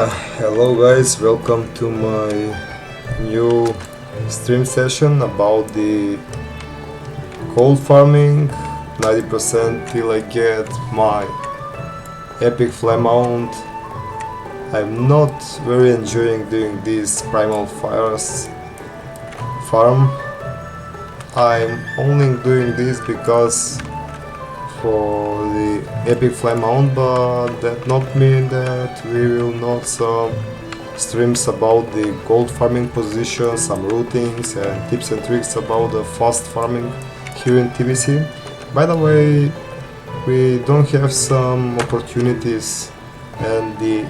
Hello guys, welcome to my new stream session about the gold farming 90% till I get my epic flame mount. I'm not very enjoying doing this primal fires farm. I'm only doing this because for the epic flame mount, but that not mean that we will not some streams about the gold farming position, some routings and tips and tricks about the fast farming here in TBC. By the way, we don't have some opportunities and the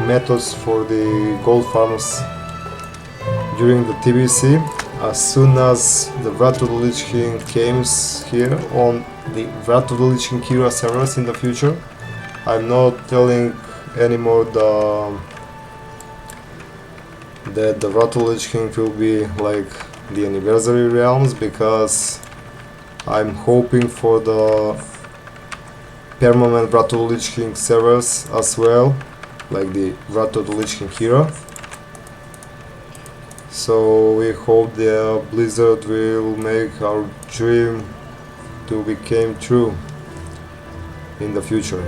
methods for the gold farms during the TBC. As soon as the Wrath of the Lich King comes here on the Wrath of the Lich King Kira servers in the future, I'm not telling anymore that the Wrath of the Lich King will be like the anniversary realms, because I'm hoping for the permanent Wrath of the Lich King servers as well, like the Wrath of the Lich King Kira. So we hope the Blizzard will make our dream to become true in the future.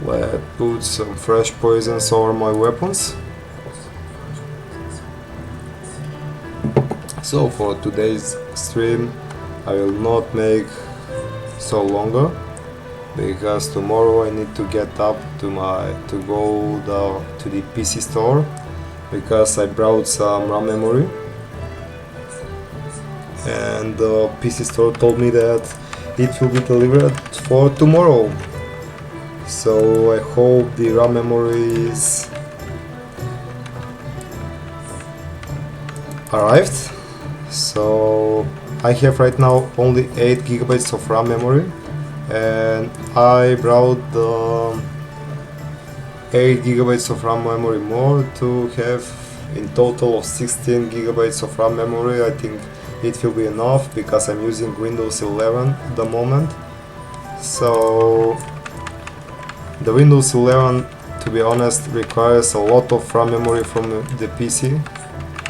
Let's put some fresh poisons over my weapons. So for today's stream I will not make so longer, because tomorrow I need to get up to go to the PC store, because I brought some RAM memory and the PC store told me that it will be delivered for tomorrow. So I hope the RAM memory is arrived. So I have right now only 8 GB of RAM memory, and I brought the 8 GB of RAM memory more to have in total of 16 GB of RAM memory. I think it will be enough, because I'm using Windows 11 at the moment. So the Windows 11, to be honest, requires a lot of RAM memory from the PC.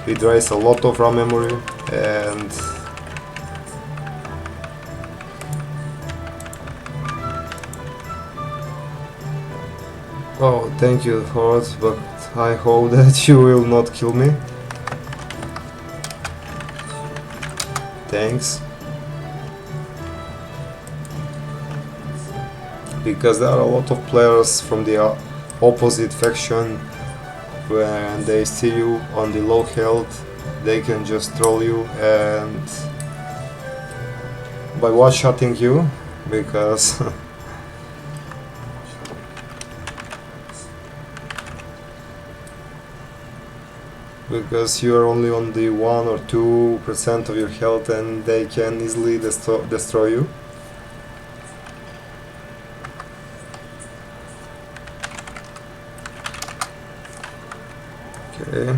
It draws a lot of RAM memory, and oh, thank you, Horde, but I hope that you will not kill me. Thanks. Because there are a lot of players from the opposite faction, when they see you on the low health, they can just troll you and by one-shotting you, because because you are only on the 1 or 2% of your health, and they can easily destroy you. Okay,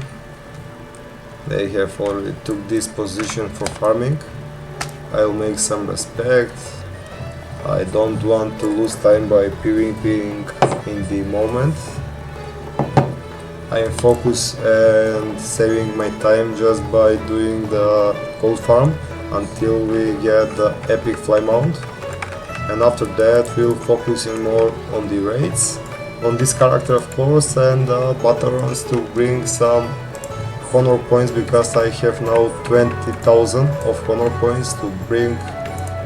they have already took this position for farming. I'll make some respect. I don't want to lose time by PvPing in the moment. I am focused and saving my time just by doing the gold farm until we get the epic fly mount, and after that we'll focusing more on the raids on this character, of course, and battle runs to bring some honor points, because I have now 20,000 of honor points to bring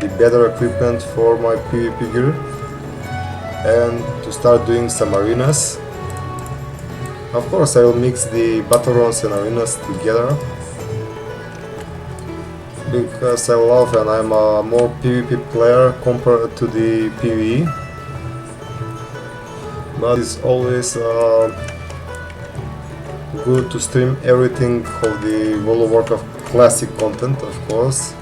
the better equipment for my PvP gear, and to start doing some arenas. Of course, I will mix the battle runs and arenas together, because I love, and I'm a more PvP player compared to the PvE. But it's always good to stream everything of the World of Warcraft classic content, of course.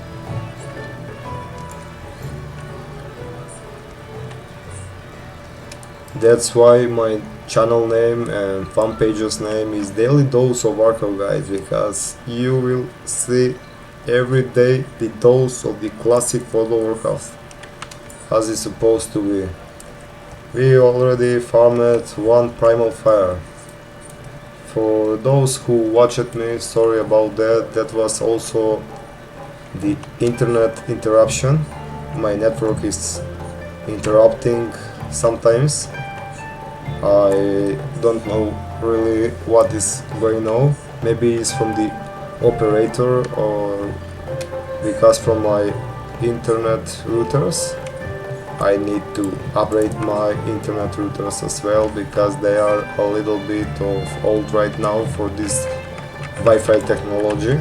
That's why my channel name and fan page's name is Daily Dose of Warcraft, guys, because you will see every day the dose of the classic World of Warcraft. as it's supposed to be. We already farmed one primal fire. For those who watched me, sorry about that, that was also the internet interruption. My network is interrupting sometimes. I don't know really what is going on. Maybe it's from the operator or because from my internet routers. I need to upgrade my internet routers as well because they are a little bit of old right now for this Wi-Fi technology.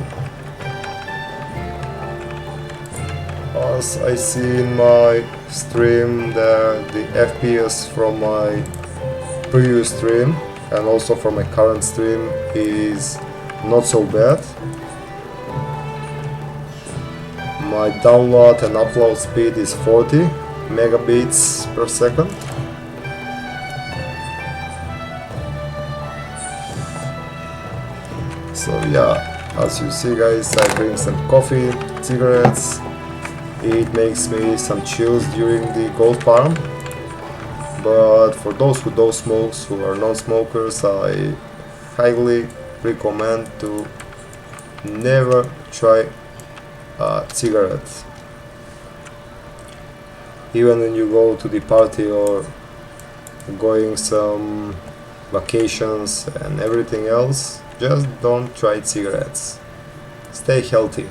As I see in my stream that the FPS from my previous stream and also from my current stream is not so bad. My download and upload speed is 40 megabits per second. So yeah, as you see guys, I bring some coffee, cigarettes. It makes me some chills during the gold farm. But for those who don't smoke, who are non-smokers, I highly recommend to never try cigarettes. Even when you go to the party or going some vacations and everything else, just don't try cigarettes. Stay healthy.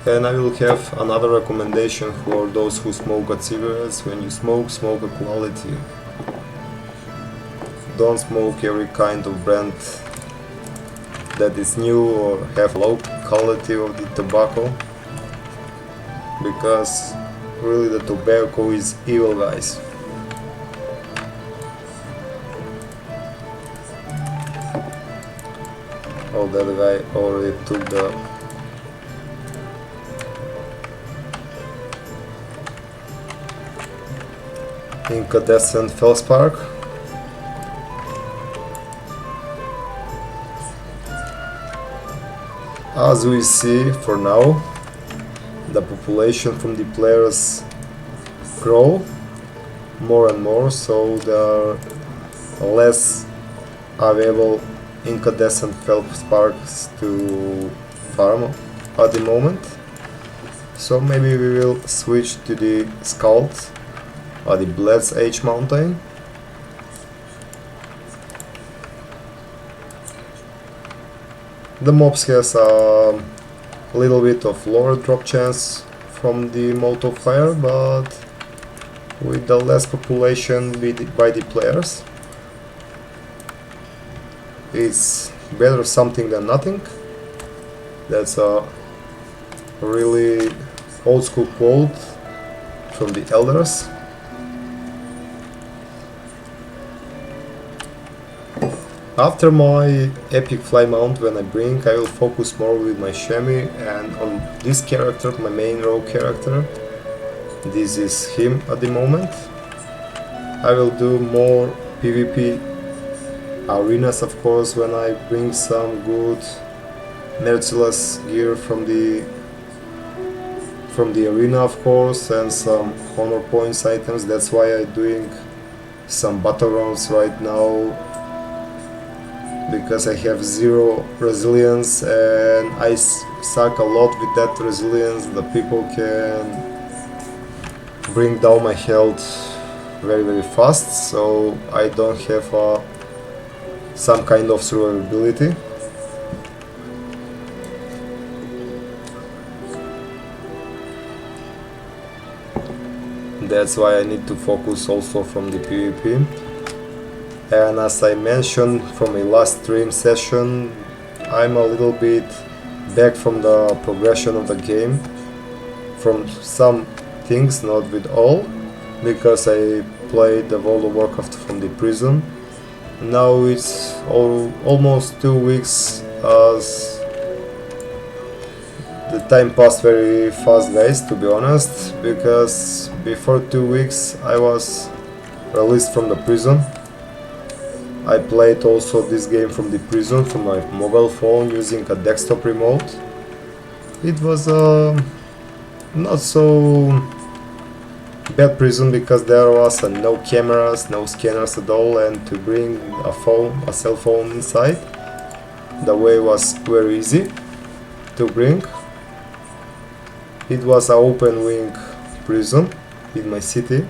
And I will have another recommendation for those who smoke cigarettes. When you smoke, smoke a quality. Don't smoke every kind of brand that is new or have low quality of the tobacco, because really the tobacco is evil, guys. Oh, that guy already took the incandescent feldspark. As we see for now, the population from the players grow more and more, so there are less available incandescent feldsparks to farm at the moment. So maybe we will switch to the Scald at the Blitz Edge Mountain. The mobs has a little bit of lower drop chance from the Molotov fire, but with the less population by the players, it's better something than nothing. That's a really old school quote from the elders. After my epic fly mount, when I bring, I will focus more with my Shaman and on this character, my main rogue character. This is him at the moment. I will do more PvP arenas, of course, when I bring some good merciless gear from the arena, of course, and some honor points items. That's why I'm doing some battle rounds right now, because I have 0 resilience and I suck a lot with that resilience. The people can bring down my health very fast, so I don't have some kind of survivability. That's why I need to focus also from the PvP. And as I mentioned from my last stream session, I'm a little bit back from the progression of the game, from some things, not with all, because I played the World of Warcraft from the prison. Now it's almost 2 weeks, as the time passed very fast, guys, to be honest, because before 2 weeks I was released from the prison. I played also this game from the prison from my mobile phone using a desktop remote. it was not so bad prison because there was no cameras, no scanners at all, and to bring a cell phone inside, the way was very easy to bring. It was an open wing prison in my city,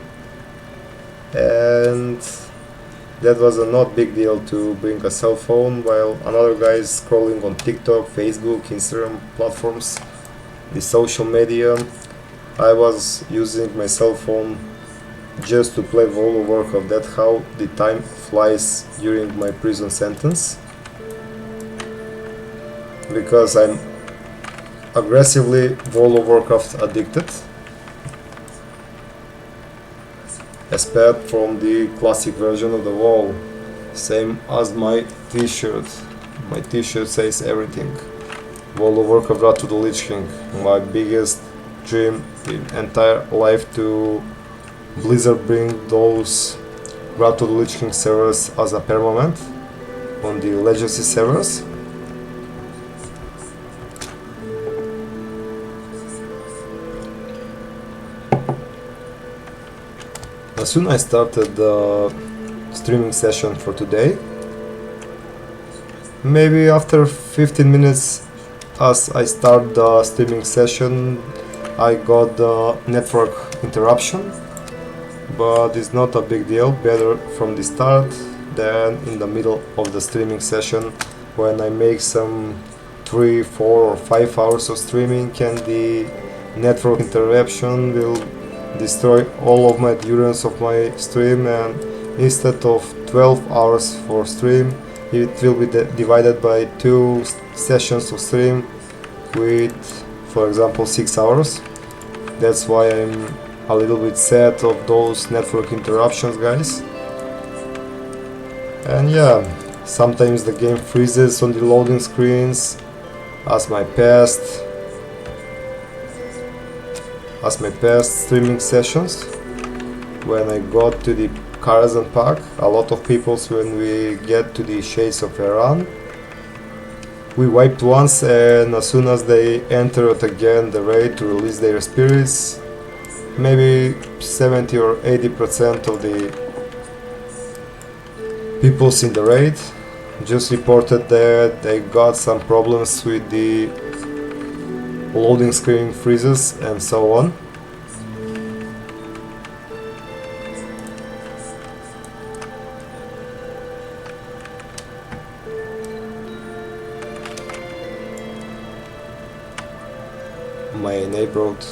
and that was a not big deal to bring a cell phone while another guy is scrolling on TikTok, Facebook, Instagram platforms, the social media. I was using my cell phone just to play World of Warcraft. That's how the time flies during my prison sentence, because I'm aggressively World of Warcraft addicted, apart from the classic version of the WoW, same as my t-shirt. My t-shirt says everything. World of Warcraft Wrath to the Lich King, my biggest dream in entire life, to Blizzard bring those Wrath to the Lich King servers as a permanent on the legacy servers. As soon as I started the streaming session for today, maybe after 15 minutes as I start the streaming session, I got the network interruption, but it's not a big deal. Better from the start than in the middle of the streaming session, when I make some 3, 4 or 5 hours of streaming and the network interruption will destroy all of my endurance of my stream, and instead of 12 hours for stream, it will be divided by 2 sessions of stream with, for example, 6 hours. That's why I'm a little bit sad of those network interruptions, guys. And yeah, sometimes the game freezes on the loading screens as my past streaming sessions. When I got to the Karazhan Park, a lot of people, when we get to the Shades of Iran, we wiped once, and as soon as they entered again the raid to release their spirits, maybe 70 or 80% of the peoples in the raid just reported that they got some problems with the loading screen freezes and so on. My neighborhood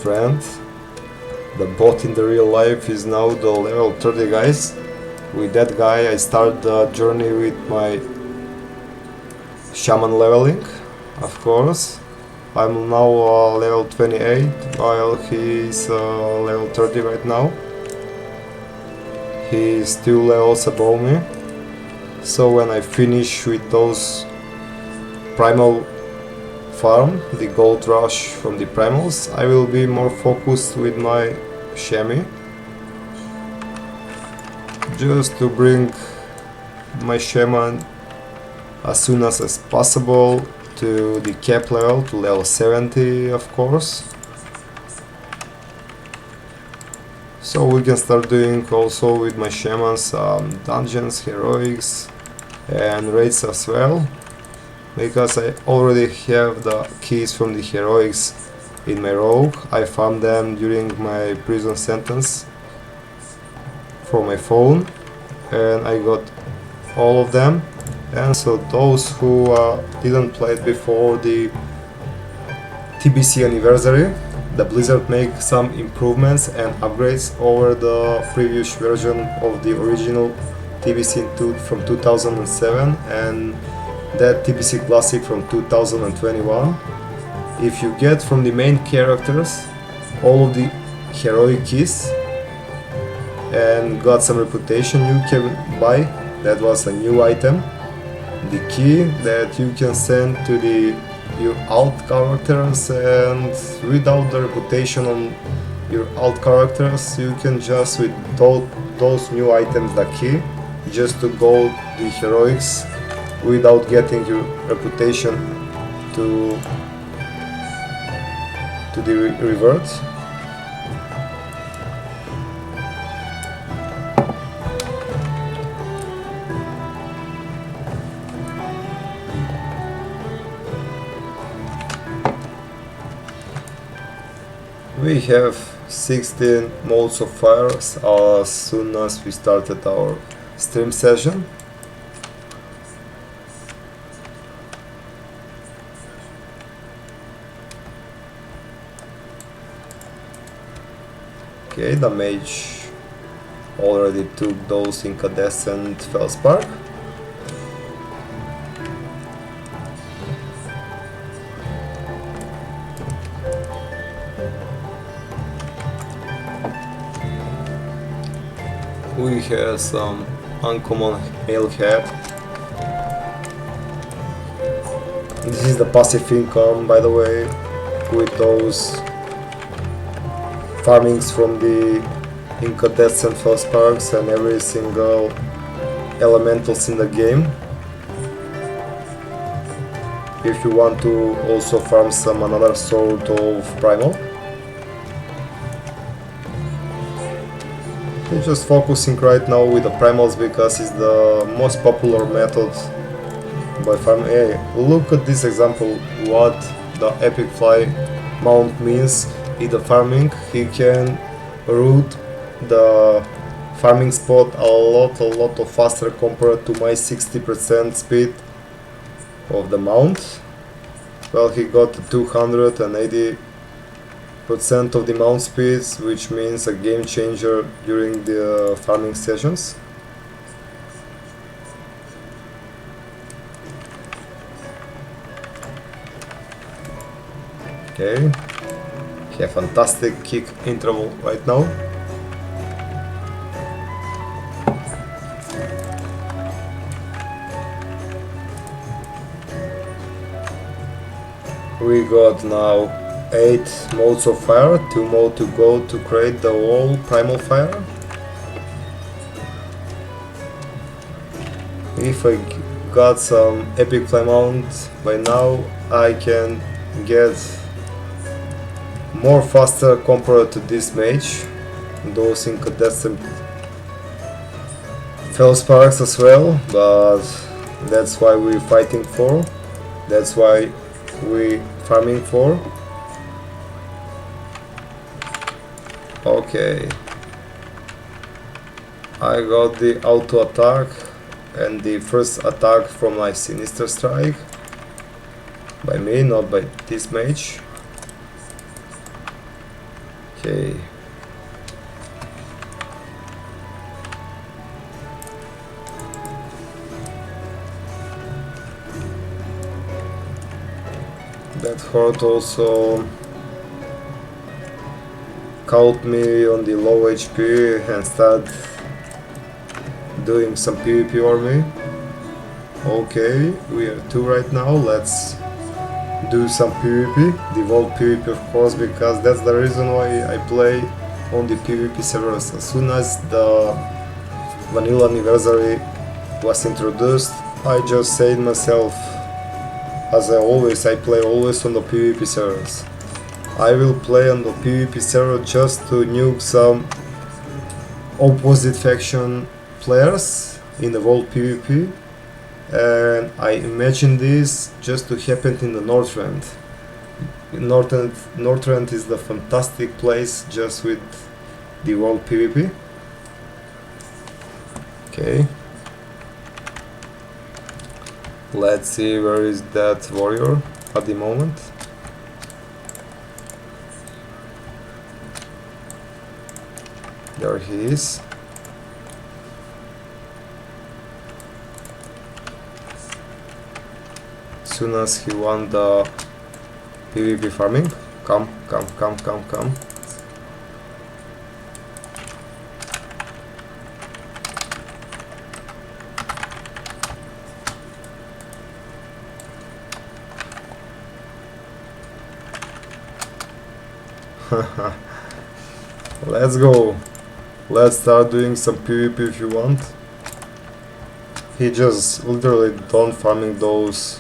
friend, the bot in the real life, is now the level 30 guys. With that guy I start the journey with my Shaman leveling. Of course, I'm now level 28 while he's level 30 right now. He's 2 levels above me. So when I finish with those primal farm, the gold rush from the primals, I will be more focused with my Shaman, just to bring my Shaman as soon as possible to the cap level, to level 70 of course, so we can start doing also with my Shaman some dungeons, heroics and raids as well, because I already have the keys from the heroics in my rogue. I found them during my prison sentence from my phone, and I got all of them. And so those who didn't play it before the TBC anniversary, the Blizzard make some improvements and upgrades over the previous version of the original TBC from 2007 and that TBC Classic from 2021. If you get from the main characters all of the heroic keys and got some reputation, you can buy, that was a new item, the key that you can send to your alt characters, and without the reputation on your alt characters, you can just with those new items, the key, just to go the heroics without getting your reputation to the revert. We have 16 modes of fire as soon as we started our stream session. Okay, the mage already took those incandescent Fellspark. We have some uncommon Hailhead. This is the passive income, by the way, with those farmings from the incandescent Fellsparks and every single elementals in the game. If you want to also farm some another sort of primal. I'm just focusing right now with the primals because it's the most popular method by farming. Hey, look at this example, what the epic fly mount means in the farming. He can route the farming spot a lot of faster compared to my 60% speed of the mount. Well, he got 280% of the mount speeds, which means a game changer during the farming sessions. Okay, he have fantastic kick interval right now. We got now 8 modes of fire, 2 more to go to create the whole primal fire. If I got some epic flame mount by now, I can get more faster compared to this mage. Those incandescent Fellsparks as well, but that's why we're fighting for. That's why we farming for. Okay, I got the auto attack and the first attack from my Sinister Strike by me, not by this mage. Okay, that Horde also caught me on the low HP and started doing some PvP on me. Okay, we are 2 right now, let's do some PvP, the vault PvP of course, because that's the reason why I play on the PvP servers. As soon as the vanilla anniversary was introduced, I just said myself, as I play always on the PvP servers. I will play on the PvP server just to nuke some opposite faction players in the world PvP, and I imagine this just to happen in the Northrend. Northrend is the fantastic place just with the world PvP. Okay, let's see where is that warrior at the moment. There he is. As soon as he won the PvP farming, come. Let's go. Let's start doing some PvP if you want. He just literally done farming those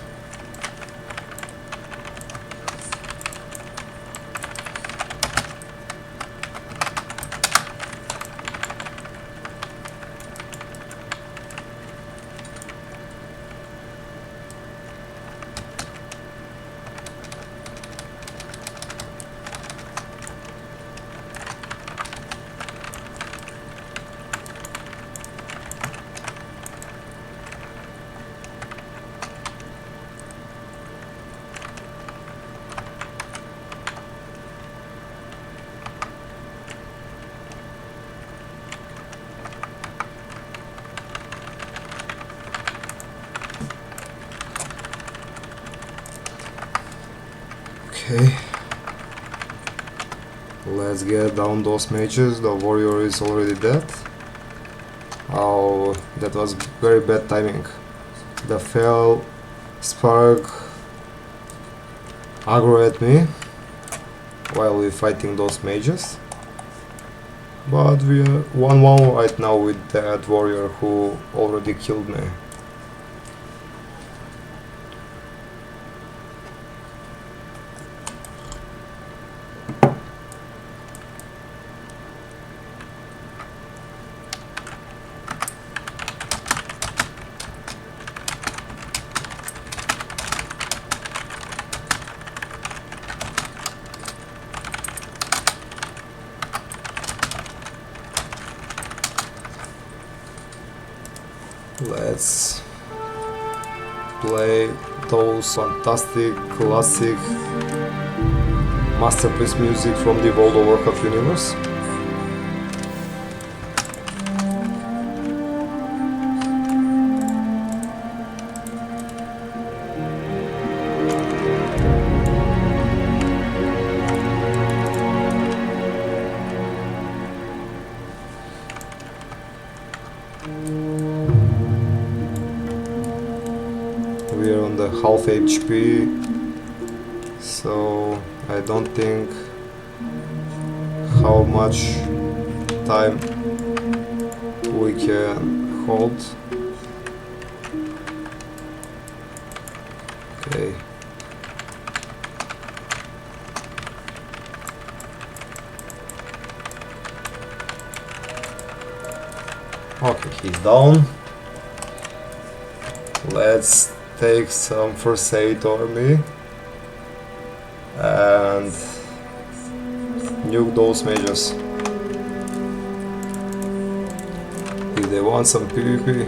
Okay. Let's get down those mages. The warrior is already dead. Oh, that was very bad timing. The fell spark aggro at me while we're fighting those mages. But we are 1-1 right now with that warrior who already killed me. Let's play those fantastic classic masterpiece music from the World of Warcraft universe. We're on the half HP, so I don't think how much time we can hold. Okay. Okay, he's down. Let's take some first aid on me and nuke those mages. If they want some PvP,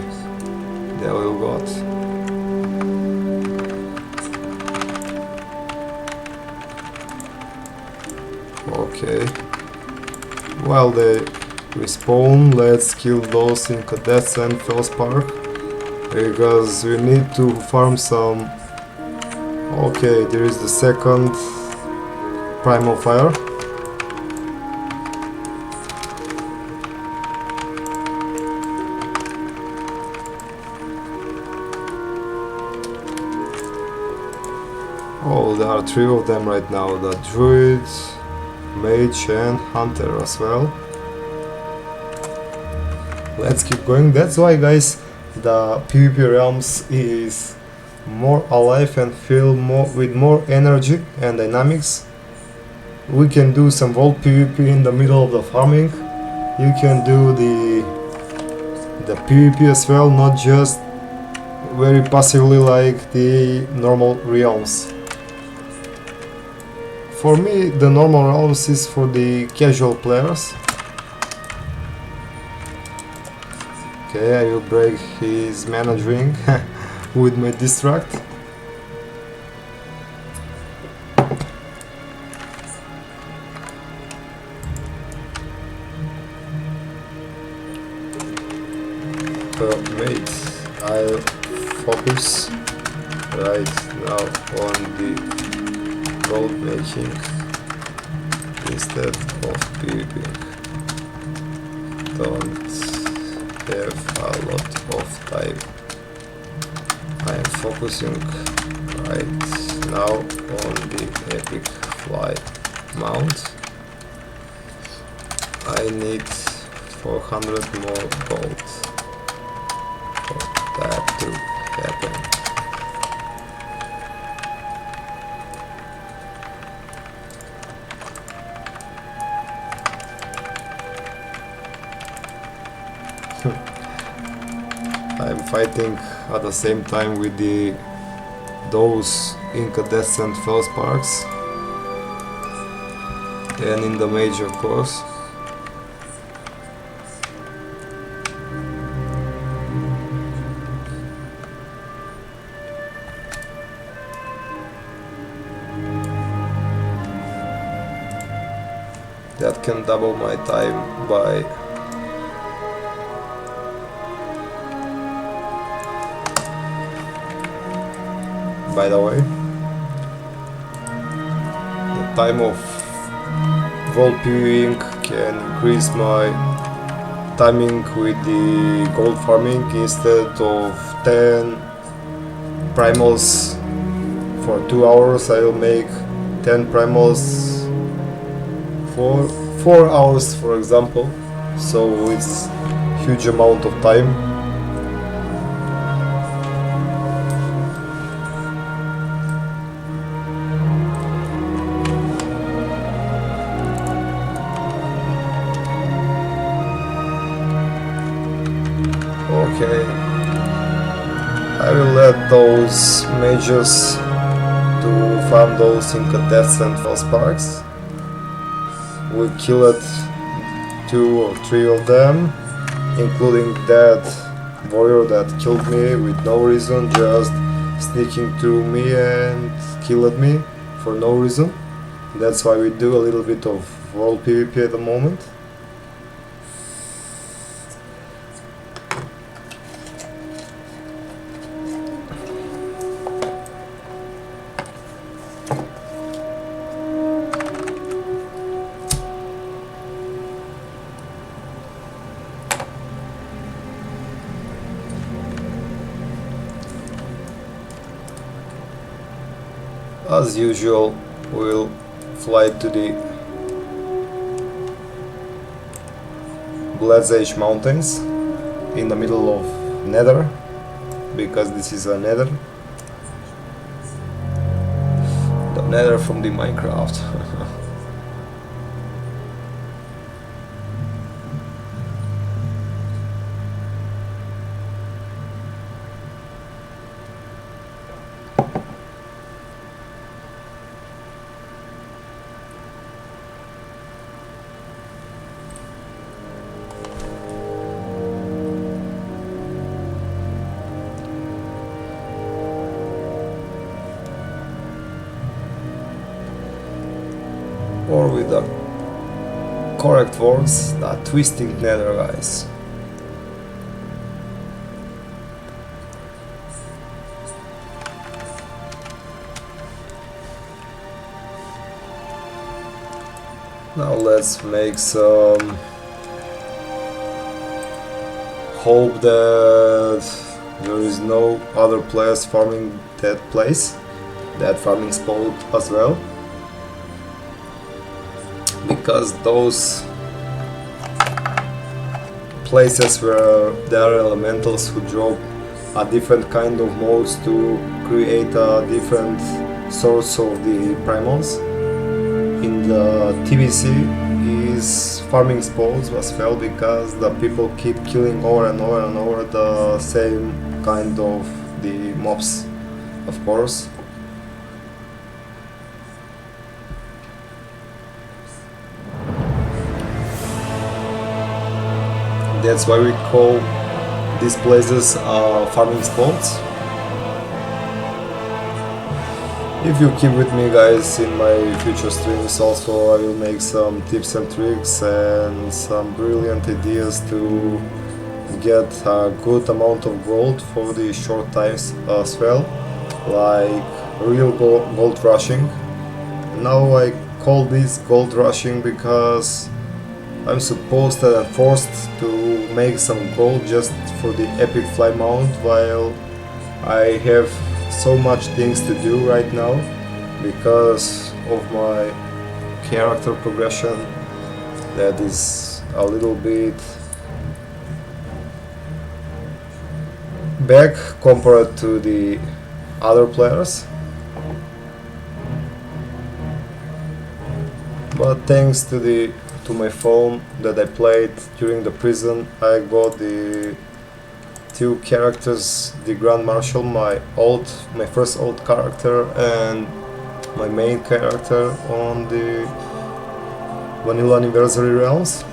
they will got. Okay. While they respawn, let's kill those incandescent Fellspark, because we need to farm some. Okay, there is the second Primal Fire. Oh, there are three of them right now, the Druid, Mage and Hunter as well. Let's keep going. That's why, guys, the PvP realms is more alive and feel with more energy and dynamics. We can do some world PvP in the middle of the farming. You can do the PvP as well, not just very passively like the normal realms. For me, the normal realms is for the casual players. Okay, I will break his mana drink with my distract. Wait, I'll focus right now on the gold making instead of PvP. Don't have a lot of time. I am focusing right now on the epic fly mount. I need 400 more gold for that to happen. I'm fighting at the same time with those incandescent Fellsparks and in the mage, of course. That can double my time by the way. time of gold PvPing can increase my timing with the gold farming. Instead of 10 primals for 2 hours, I will make 10 primals for 4 hours, for example. So it's huge amount of time. Okay, I will let those mages to farm those incandescent false sparks. We killed 2 or 3 of them, including that warrior that killed me with no reason, just sneaking through me and killed me for no reason. That's why we do a little bit of world PvP at the moment. As usual, we'll fly to the Blood's Edge Mountains in the middle of Nether, because this is a Nether. The Nether from the Minecraft. Or with the correct words, the twisting nether, guys. Now let's make some hope that there is no other players farming that place, that farming spot as well. Because those places where there are elementals who drop a different kind of modes to create a different source of the primals in the TBC is farming spots as well, because the people keep killing over and over and over the same kind of the mobs, of course. That's why we call these places farming spots. If you keep with me, guys, in my future streams also I will make some tips and tricks and some brilliant ideas to get a good amount of gold for the short times as well, like real gold rushing. Now I call this gold rushing because I'm supposed and forced to make some gold just for the epic fly mount, while I have so much things to do right now because of my character progression that is a little bit back compared to the other players. But thanks to my phone that I played during the prison, I got the 2 characters, the Grand Marshal, my first old character, and my main character on the Vanilla Anniversary Realms.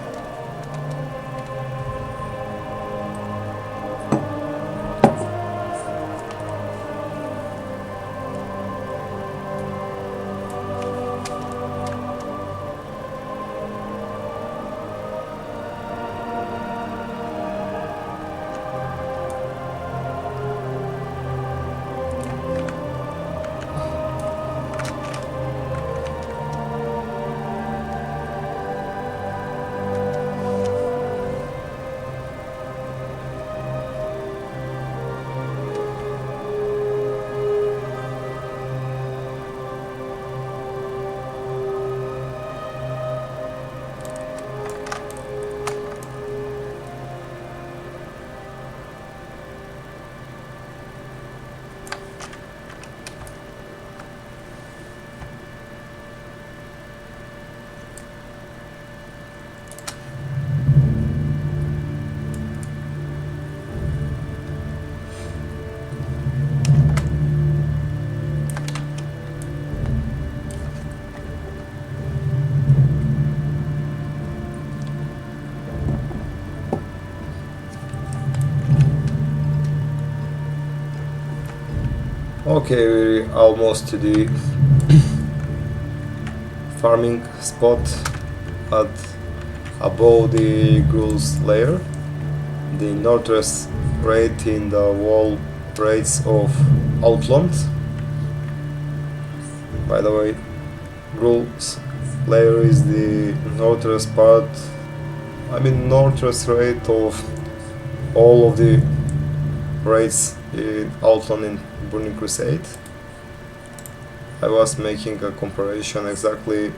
Okay, we're almost to the farming spot at above the Ghouls layer. The northwest rate in the wall rates of Outland. By the way, Ghouls layer is the northwest part, northwest rate of all of the raids in Outland in Burning Crusade. I was making a comparison exactly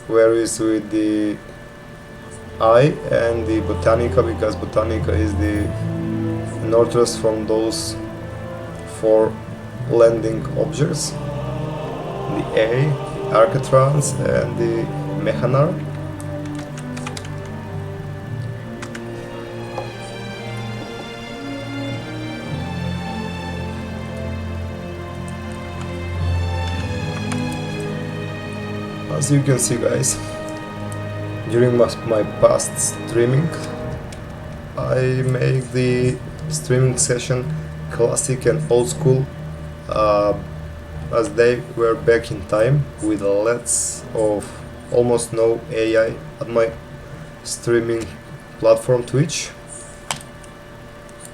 where is with the Eye and the Botanica, because Botanica is the northwest from those 4 landing objects, the A, Arcatrans and the Mechanar. As you can see, guys, during my past streaming, I make the streaming session classic and old school, as they were back in time, with lots of almost no AI at my streaming platform Twitch.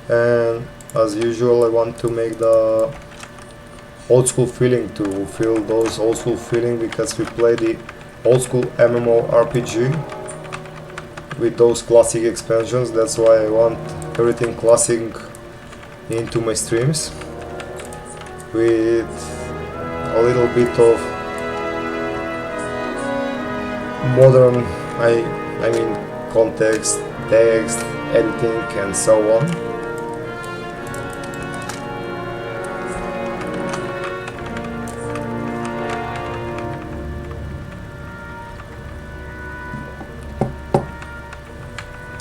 And as usual, I want to make the old school feeling, to feel those old school feeling, because we play the old school MMORPG with those classic expansions. That's why I want everything classic into my streams, with a little bit of modern, I mean context, text, editing and so on.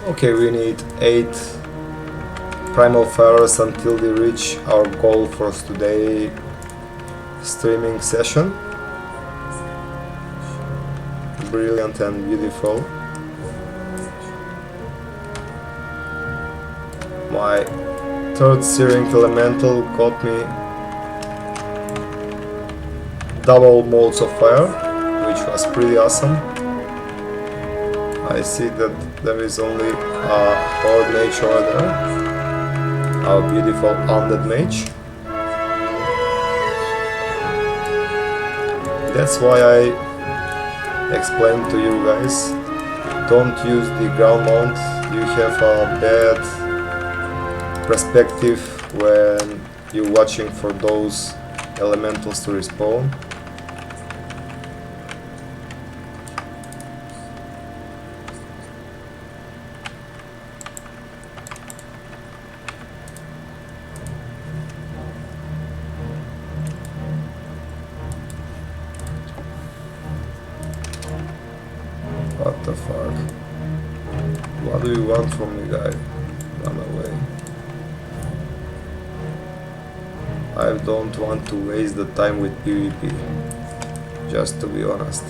Okay, we need 8 primal fires until we reach our goal for today's streaming session. Brilliant and beautiful. My 3rd Searing Elemental got me double modes of fire, which was pretty awesome. I see that there is only a Horde mage over there, a beautiful undead mage. That's why I explained to you guys, don't use the ground mount. You have a bad perspective when you're watching for those elementals to respawn. What the fuck? What do you want from me, guy? Run away. I don't want to waste the time with PvP, just to be honest.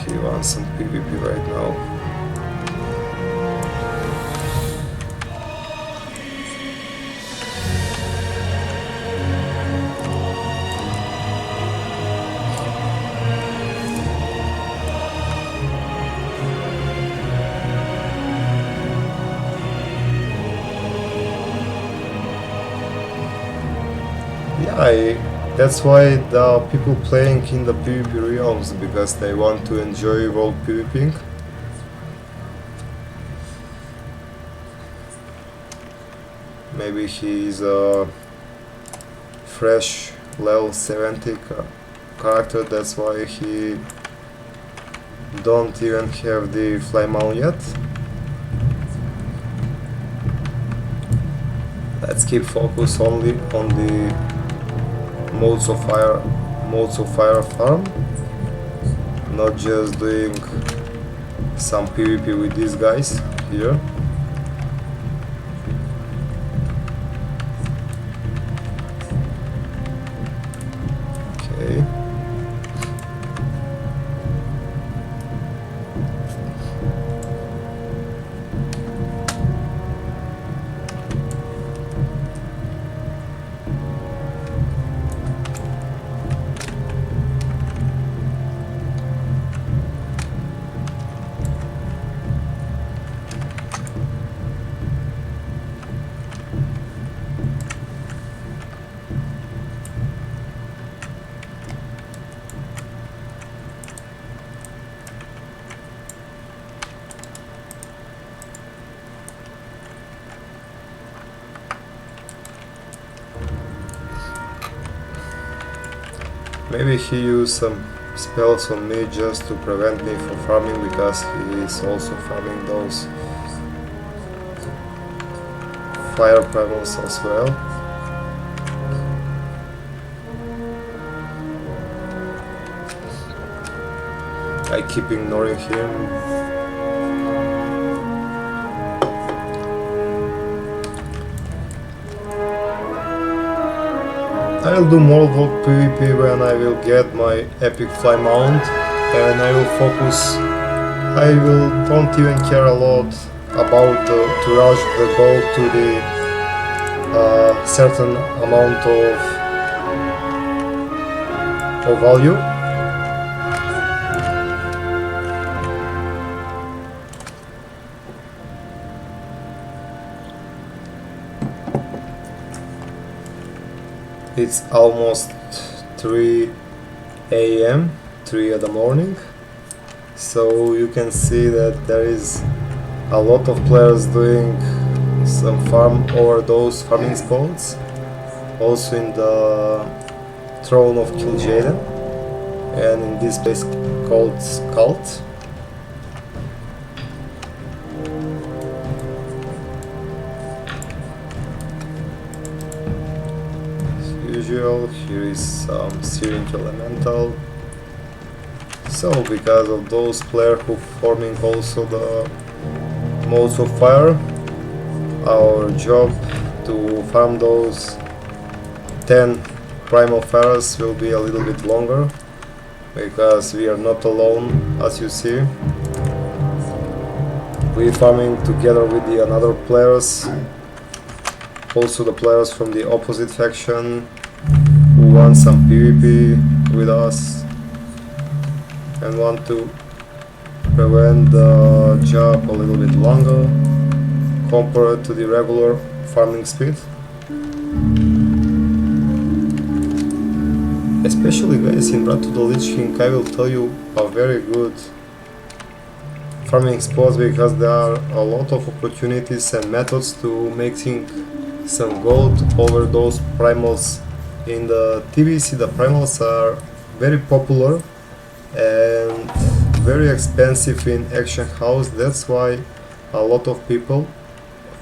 He wants some PvP right now. That's why the people playing in the PvP realms, because they want to enjoy world PvPing. Maybe he is a fresh level 70 character, that's why he don't even have the fly mount yet. Let's keep focus only on the modes of fire farm, not just doing some PvP with these guys here. Maybe he used some spells on me just to prevent me from farming, because he is also farming those Fire Primals as well. I keep ignoring him. I'll do more Vault PvP when I will get my epic fly mount, and I will focus. I don't even care a lot about to rush the gold to the certain amount of value. It's almost 3 a.m., 3 in the morning, so you can see that there is a lot of players doing some farm over those farming spots, also in the Throne of Kil'jaeden, and in this place called Cult. Here is some Searing Elemental. So because of those players who forming also the modes of fire, our job to farm those 10 primal fires will be a little bit longer, because we are not alone, as you see. We farming together with the another players, also the players from the opposite faction who want some PvP with us and want to prevent the job a little bit longer compared to the regular farming speed. Especially guys, in Wrath of the Lich King I will tell you a very good farming spot, because there are a lot of opportunities and methods to making some gold over those primals. In the TBC the primals are very popular and very expensive in Action House. That's why a lot of people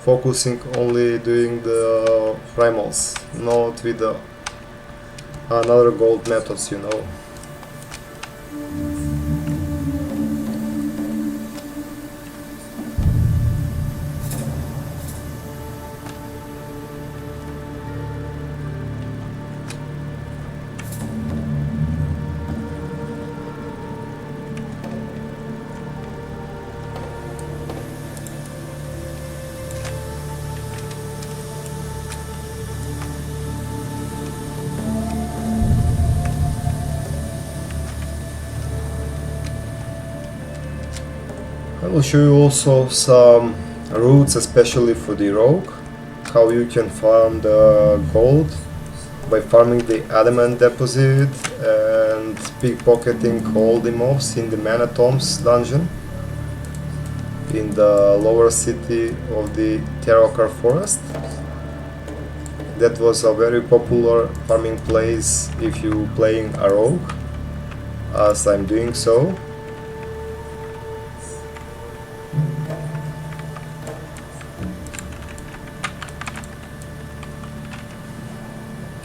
focusing only doing the primals, not with the another gold methods, you know. I will show you also some routes, especially for the rogue, how you can farm the gold by farming the adamant deposit and pickpocketing all the mobs in the mana tombs dungeon in the lower city of the Terrakar forest. That was a very popular farming place if you playing a rogue, as I'm doing so.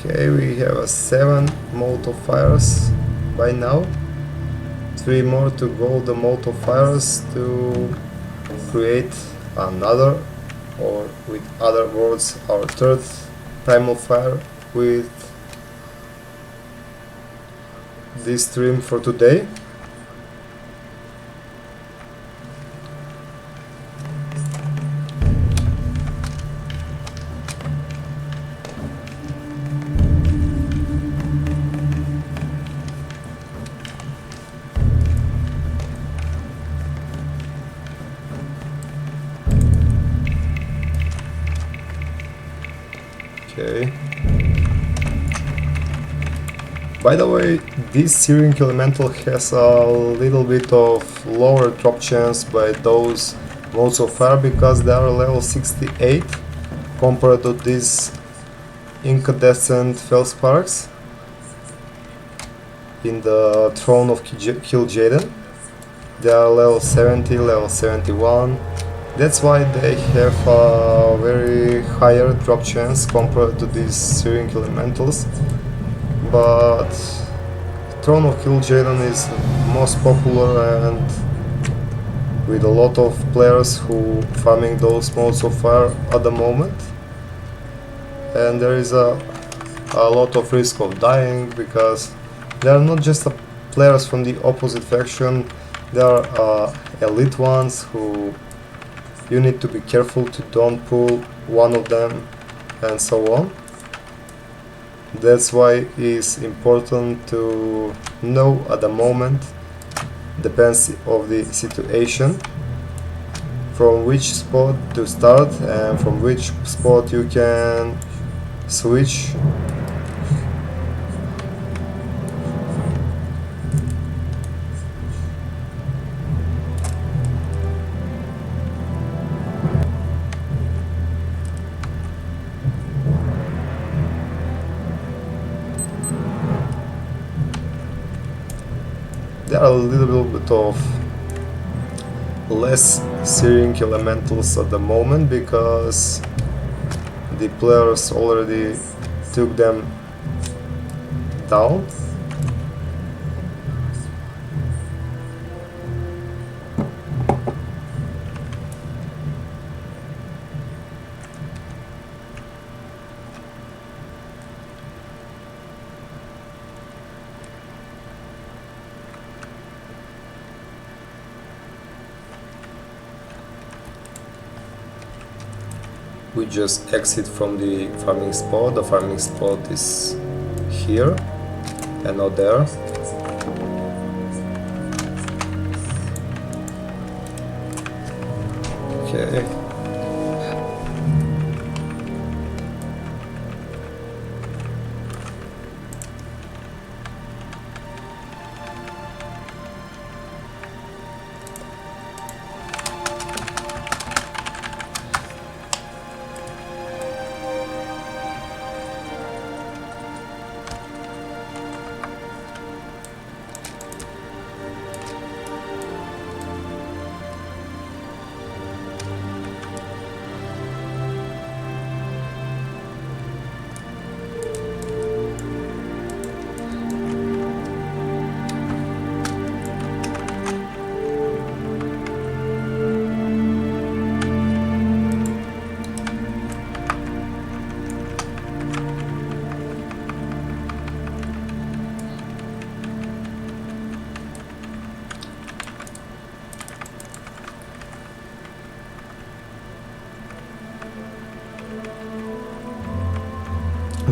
Okay, we have 7 Molotov fires by now. 3 more to go the Molotov fires to create another, or with other words, our 3rd primal fire with this stream for today. Okay. By the way, this Searing Elemental has a little bit of lower drop chance by those modes of fire, because they are level 68 compared to these incandescent Fellsparks. in the Throne of Kill Jaden. They are level 70, level 71. That's why they have a very higher drop chance compared to these Searing Elementals. But Throne of Kill Jaden is most popular and with a lot of players who farming those modes of fire at the moment. And there is a lot of risk of dying because they are not just players from the opposite faction, they are elite ones who you need to be careful to don't pull one of them and so on. That's why it's important to know at the moment, depends of the situation, from which spot to start and from which spot you can switch. There are a little bit of less Searing Elementals at the moment because the players already took them down. We just exit from the farming spot. The farming spot is here and not there. Okay.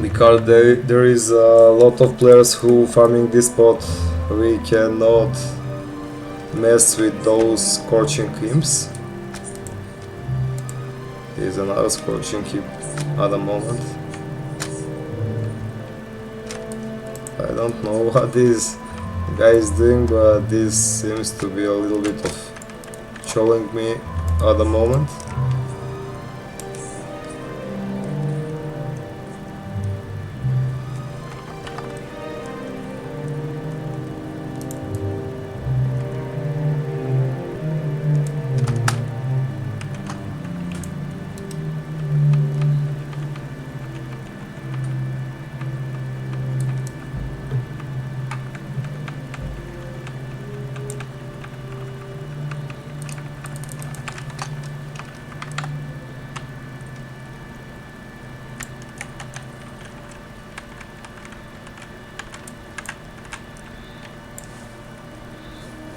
Because there is a lot of players who farming this spot, we cannot mess with those scorching imps. There's another scorching imp at the moment. I don't know what this guy is doing, but this seems to be a little bit of trolling me at the moment.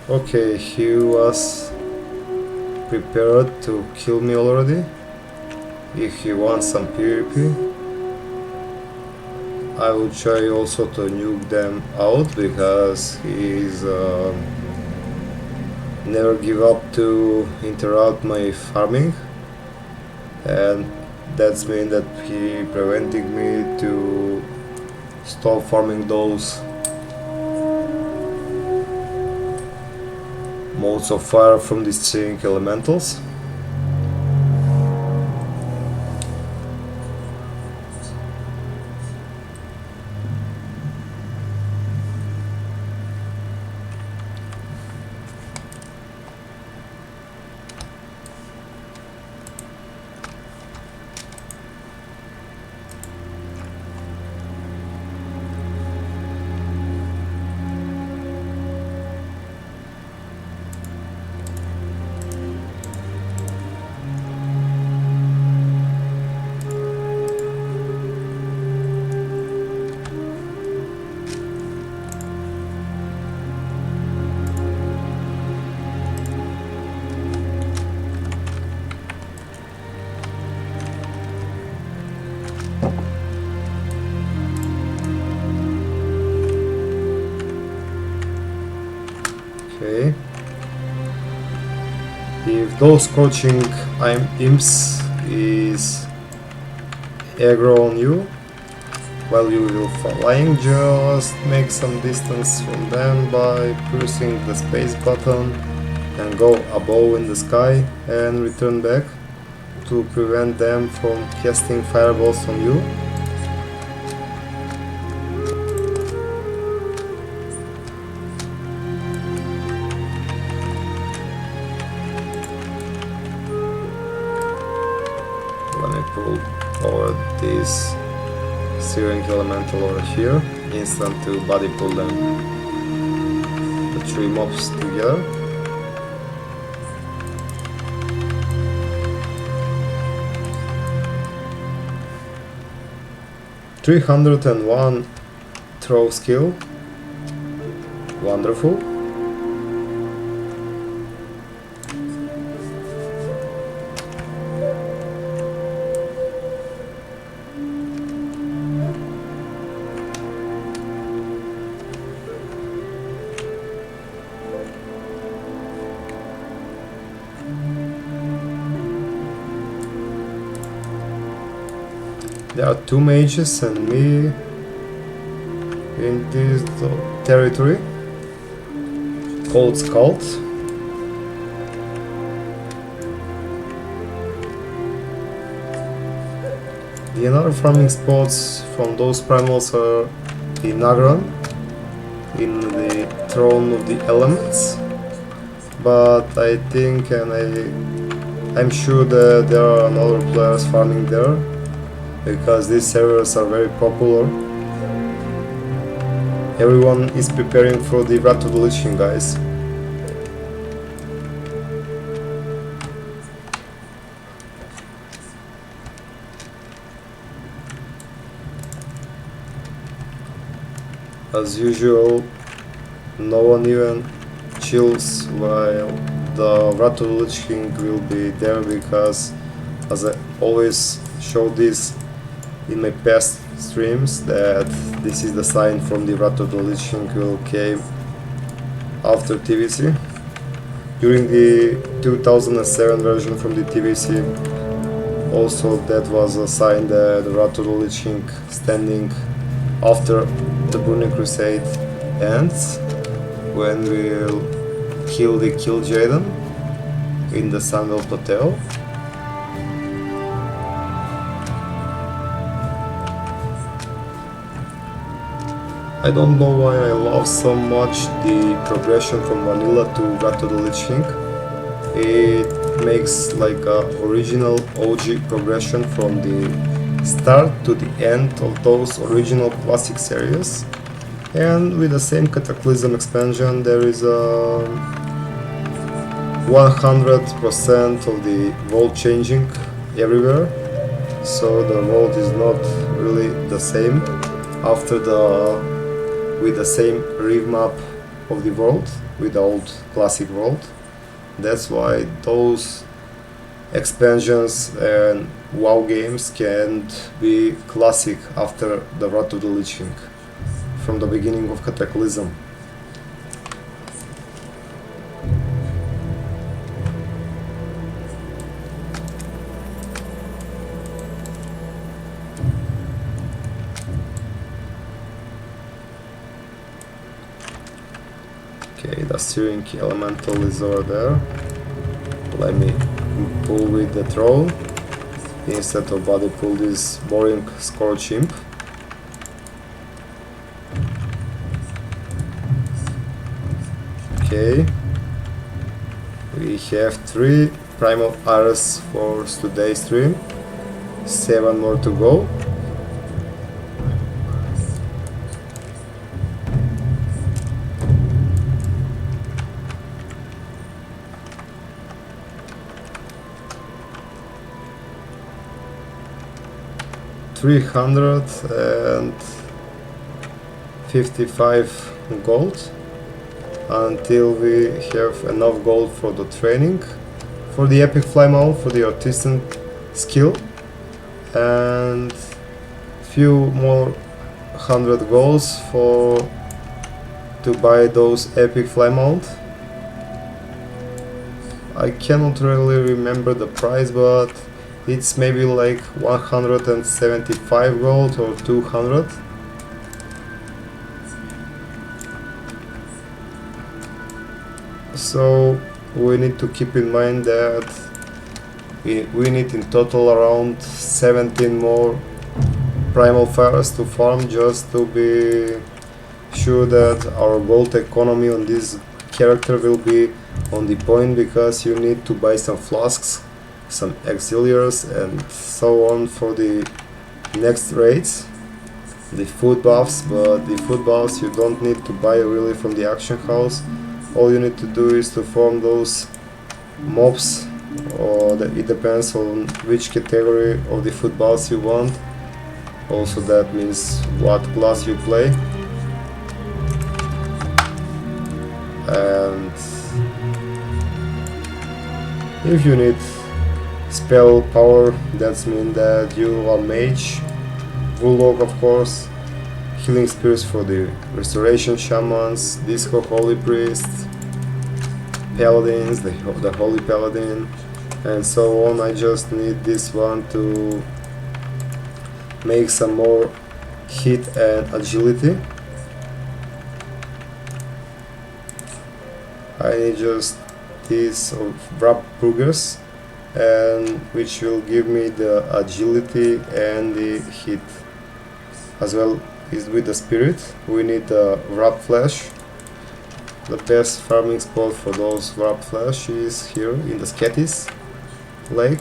Okay, he was prepared to kill me already. If he wants some PvP, I will try also to nuke them out because he is never give up to interrupt my farming, and that's mean that he preventing me to stop farming those modes of fire from the Searing Elementals. those scorching imps is aggro on you while you will flying. Just make some distance from them by pressing the space button and go above in the sky and return back to prevent them from casting fireballs on you. When I pull over this steering elemental over here, instant to body pull them, the three mobs together. $301 throw skill, wonderful. There are two mages and me in this territory called Cult. The other farming spots from those primals are in Nagron, in the Throne of the Elements, but I think and I'm sure that there are other players farming there, because these servers are very popular. Everyone is preparing for the Wrath of the Lich King, guys. As usual, no one even chills while the Wrath of the Lich King will be there, because as I always show this in my past streams, that this is the sign from the Wrath of the Lich King will came after TBC. During the 2007 version from the TBC, also that was a sign that the Wrath of the Lich King standing after the Burning Crusade ends, when we'll kill Jaden in the Sandal Plateau. I don't know why I love so much the progression from vanilla to Wrath of the Lich King. It makes like a original OG progression from the start to the end of those original classic series. And with the same Cataclysm expansion, there is a 100% of the world changing everywhere. So the world is not really the same after with the same remap of the world, with the old classic world. That's why those expansions and WoW games can't be classic after the Wrath of the Lich King, from the beginning of Cataclysm. Okay, the steering elemental is over there. Let me pull with the throne instead of body pull this boring Scorch Imp. Okay, we have 3 primal arrows for today's stream, 7 more to go. $355 gold until we have enough gold for the training, for the epic fly mount, for the artisan skill, and few more 100 golds to buy those epic fly mount. I cannot really remember the price, but it's maybe like 175 gold or 200. So we need to keep in mind that we need in total around 17 more primal fires to farm, just to be sure that our gold economy on this character will be on the point, because you need to buy some flasks, some auxiliaries and so on for the next raids, the food buffs. But the food buffs you don't need to buy really from the action house. All you need to do is to farm those mobs, or it depends on which category of the food buffs you want. Also that means what class you play. And if you need spell power, that means that you are mage, bulldog of course, healing spirits for the restoration shamans, disco holy priests, paladins, the holy paladin, and so on. I just need this one to make some more hit and agility. I need just this of wrap progress, and which will give me the agility and the hit as well. Is with the spirit. We need the wrap flash. The best farming spot for those wrap flash is here in the Sketis lake.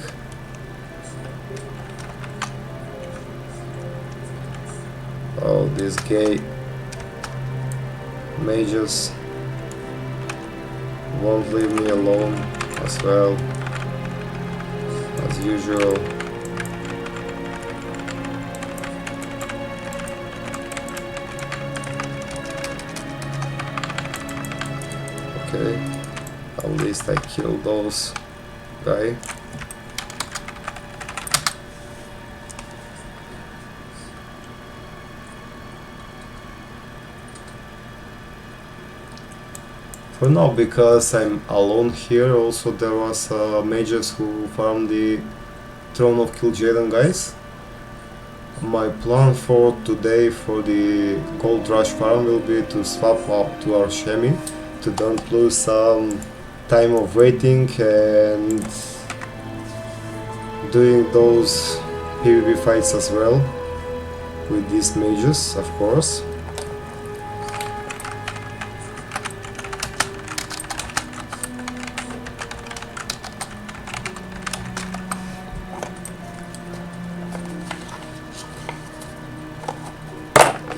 Oh, these gay mages won't leave me alone as well, as usual. Okay, at least I killed those guy. For now, because I'm alone here, also there was mages who farmed the Throne of Kil'jaeden guys. My plan for today for the Gold Rush farm will be to swap up to our Shaman, to don't lose some time of waiting and doing those PvP fights as well with these mages, of course.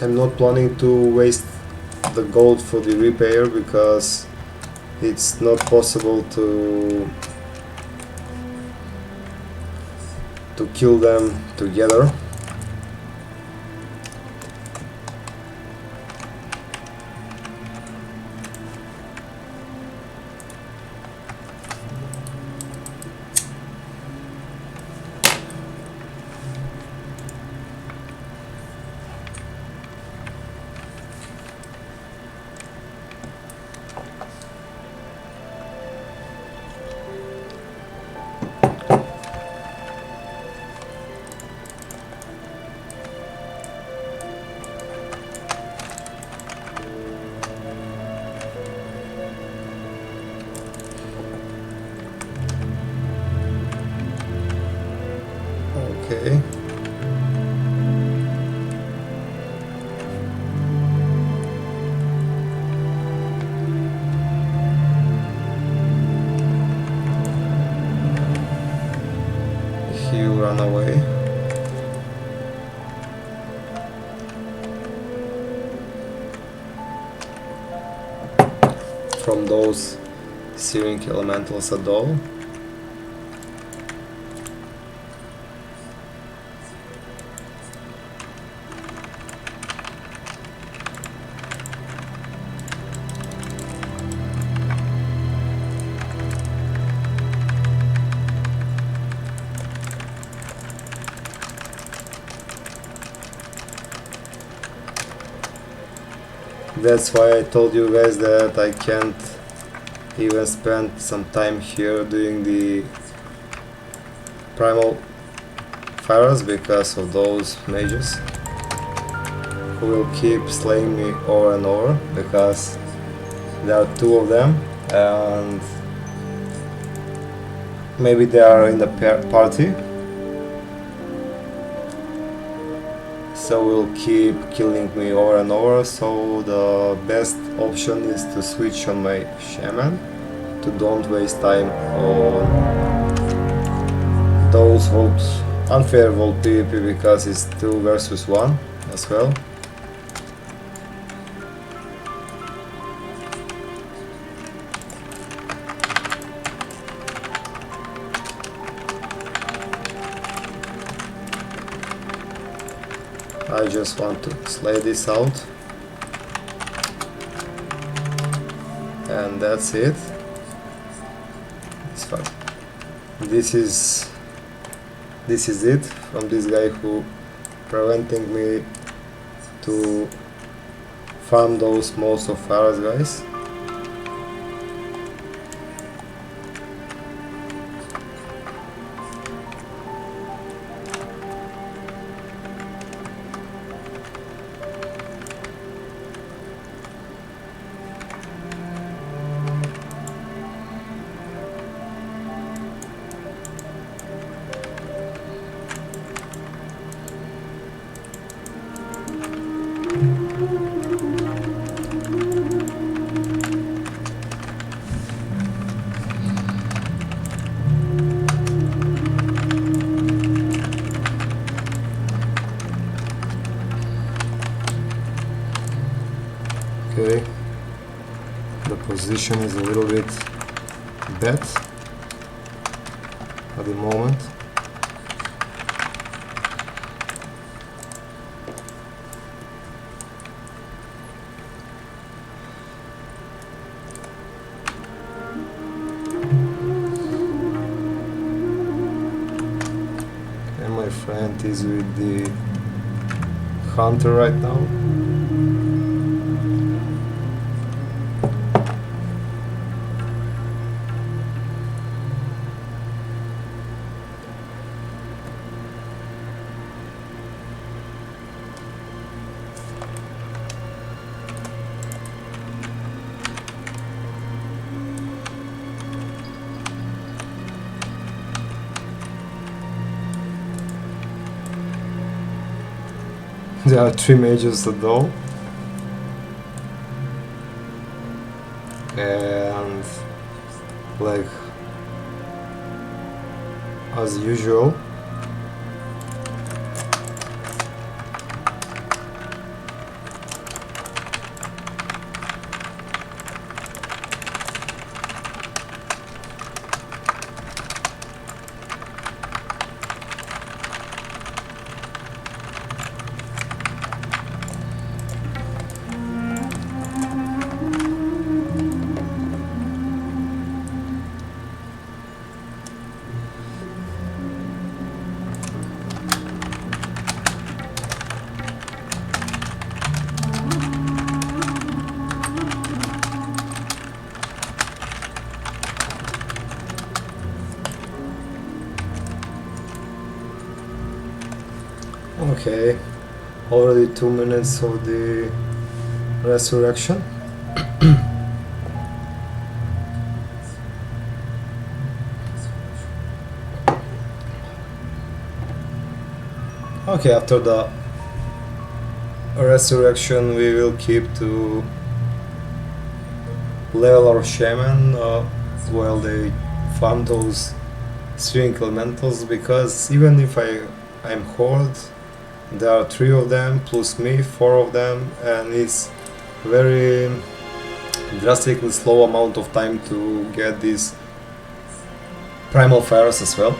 I'm not planning to waste the gold for the repair, because it's not possible to kill them together. Okay. He ran away. From those searing elementals at all. That's why I told you guys that I can't even spent some time here doing the primal fires because of those mages who will keep slaying me over and over, because there are two of them and maybe they are in the party, so will keep killing me over and over. So the best option is to switch on my Shaman, to don't waste time on those unfair vault PvP, because it's 2 versus 1 as well. I just want to slay this out, and that's it. It's fine. This is it from this guy who preventing me to farm those most of Farah's guys. Okay, the position is a little bit bad at the moment. And my friend is with the hunter right now. There are 3 mages at all, and like as usual, okay, already 2 minutes of the resurrection. Okay, after the resurrection we will keep to level our Shaman while they farm those 3 elementals, because even if I'm Horde, there are 3 of them plus me, 4 of them, and it's very drastically slow amount of time to get these primal fires as well.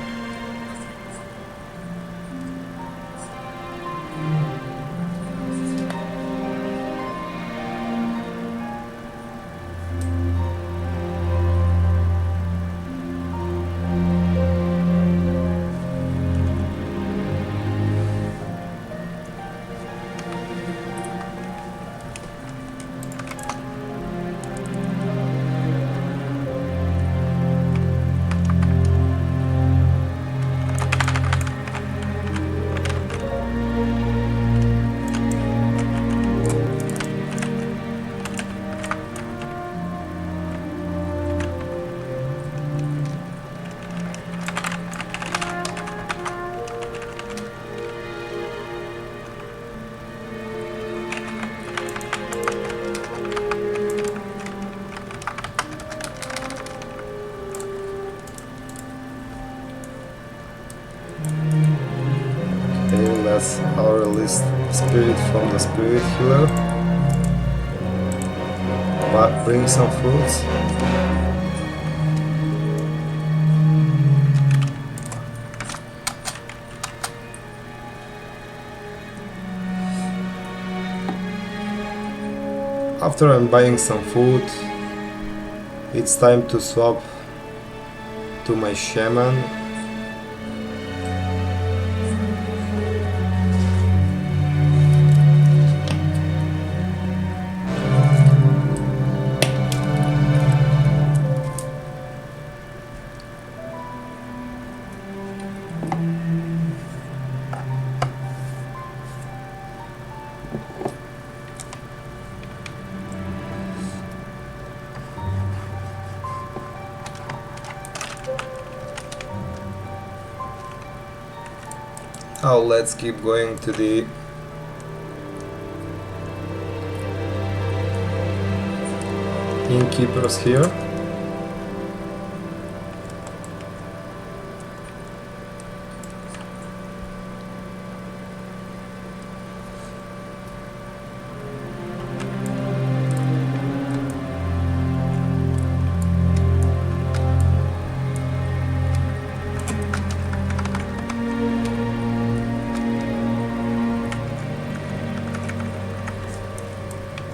this spirit from the spirit healer. But bring some fruits. After I'm buying some food, it's time to swap to my Shaman. Now let's keep going to the innkeepers here.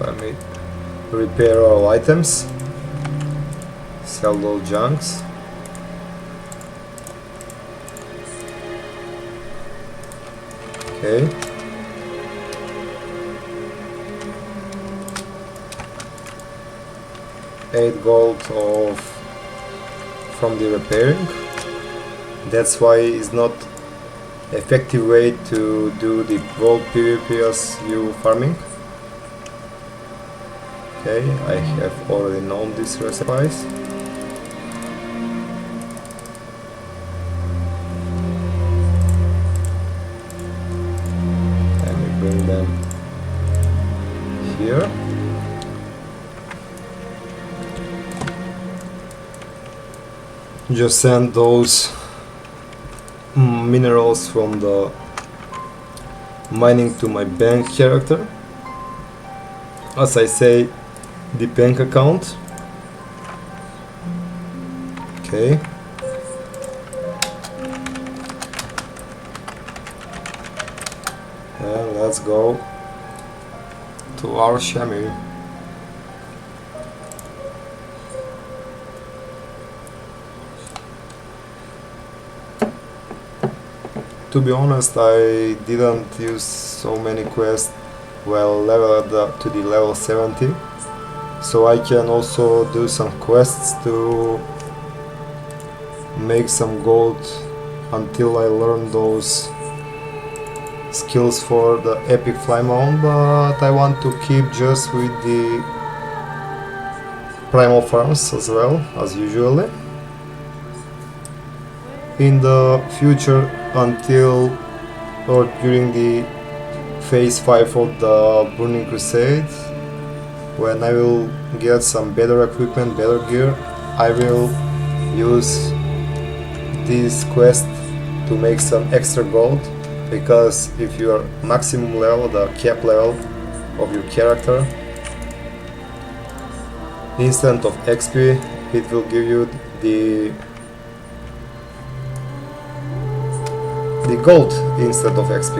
Let me repair all items, sell all junks. Okay. $8 of from the repairing. That's why it's not effective way to do the gold PvP as you farming. Okay, I have already known these recipes. And we bring them here. Just send those minerals from the mining to my bank character. As I say, the bank account. Okay. And let's go to our Shaman. To be honest, I didn't use so many quests well leveled to the level 70. So I can also do some quests to make some gold until I learn those skills for the epic fly mount, but I want to keep just with the primal farms as well as usually. In the future, until or during the phase 5 of the Burning Crusade, when I will get some better equipment, better gear, I will use this quest to make some extra gold, because if you are maximum level, the cap level of your character, instead of XP, it will give you the gold instead of XP.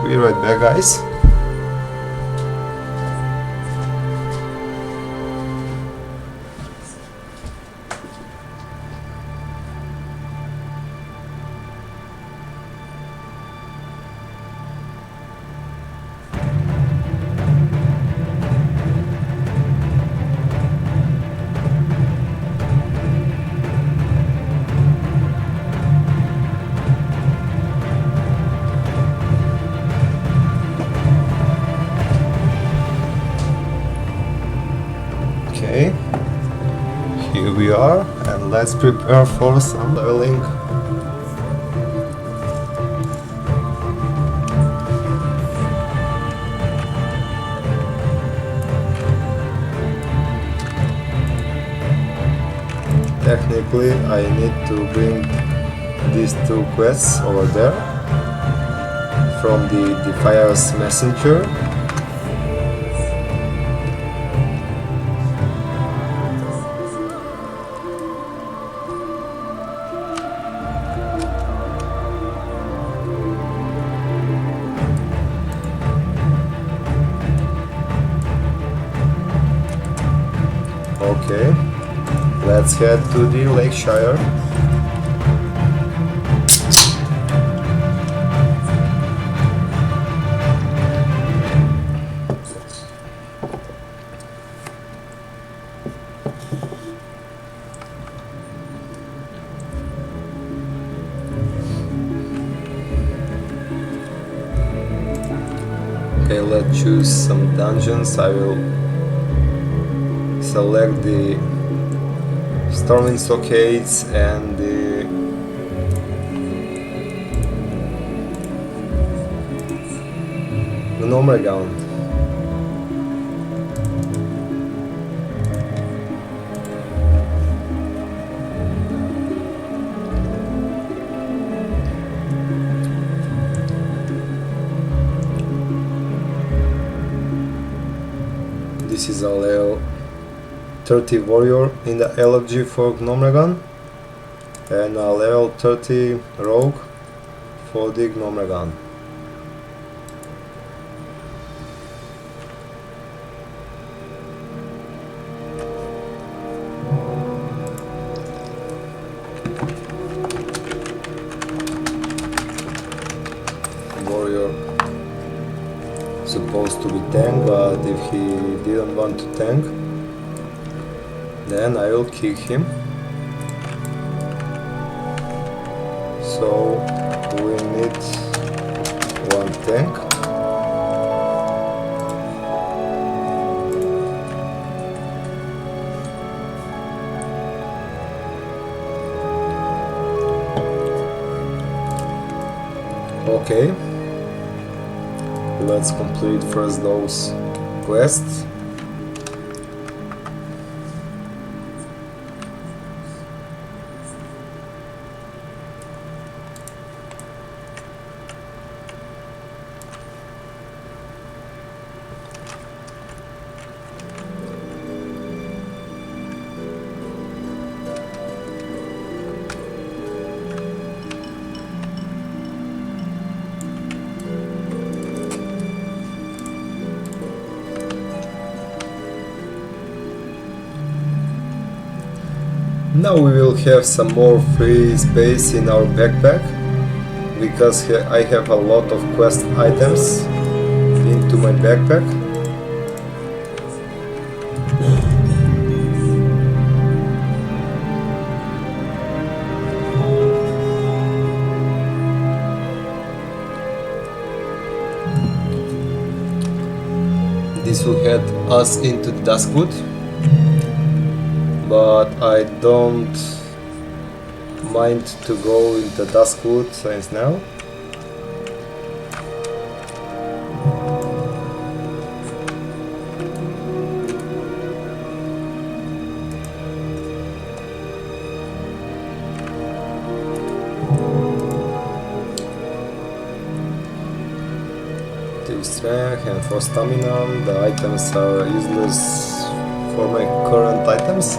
Be right back, guys. Okay, here we are, and let's prepare for some leveling. Technically, I need to bring these two quests over there. from the Fire's messenger. Okay, let's head to the Lakeshire. Okay, let's choose some dungeons. I will select the Storming Stockades and the Gnomeregan. This is a level 30 warrior in the LFG for Gnomeregan and a level 30 rogue for the Gnomeregan. Warrior supposed to be tank, but if he didn't want to tank, then I will kick him. So we need one tank. Okay, let's complete first those quests. Now we will have some more free space in our backpack, because I have a lot of quest items into my backpack. This will head us into the Duskwood, but I don't mind to go into Duskwood since now. To strength and for stamina, the items are useless for my current items.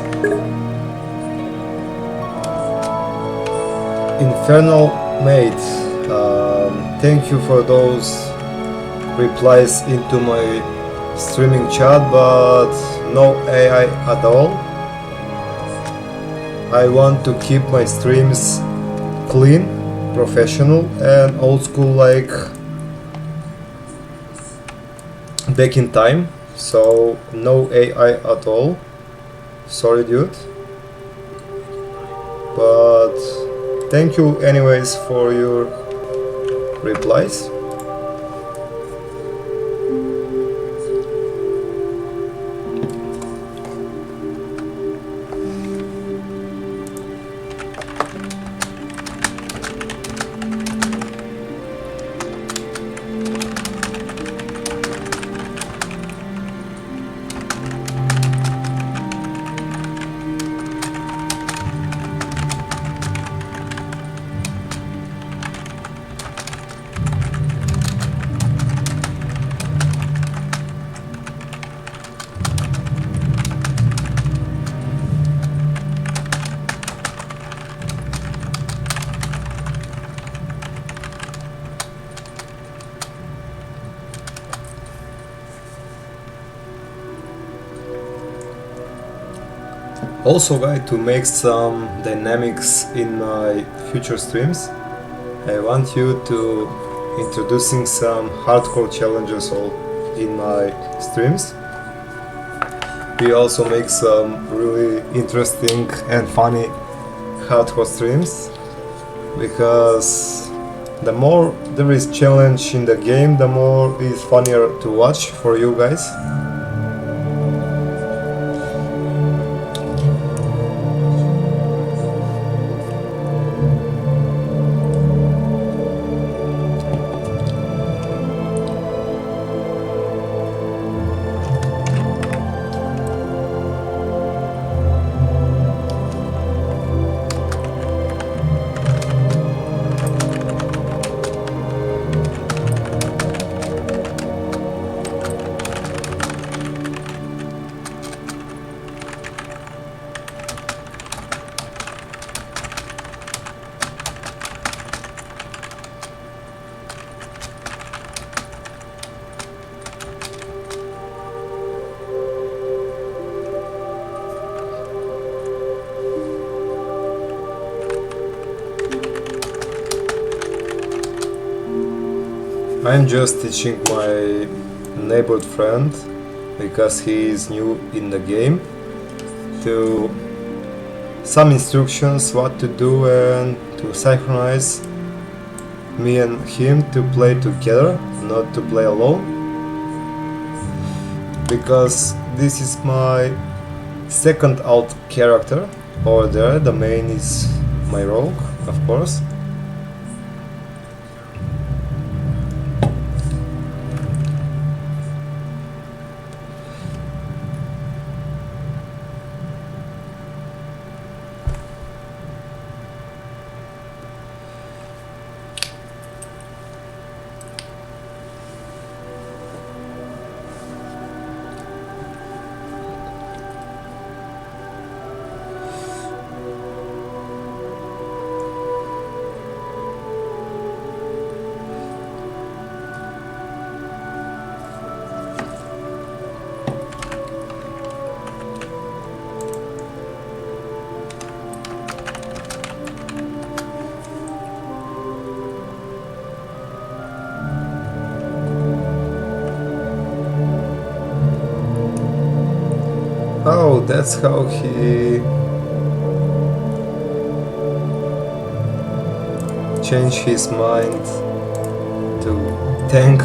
Infernal Maid, thank you for those replies into my streaming chat, but no AI at all. I want to keep my streams clean, professional and old school, like back in time, so no AI at all. Sorry dude, but thank you anyways for your replies. Also, guys, to make some dynamics in my future streams, I want you to introducing some hardcore challenges all in my streams. We also make some really interesting and funny hardcore streams, because the more there is challenge in the game, the more it's funnier to watch for you guys. I'm just teaching my neighborhood friend, because he is new in the game, to some instructions what to do and to synchronize me and him to play together, not to play alone, because this is my second alt character over there. The main is my rogue, of course. Oh, that's how he changed his mind to tank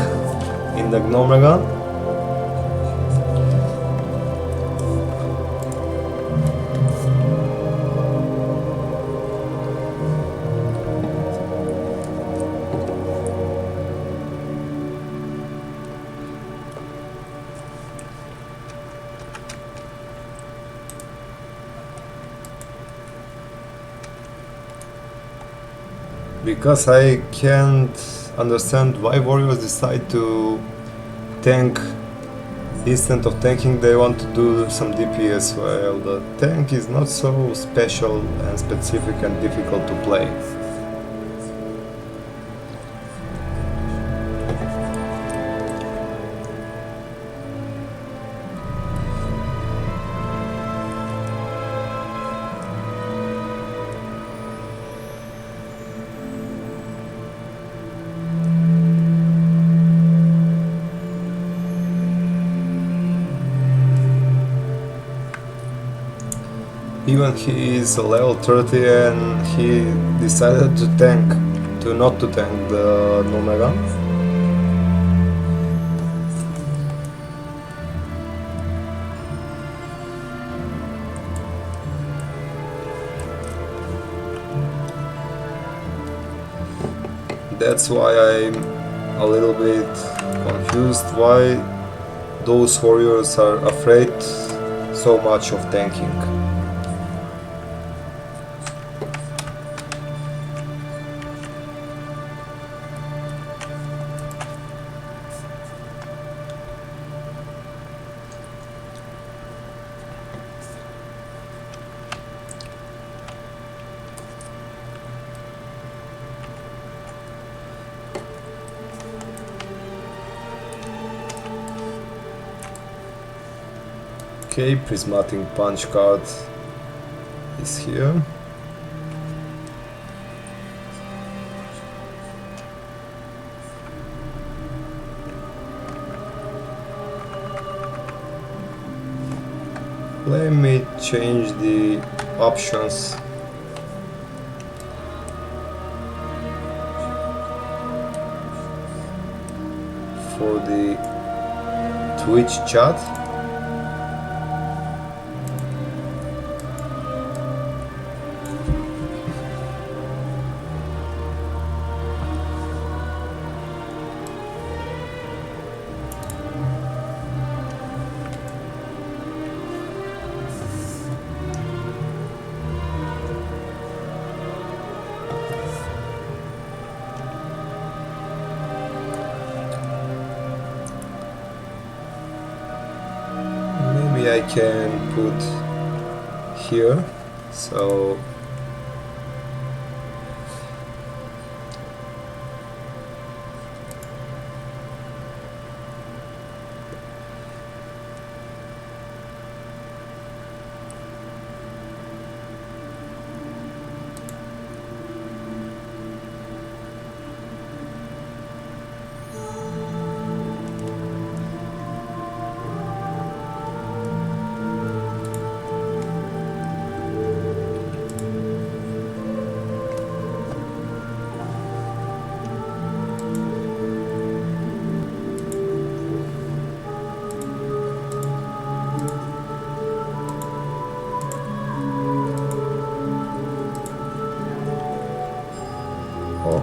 in the Gnomeregan. Because I can't understand why warriors decide to tank. Instead of tanking, they want to do some DPS, while the tank is not so special and specific and difficult to play. Even he is a level 30 and he decided to not to tank the Numegan. That's why I'm a little bit confused why those warriors are afraid so much of tanking. Okay, prismatic punch card is here. Let me change the options. For the Twitch chat. I can put here, so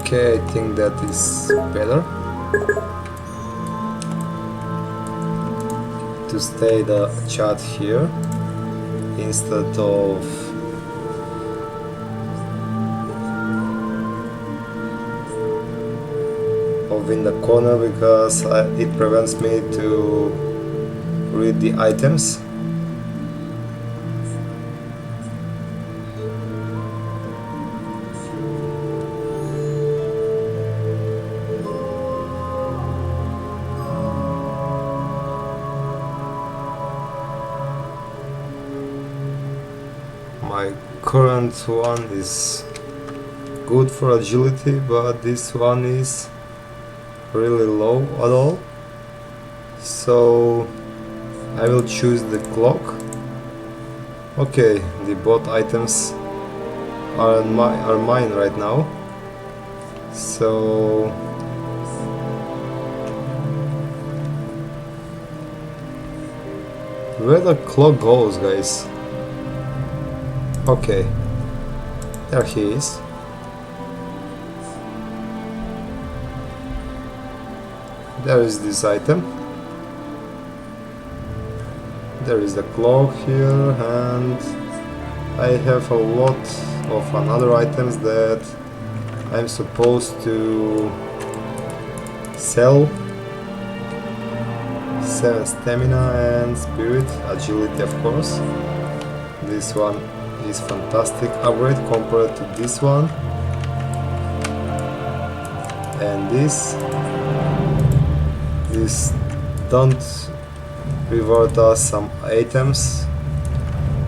okay, I think that is better. To stay the chat here instead of in the corner, because it prevents me to read the items. My current one is good for agility, but this one is really low at all, so I will choose the clock. Okay, the bot items are mine right now, so where the clock goes, guys? Okay, there he is. There is this item. There is the clock here, and I have a lot of another items that I'm supposed to sell. 7 stamina and spirit, agility of course. This one is fantastic upgrade compared to this one. And this don't reward us some items,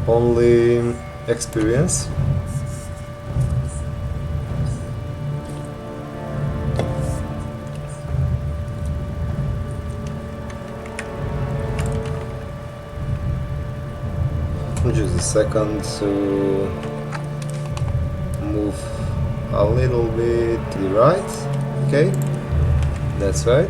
only experience. Just a second to move a little bit to the right. Okay, that's right.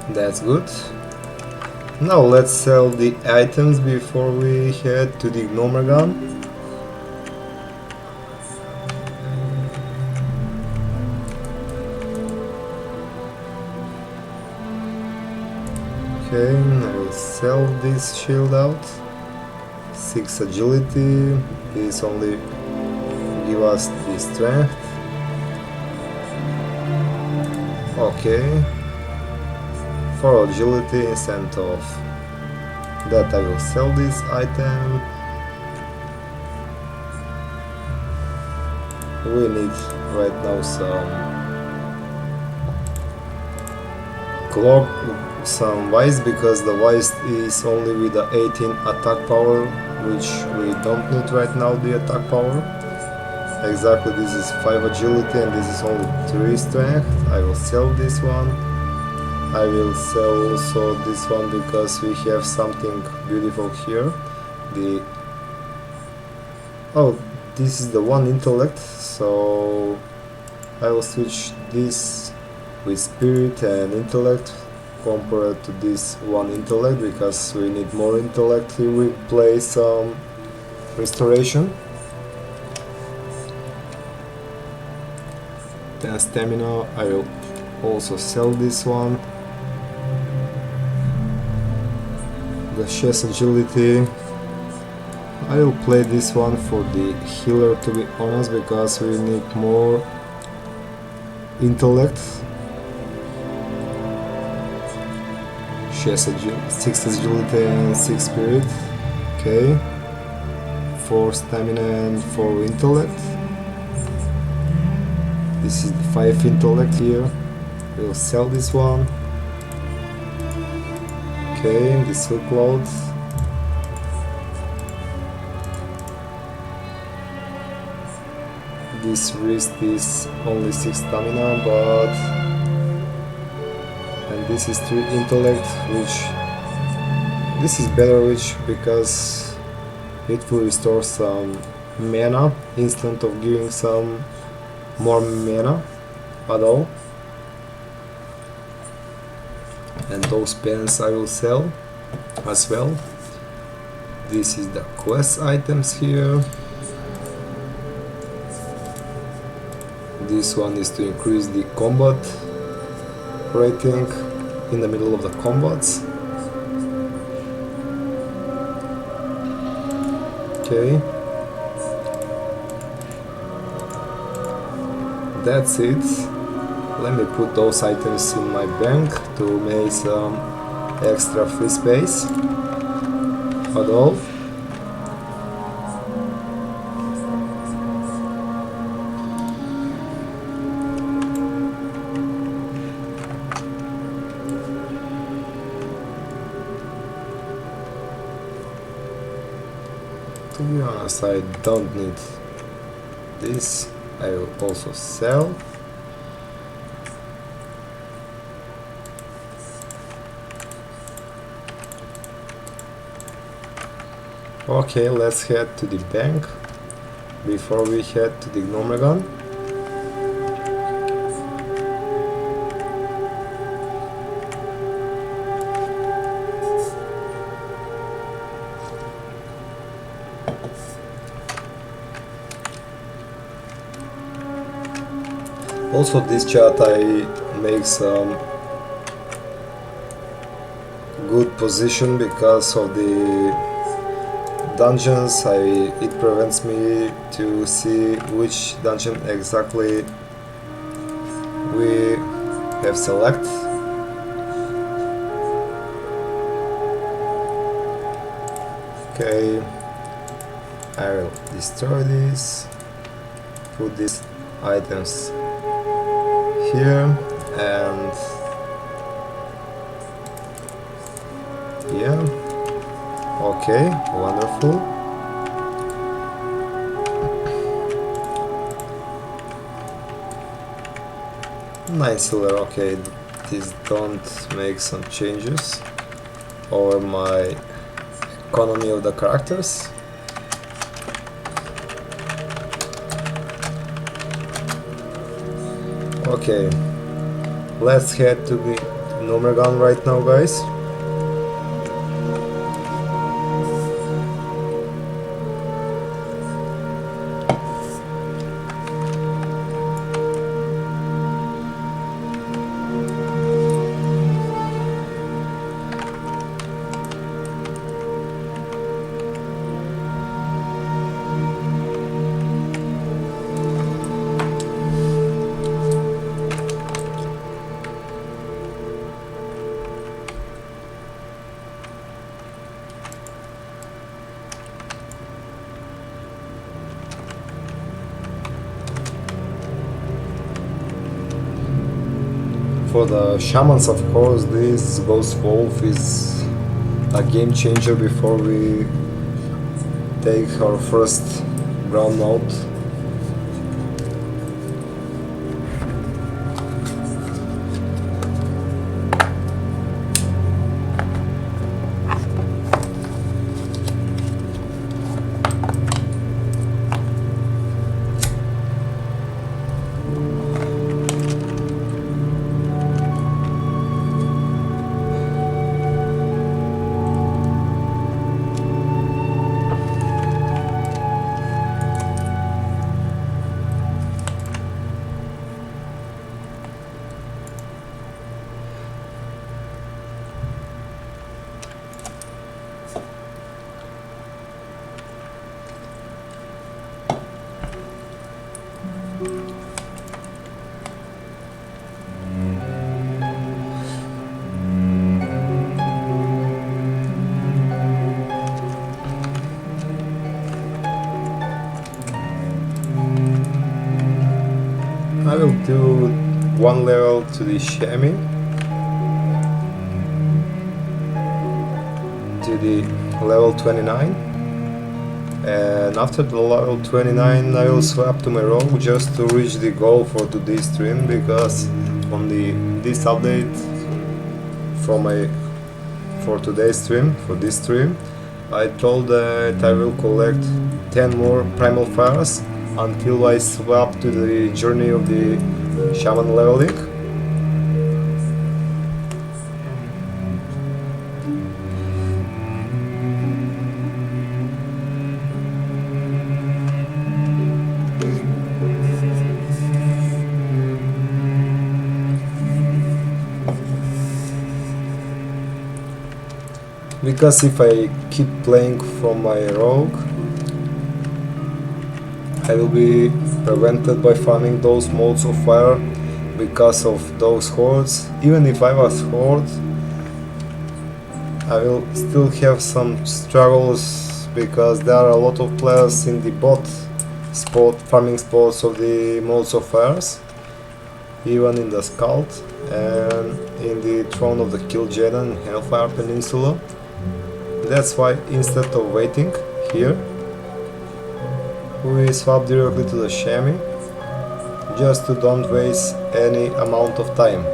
That's good. Now let's sell the items before we head to the Gnomer gun. Okay, I will sell this shield out. 6 agility, this only give us the strength. Okay. For agility, instead of that I will sell this item. We need right now some vice, because the vice is only with the 18 attack power, which we don't need right now, the attack power. Exactly, this is 5 agility and this is only 3 strength. I will sell this one. I will sell also this one because we have something beautiful here. This is the 1 intellect, so I will switch this with spirit and intellect compared to this 1 intellect, because we need more intellect if we play some restoration. 10 stamina, I will also sell this one. The chest agility, I will play this one for the healer, to be honest, because we need more intellect. 6 agility and 6 spirit. Okay. 4 stamina and 4 intellect. This is 5 intellect here. We'll sell this one. Okay, the silk clothes. This wrist is only 6 stamina, but and this is 3 intellect, which this is better, because it will restore some mana instead of giving some more mana at all. And those pens I will sell as well. This is the quest items here. This one is to increase the combat rating in the middle of the combats. Okay. That's it. Let me put those items in my bank to make some extra free space at all. To be honest, I don't need this. I will also sell. Okay, let's head to the bank before we head to the Gnomegon. Also, this chat I make some good position because of the dungeons. It prevents me to see which dungeon exactly we have select. Okay, I will destroy this, put these items here, and yeah, okay, wonderful. Nine silver, okay, this don't make some changes over my economy of the characters. Okay, let's head to the Gnomegon right now, guys. for the Shamans, of course, this Ghost Wolf is a game changer before we take our first ground node. I will do one level to the Shaman, to the level 29, and after the level 29 I will swap to my rogue just to reach the goal for today's stream, because on this update for today's stream, for this stream, I told that I will collect 10 more primal fires until I swap to the journey of the Shaman leveling. Because if I keep playing from my rogue, I will be prevented by farming those modes of fire because of those hordes. Even if I was horde, I will still have some struggles because there are a lot of players in the bot farming spots of the modes of fires, even in the Scald and in the Throne of the Kill Jaden Hellfire Peninsula. That's why instead of waiting here, we swap directly to the Shaman, just to don't waste any amount of time.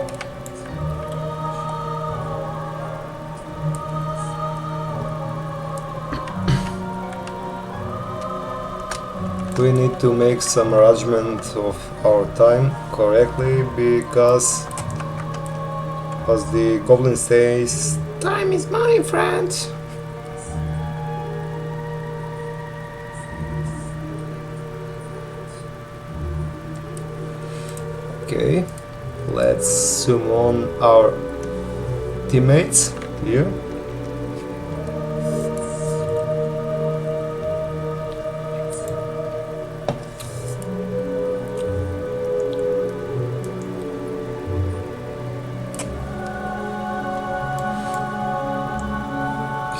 We need to make some arrangement of our time correctly, because as the goblin says, time is money, friends. Okay, let's summon our teammates here.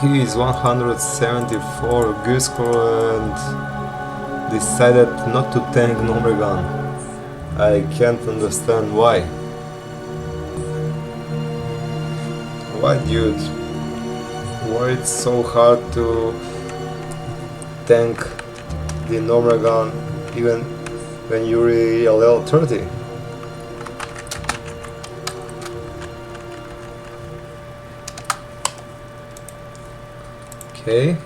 He is 174 good score and decided not to tank Nomregan. I can't understand why. Why, dude? Why it's so hard to tank the Nomregan even when you're a level 30? Okay.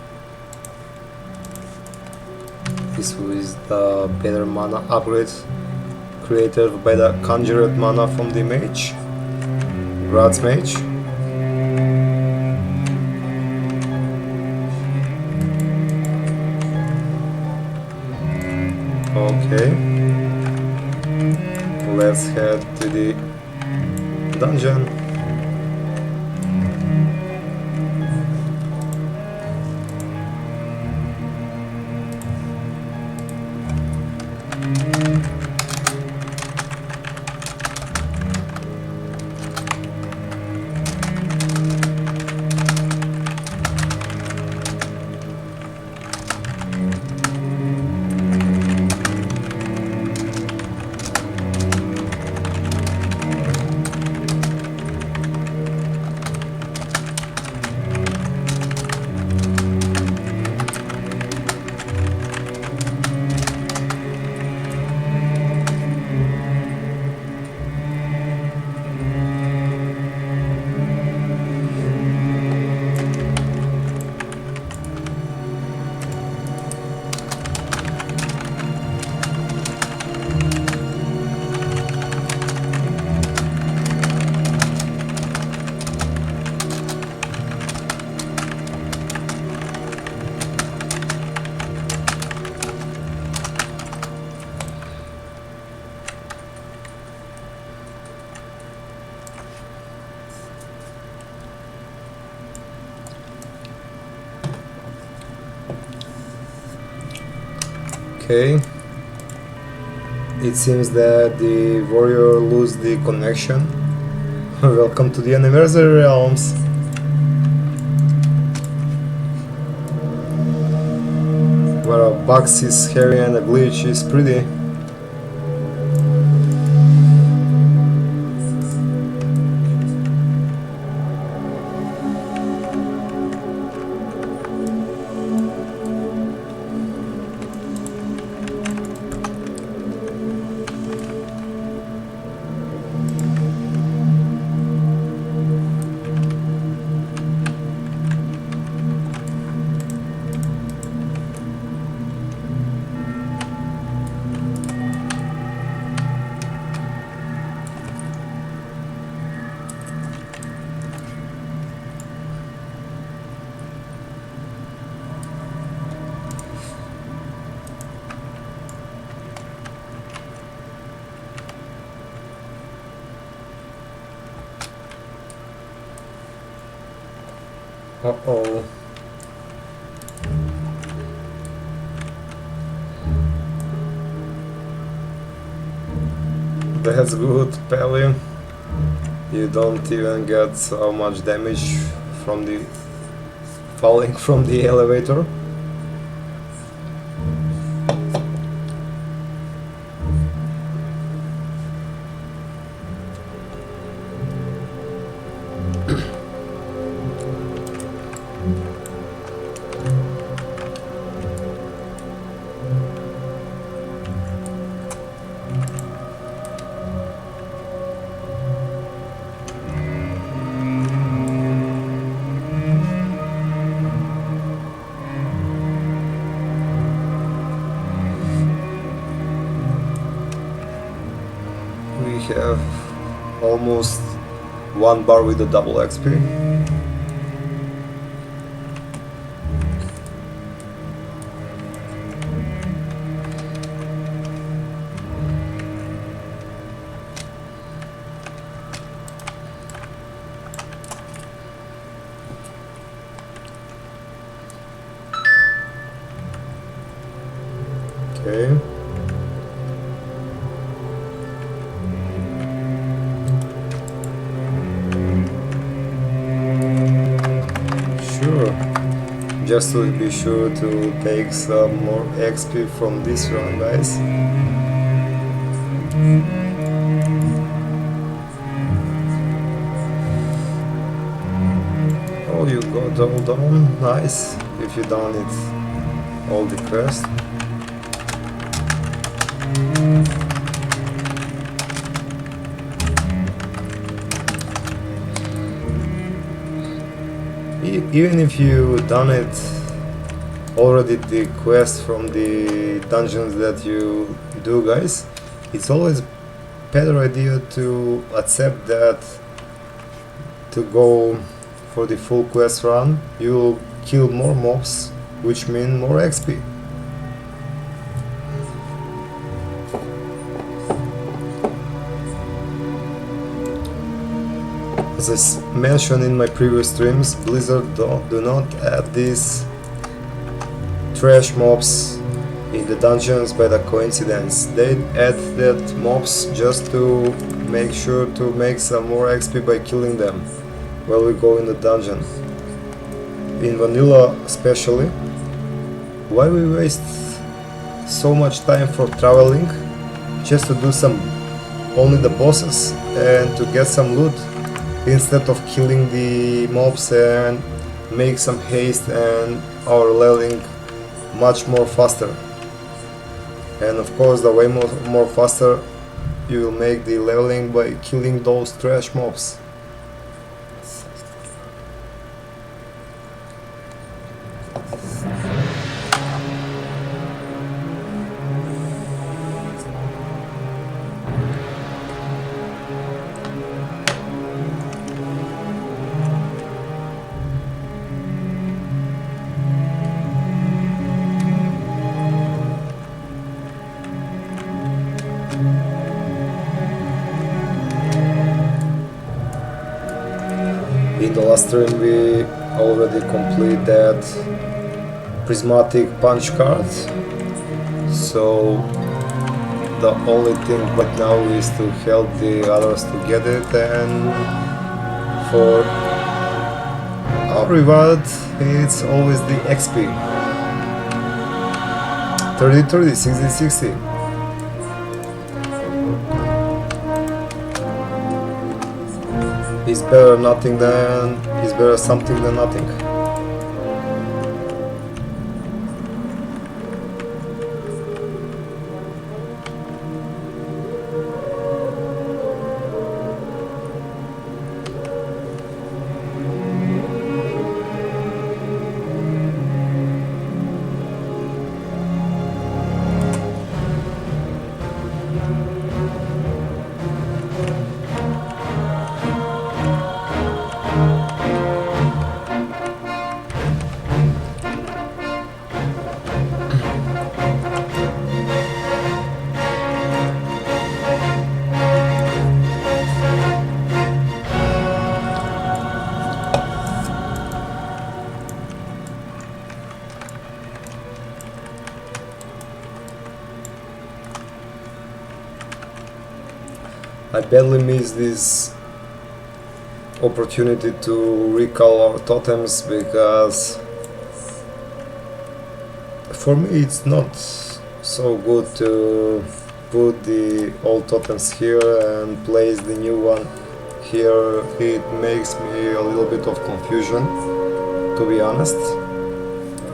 This is the better mana upgrade created by the conjured mana from the mage, Grad's mage. Okay, let's head to the dungeon. Okay. It seems that the warrior lose the connection. Welcome to the anniversary realms. Where a box is hairy and a glitch is pretty. Uh-oh. That's good, Pally. You don't even get so much damage from the falling from the elevator. We have almost 1 bar with the double XP. Okay. Just to be sure to take some more XP from this run, guys. Oh, you got all done, nice. If you done it, all the quest. Even if you done it already, the quest from the dungeons that you do, guys, it's always better idea to accept that to go for the full quest run. You'll kill more mobs, which mean more XP. As I mentioned in my previous streams, Blizzard do not add these trash mobs in the dungeons by the coincidence. They add that mobs just to make sure to make some more XP by killing them while we go in the dungeon. In vanilla especially, why we waste so much time for traveling just to do some only the bosses and to get some loot, instead of killing the mobs and make some haste and our leveling much more faster. And of course, the way more faster you will make the leveling by killing those trash mobs. In the last stream we already complete that prismatic punch card, So the only thing right now is to help the others to get it, and for our reward it's always the XP. 30-30, 60-60. It's better something than nothing. I badly miss this opportunity to recall our totems, because for me it's not so good to put the old totems here and place the new one here. It makes me a little bit of confusion, to be honest,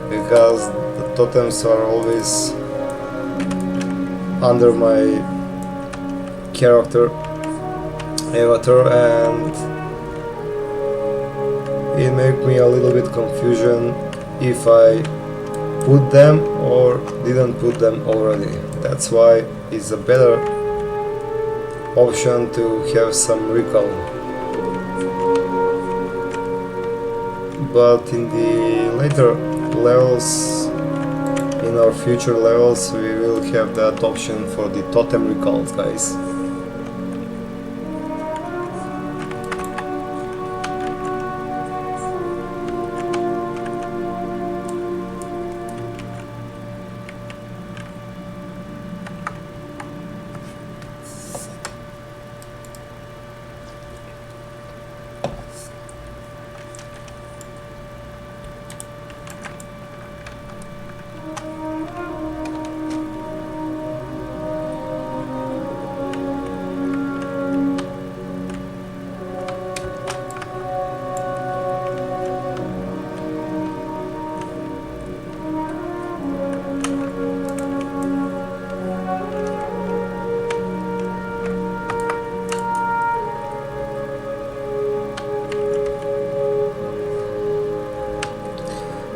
because the totems are always under my character avatar, and it makes me a little bit confusion if I put them or didn't put them already. That's why it's a better option to have some recall. But in the later levels, in our future levels, we will have that option for the totem recalls, guys.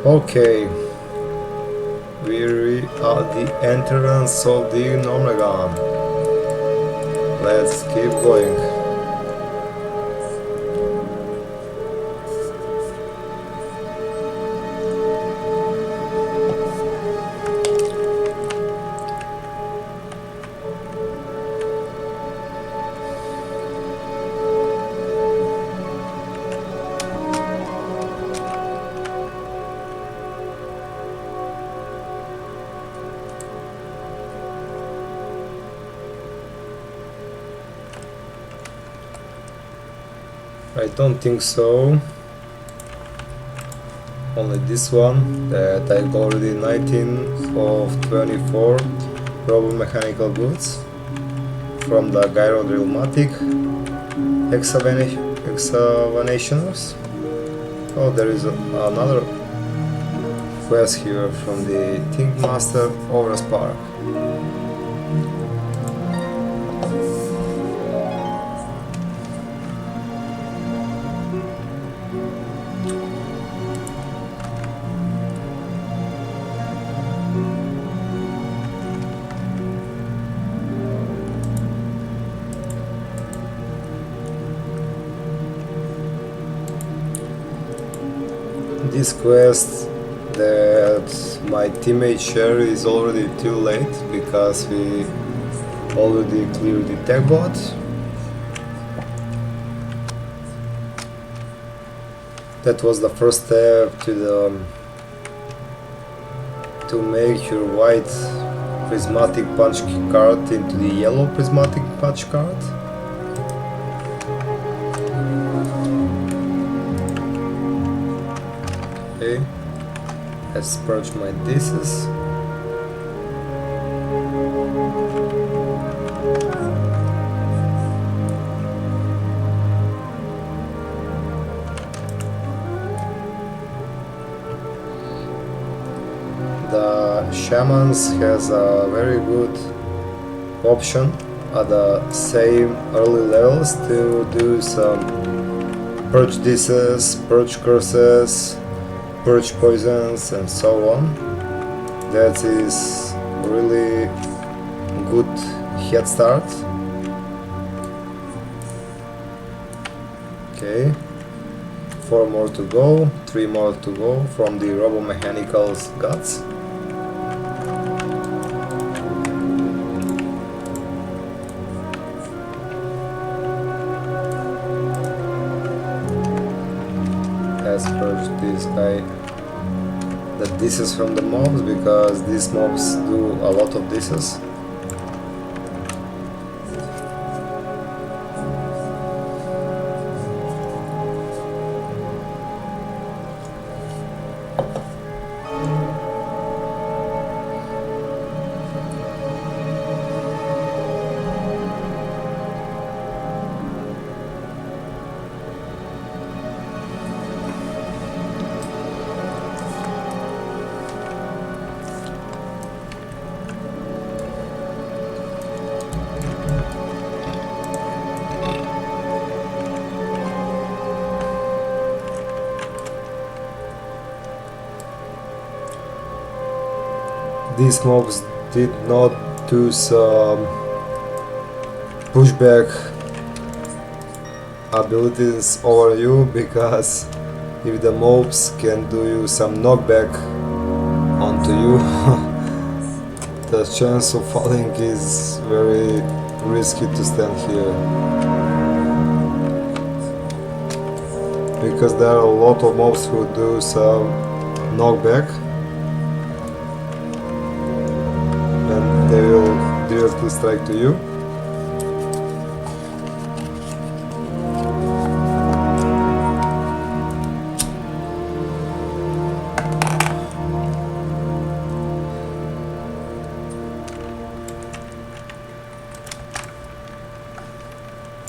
Okay, we're at the entrance of the Nomragan. Let's keep going. I don't think so. Only this one, that I got already 19 of 24 robot mechanical goods from the Gyro Drillmatic Exavationers. Oh, there is another quest here from the Think Master Aura Spark. This quest that my teammate share is already too late, because we already cleared the tech bot. That was the first step to make your white prismatic punch card into the yellow prismatic punch card. Okay, let's purge my discs. The Shamans has a very good option at the same early levels to do some purge disses, purge curses, purge poisons and so on. That is really good head start. Okay, 4 more to go, 3 more to go from the Robo-Mechanical's guts. Let's purge this guy, the disses from the mobs, because these mobs do a lot of disses. These mobs did not do some pushback abilities over you, because if the mobs can do you some knockback onto you, the chance of falling is very risky to stand here, because there are a lot of mobs who do some knockback. They will directly strike to you.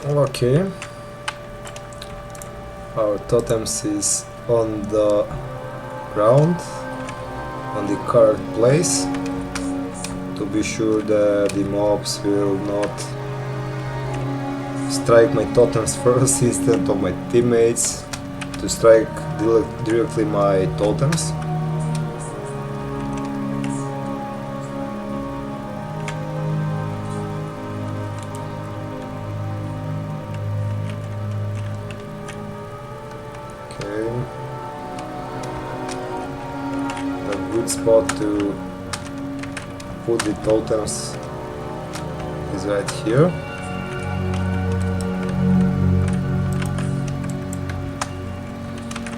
Okay. Our totems is on the ground, on the correct place, to be sure that the mobs will not strike my totems first instead of my teammates, to strike directly my totems. Okay. A good spot to put the totems is right here.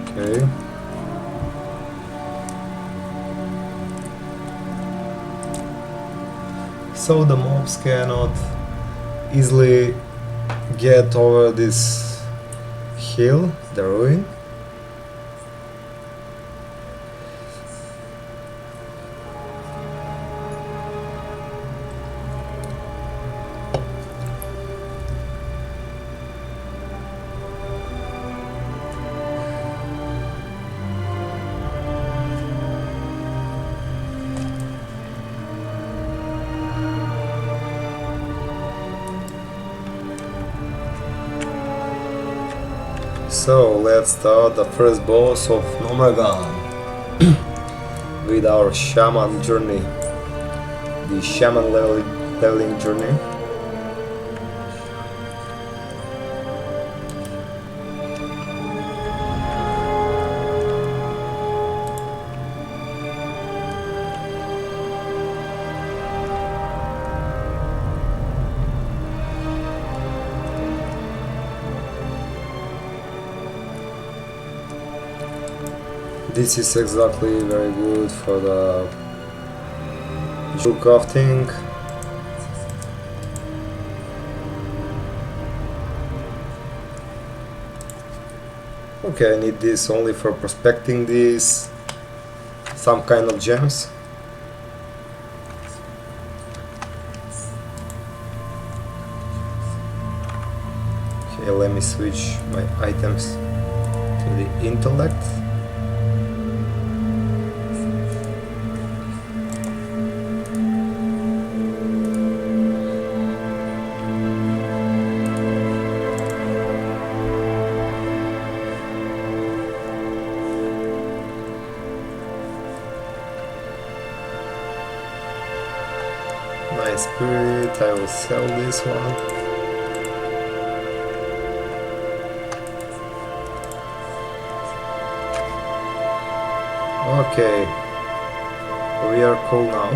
Okay. So the mobs cannot easily get over this hill, the ruin. So let's start the first boss of Nomagan with our Shaman journey, the Shaman leveling journey. This is exactly very good for the crafting. Okay, I need this only for prospecting these some kind of gems. Okay, let me switch my items to the intellect. Nice spirit, I will sell this one. Okay, we are cool now.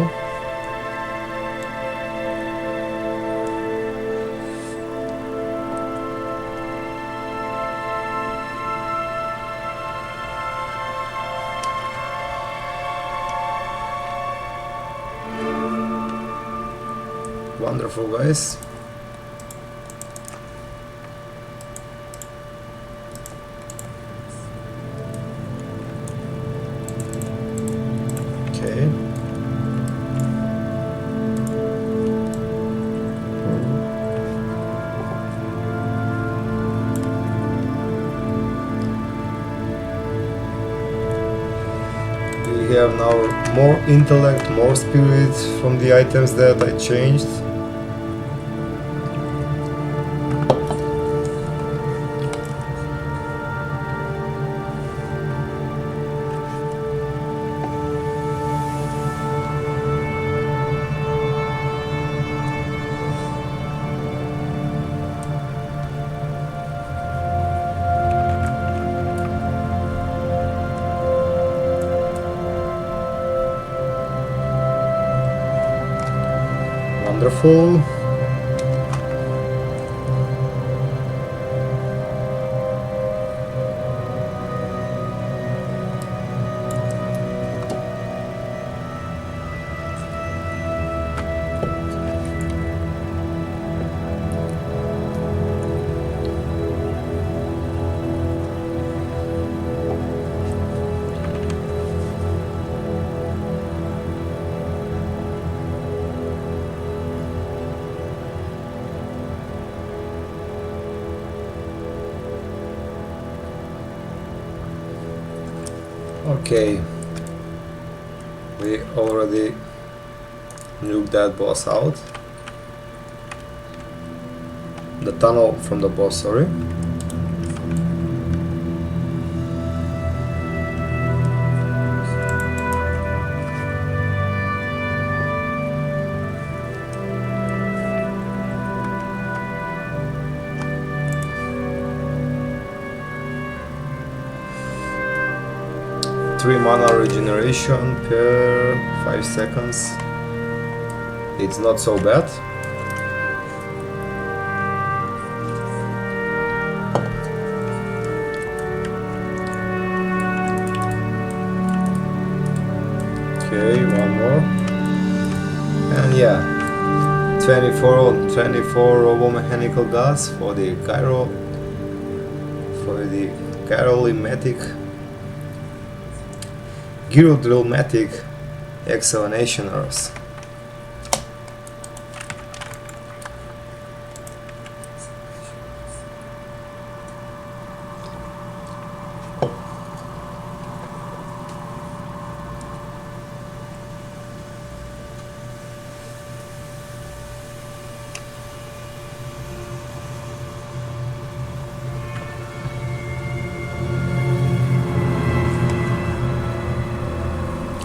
Wonderful, guys. Okay. We have now more intellect, more spirit from the items that I changed. Wonderful. Okay, we already nuked that boss out. The tunnel from the boss, sorry. Three mana regeneration per 5 seconds. It's not so bad. Okay, one more. And yeah, 24 robo-mechanical guts for the Gyrodrillmatic exonationers.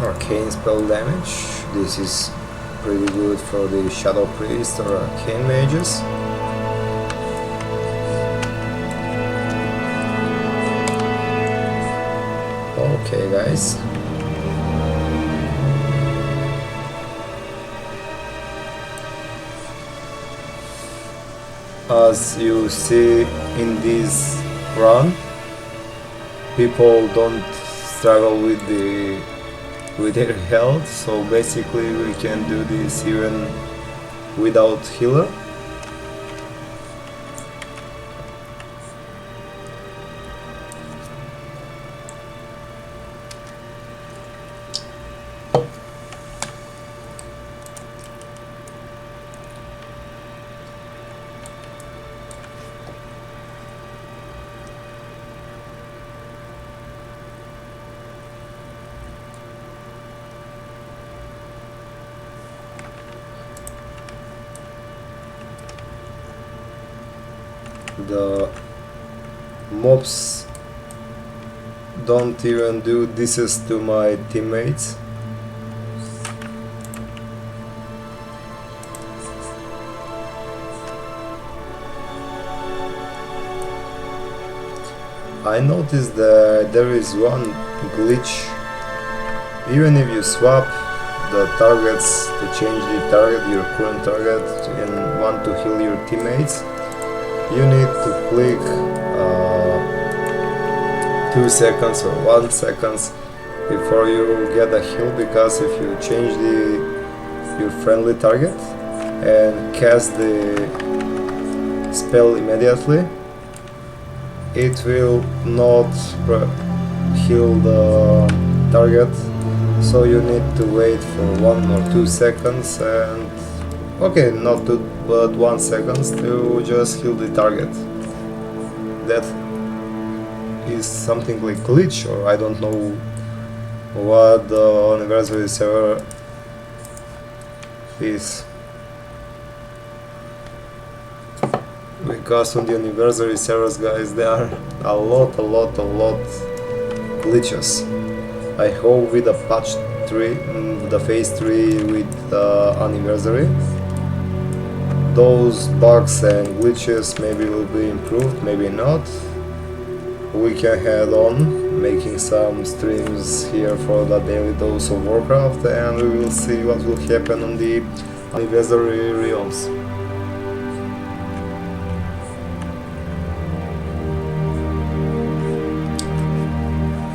Arcane spell damage. This is pretty good for the Shadow Priest or Arcane Mages. Okay, guys. As you see in this run, people don't struggle with the with their health, so basically we can do this even without healer. The mobs don't even do this to my teammates. I noticed that there is one glitch. Even if you swap the targets to change the target, your current target, and want to heal your teammates, you need to click 2 seconds or 1 second before you get a heal, because if you change your friendly target and cast the spell immediately, it will not heal the target, so you need to wait for 1 or 2 seconds, and okay, not 2 but 1 second to just heal the target. That is something like glitch, or I don't know what the anniversary server is, because on the anniversary servers, guys, there are a lot glitches. I hope with the patch 3, the phase 3 with the anniversary, those bugs and glitches maybe will be improved, maybe not. We can head on making some streams here for the daily dose of Warcraft, and we will see what will happen on the anniversary realms.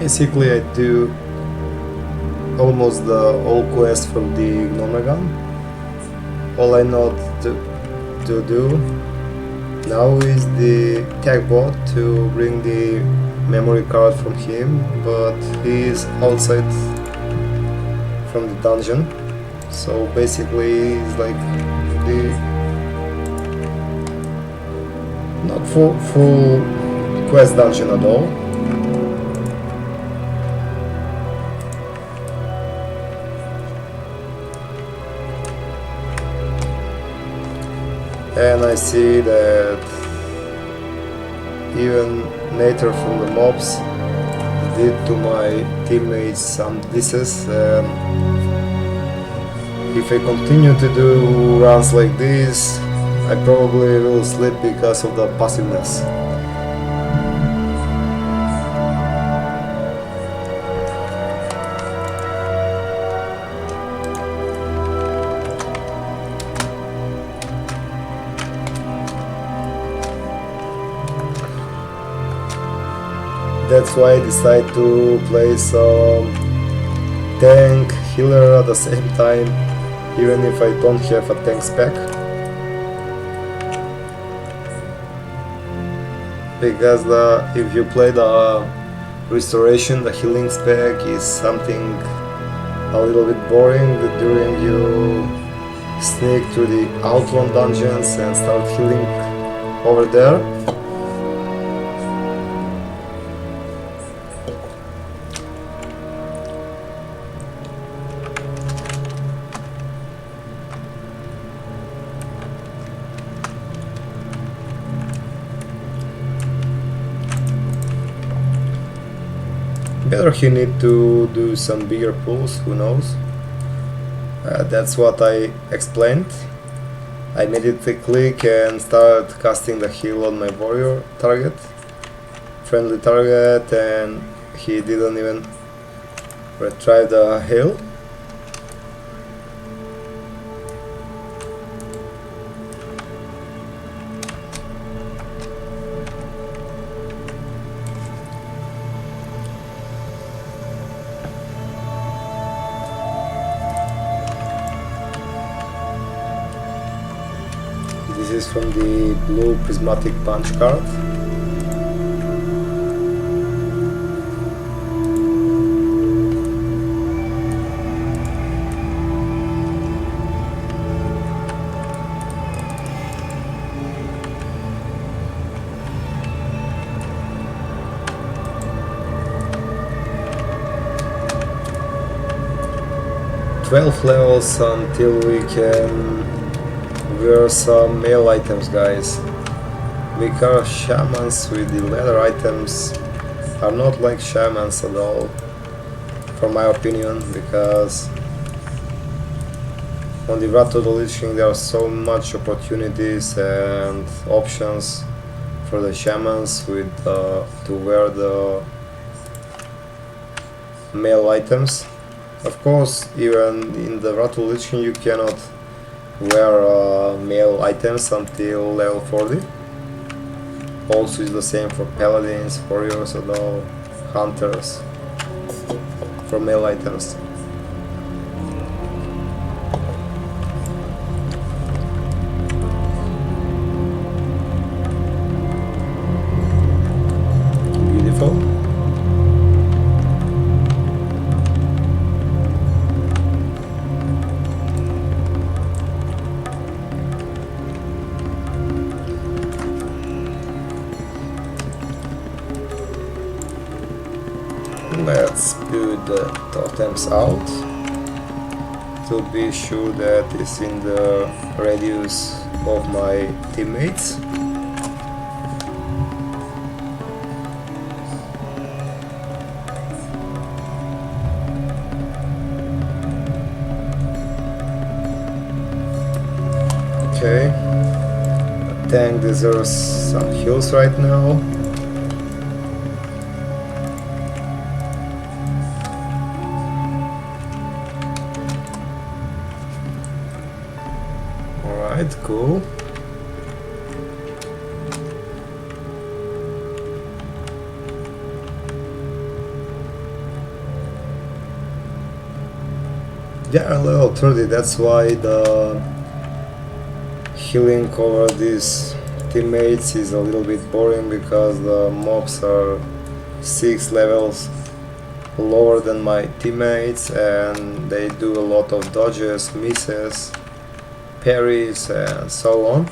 Basically, I do almost all quests from the Gnomegan. All I know to do now is the tag bot to bring the memory card from him, but he is outside from the dungeon, so basically it's like the not full quest dungeon at all. And I see that even Nature from the mobs did to my teammates some disses, and if I continue to do runs like this, I probably will sleep because of the passiveness. That's why I decide to play some tank healer at the same time, even if I don't have a tank spec. Because if you play the restoration, the healing spec is something a little bit boring during you sneak through the outrun dungeons and start healing over there. Better he need to do some bigger pulls, who knows. That's what I explained. I immediately click and start casting the heal on my warrior target, friendly target, and he didn't even retrieve the heal. from the blue prismatic punch card. Levels until we can wear some male items, guys, because shamans with the leather items are not like shamans at all, from my opinion, because on the Wrath of the Lich King there are so much opportunities and options for the shamans with to wear the male items. Of course, even in the Wrath of the Lich King you cannot wear male items until level 40. Also is the same for paladins, warriors and all hunters for male items. Beautiful. Let's put the totems out to be sure that it's in the radius of my teammates. Okay, the tank deserves some heals right now. Cool. Yeah, level 30, that's why the healing over these teammates is a little bit boring, because the mobs are 6 levels lower than my teammates and they do a lot of dodges, misses, parries and so on.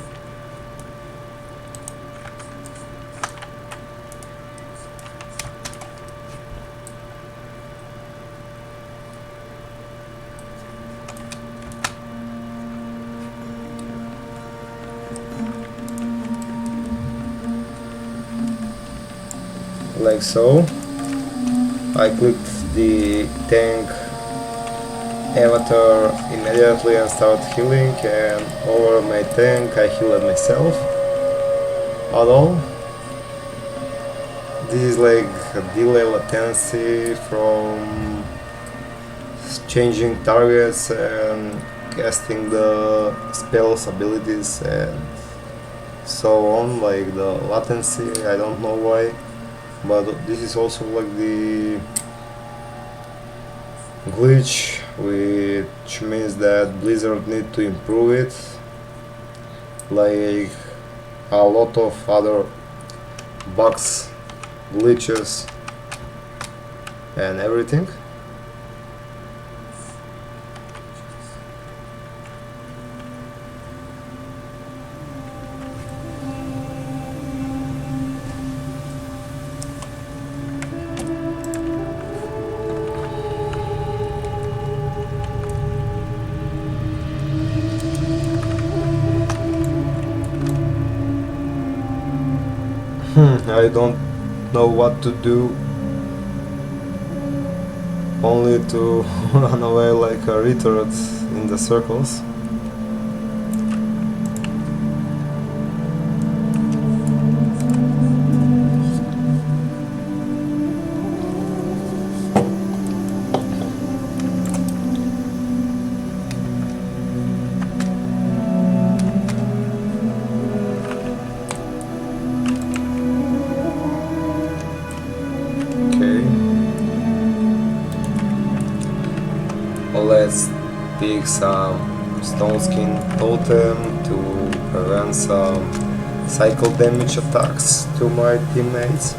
Like so. I clicked the tank avatar immediately and start healing, and over my tank I healed myself at all. This is like a delay latency from changing targets and casting the spells, abilities and so on, like the latency, I don't know why, but this is also like the glitch, which means that Blizzard need to improve it, like a lot of other bugs, glitches and everything. I don't know what to do, only to run away like a retard in the circles. Let's pick some stone skin totem to prevent some cycle damage attacks to my teammates.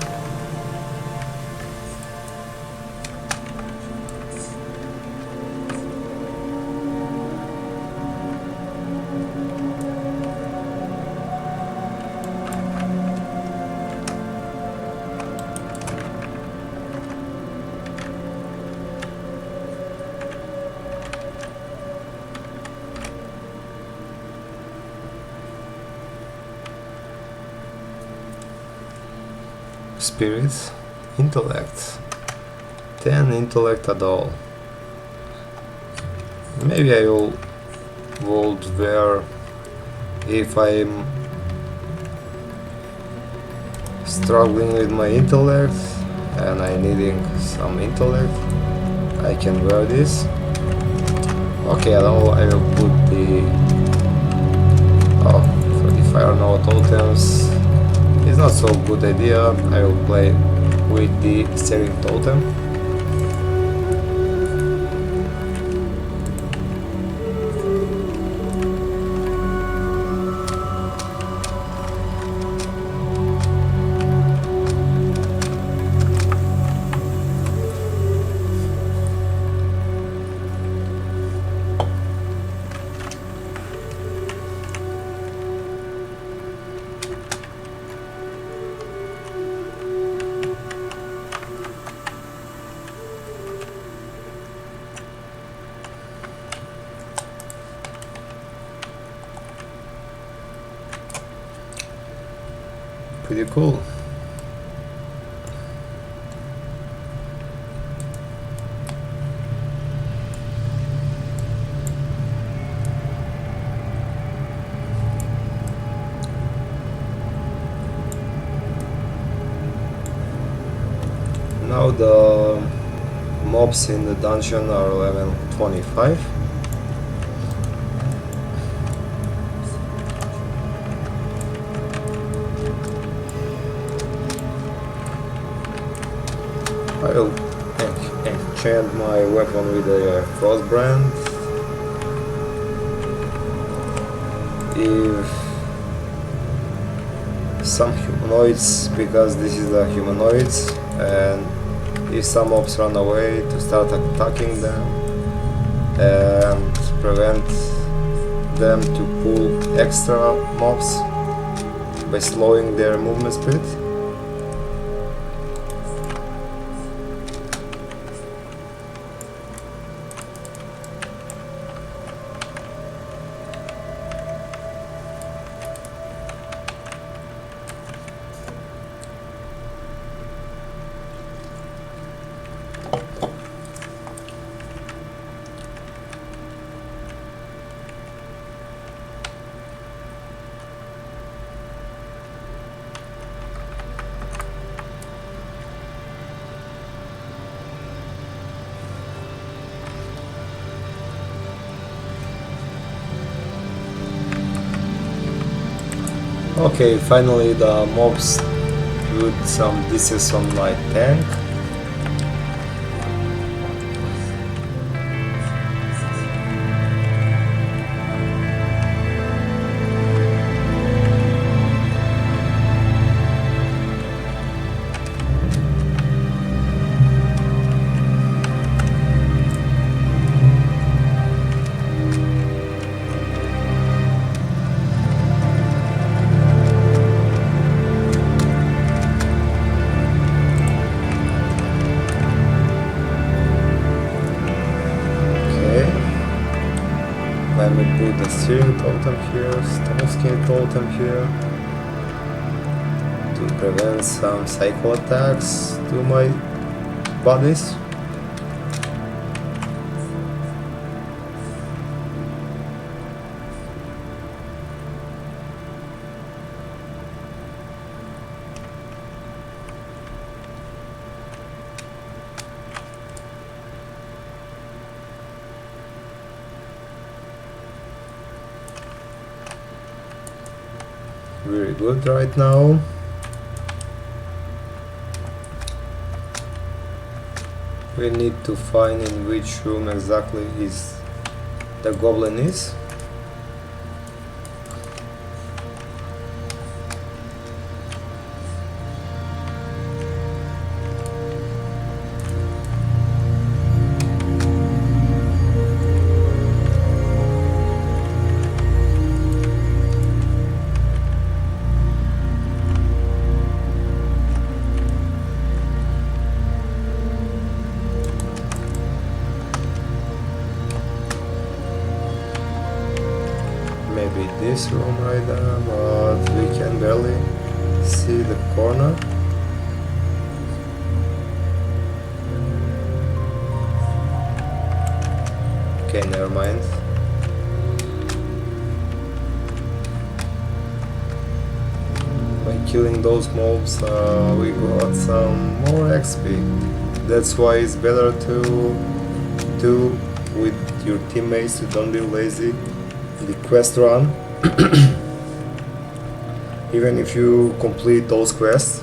Spirit, intellect, 10 intellect at all. Maybe I will vote where if I'm struggling with my intellect and I'm needing some intellect, I can wear this. Okay, now I will put the for the fire now totems. It's not so good idea. I will play with the steering totem. Pretty cool. Now the mobs in the dungeon are level 25. I will enchant my weapon with a frost brand. If some humanoids, because this is the humanoids, and if some mobs run away, to start attacking them and prevent them to pull extra mobs by slowing their movement speed. Okay, finally the mobs put some distance on my tank. Let me put the steering totem here, stone skin totem here, to prevent some cycle attacks to my bodies. Very good right now. We need to find in which room exactly is the goblin is. this room right now, but we can barely see the corner. Okay, never mind. By killing those mobs, we got some more XP. That's why it's better to do with your teammates, to don't be lazy. The quest run, even if you complete those quests.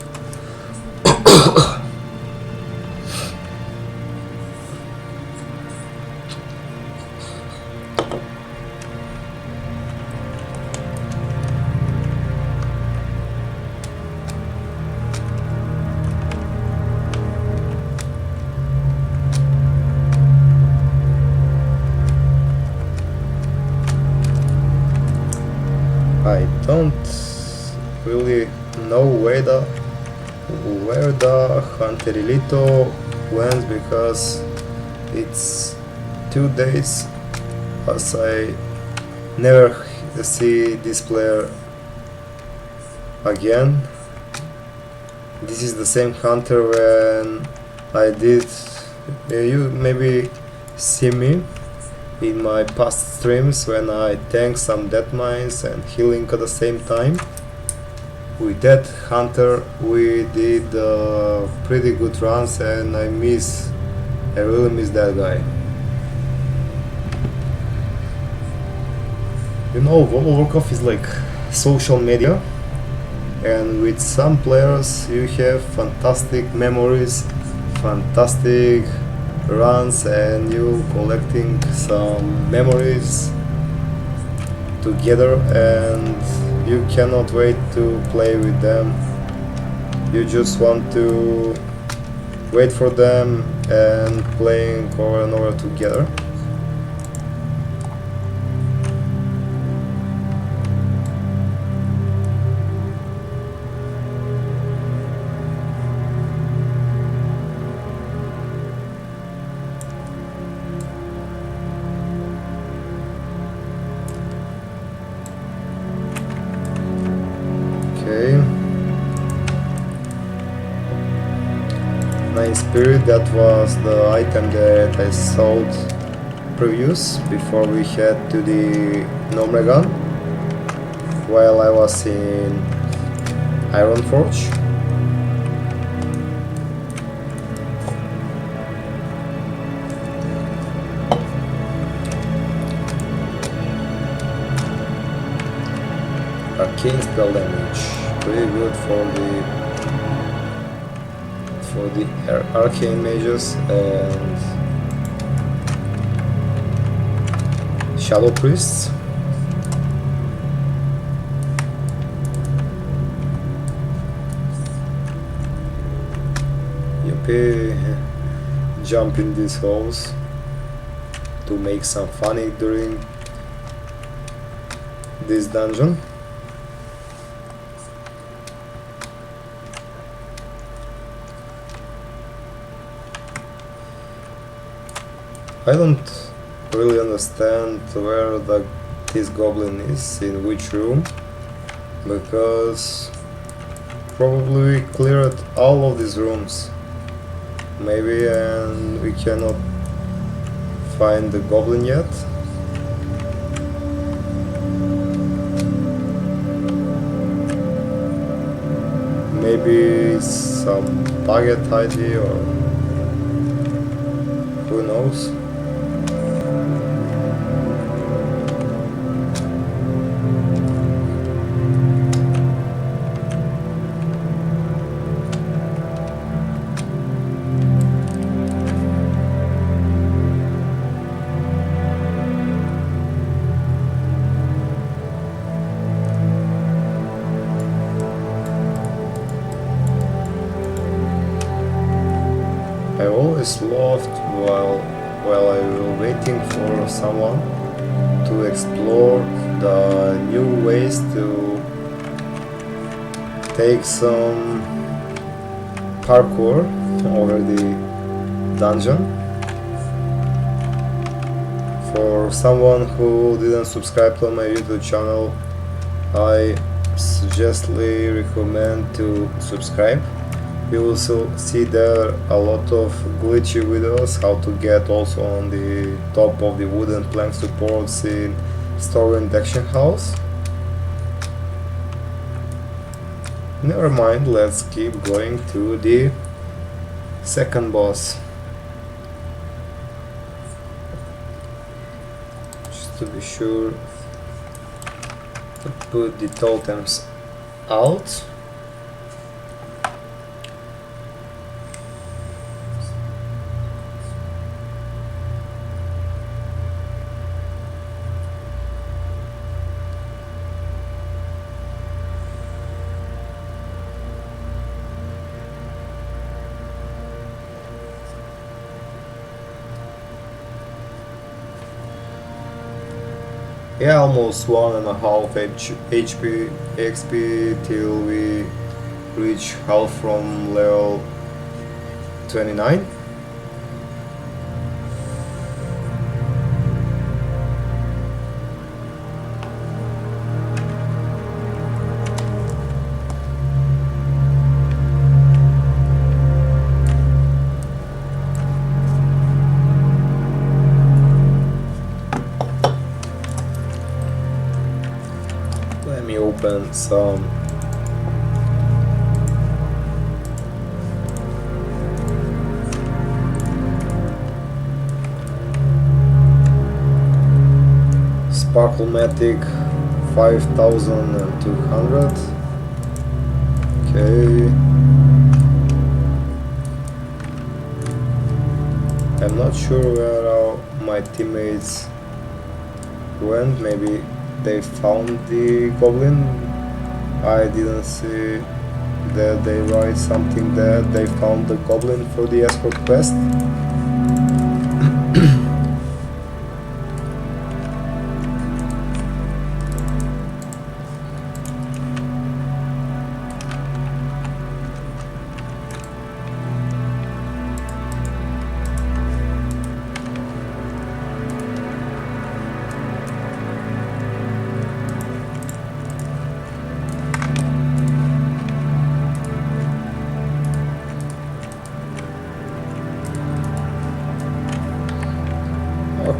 I don't really know where the Hunterilito went, because it's 2 days as I never see this player again. This is the same hunter when I did, you maybe see me in my past streams when I tanked some death mines and healing at the same time. With that hunter we did pretty good runs, and I really miss that guy. You know, World of Warcraft is like social media, and with some players you have fantastic memories, fantastic runs, and you collecting some memories together, and you cannot wait to play with them. You just want to wait for them and playing over and over together. Nine Spirit, that was the item that I sold previous before we head to the Nomregan while I was in Ironforge. Arcane spell damage, pretty good for the arcane mages and shadow priests. Yuppie, jump in these holes to make some funny during this dungeon. I don't really understand where this goblin is, in which room, because probably we cleared all of these rooms, maybe, and we cannot find the goblin yet. Maybe some target ID, or who knows. I always loved while I was waiting for someone to explore the new ways to take some parkour over the dungeon. For someone who didn't subscribe to my YouTube channel, I suggestly recommend to subscribe. You will see there a lot of glitchy videos how to get also on the top of the wooden plank supports in store induction house. Never mind, let's keep going to the second boss. Just to be sure to put the totems out. Yeah, almost 1.5 HP XP till we reach half from level 29. Let me open some Sparklematic 5200. Okay. I'm not sure where my teammates went. Maybe they found the goblin. I didn't see that they write something there. They found the goblin for the escort quest.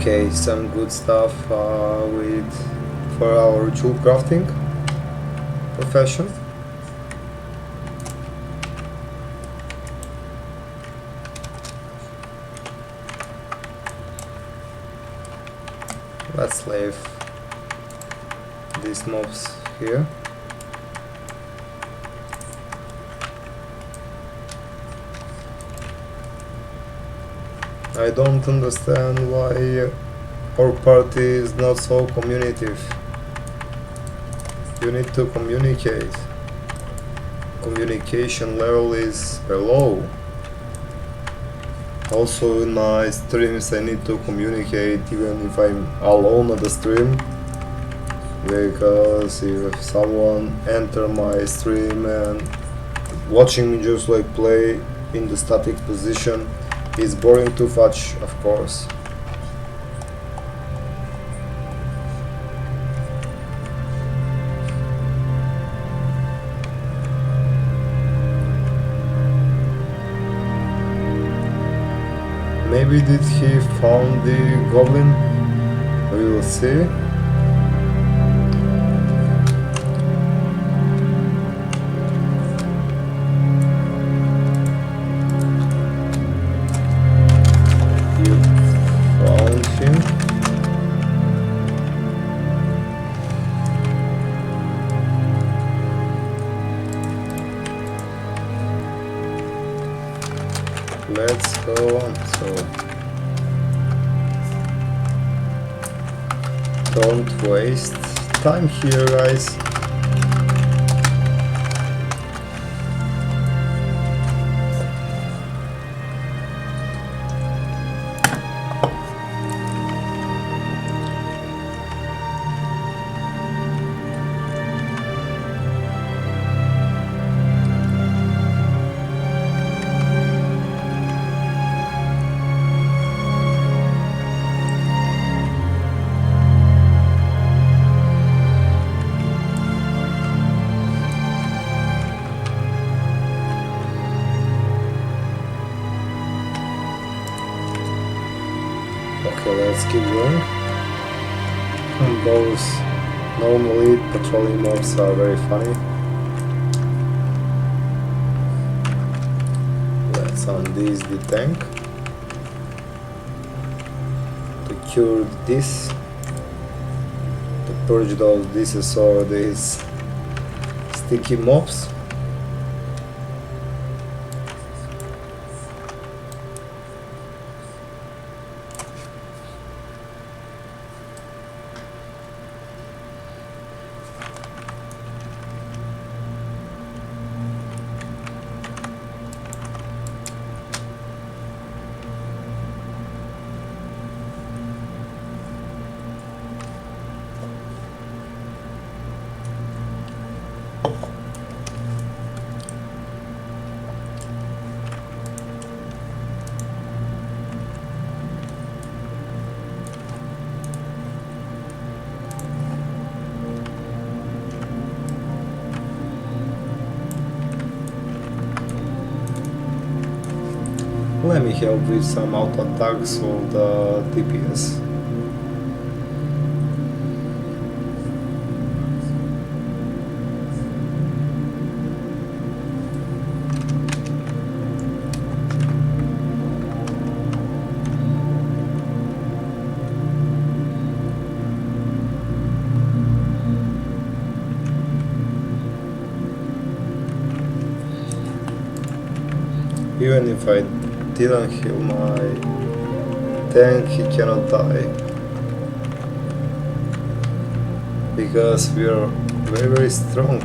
Okay, some good stuff for our tool crafting profession. Let's leave these mobs here. I don't understand why our party is not so communicative. You need to communicate. Communication level is low. Also in my streams I need to communicate even if I'm alone at the stream, because if someone enter my stream and watching me just like play in the static position, it's boring too much, of course. Maybe did he found the goblin? We will see. Let's go on. So don't waste time here, guys. Okay, let's keep going. Those normally patrolling mobs are very funny. Let's unleash the tank to cure this, to purge those diseases or these sticky mobs. Let me help with some auto attacks of the DPS. Even if I didn't heal my tank, he cannot die. Because we are very strong.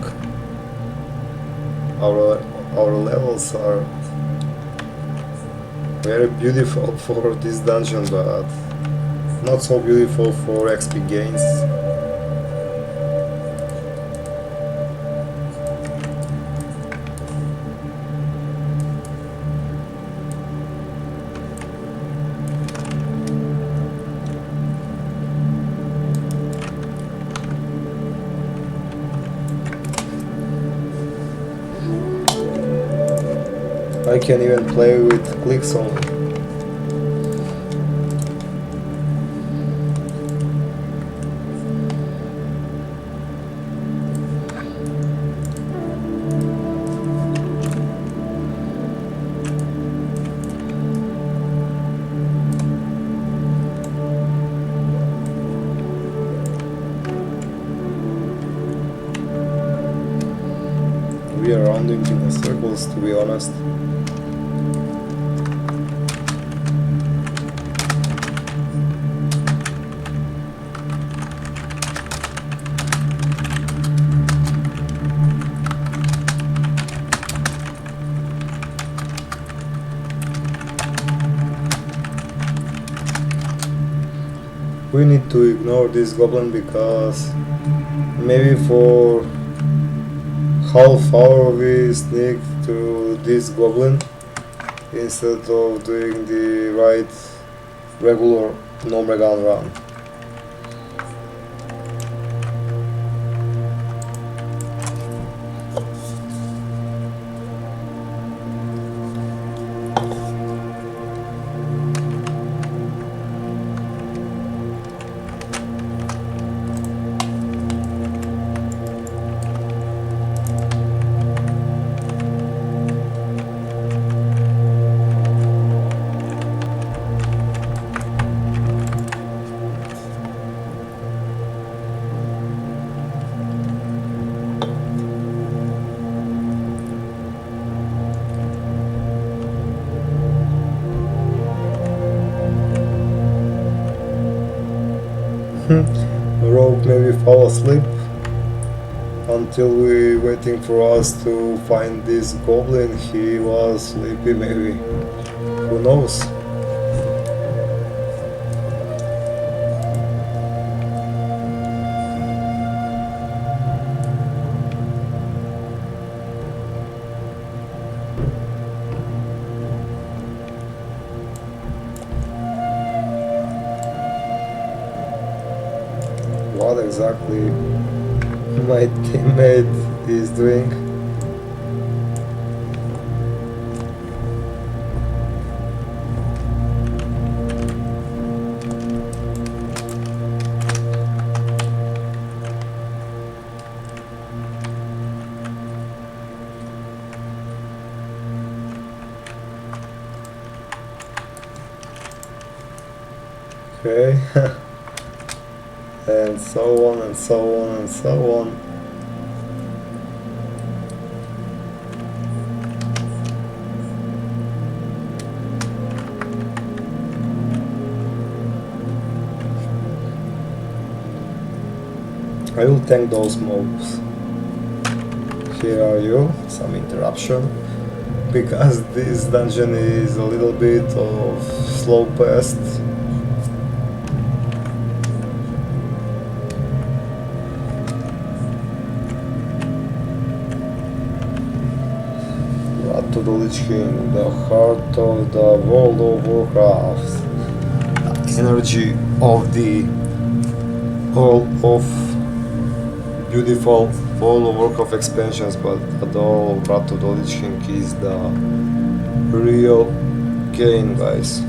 Our levels are very beautiful for this dungeon, but not so beautiful for XP gains. I can even play with clicks only. We are rounding in the circles, to be honest. We need to ignore this goblin because maybe for half hour we sneak to this goblin instead of doing the right regular normal gun run. Rogue maybe fall asleep until we waiting for us to find this goblin. He was sleepy maybe. Who knows? What exactly my teammate is doing? Okay. And so on and so on and so on. I will tank those mobs. Here are you, some interruption, because this dungeon is a little bit of slow paced. What to the Lich King, the heart of the World of Warcraft, the energy of the all of beautiful World of Warcraft expansions, but although Wrath of the Lich King is the real game, guys.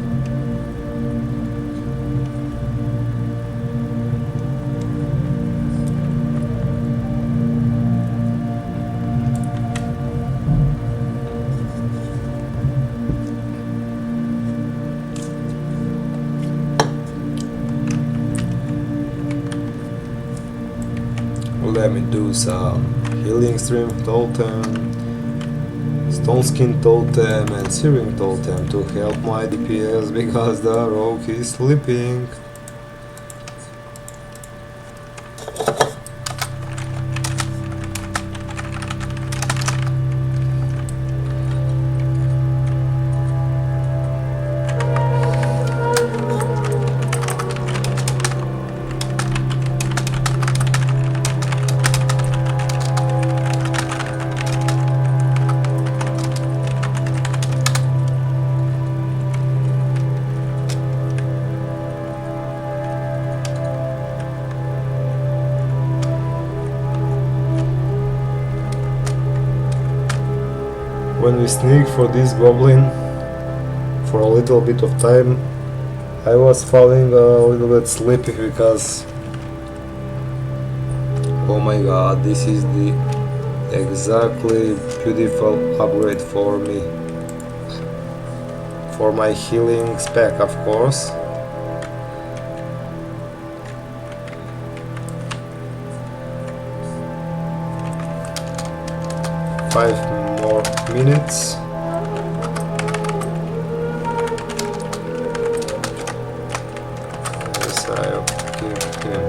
Let me do some healing stream totem, stone skin totem and searing totem to help my DPS because the rogue is sleeping. When we sneak for this goblin for a little bit of time, I was falling a little bit sleepy because oh my god, this is the exactly beautiful upgrade for me, for my healing spec, of course. Five more minutes. Yes, I'll give him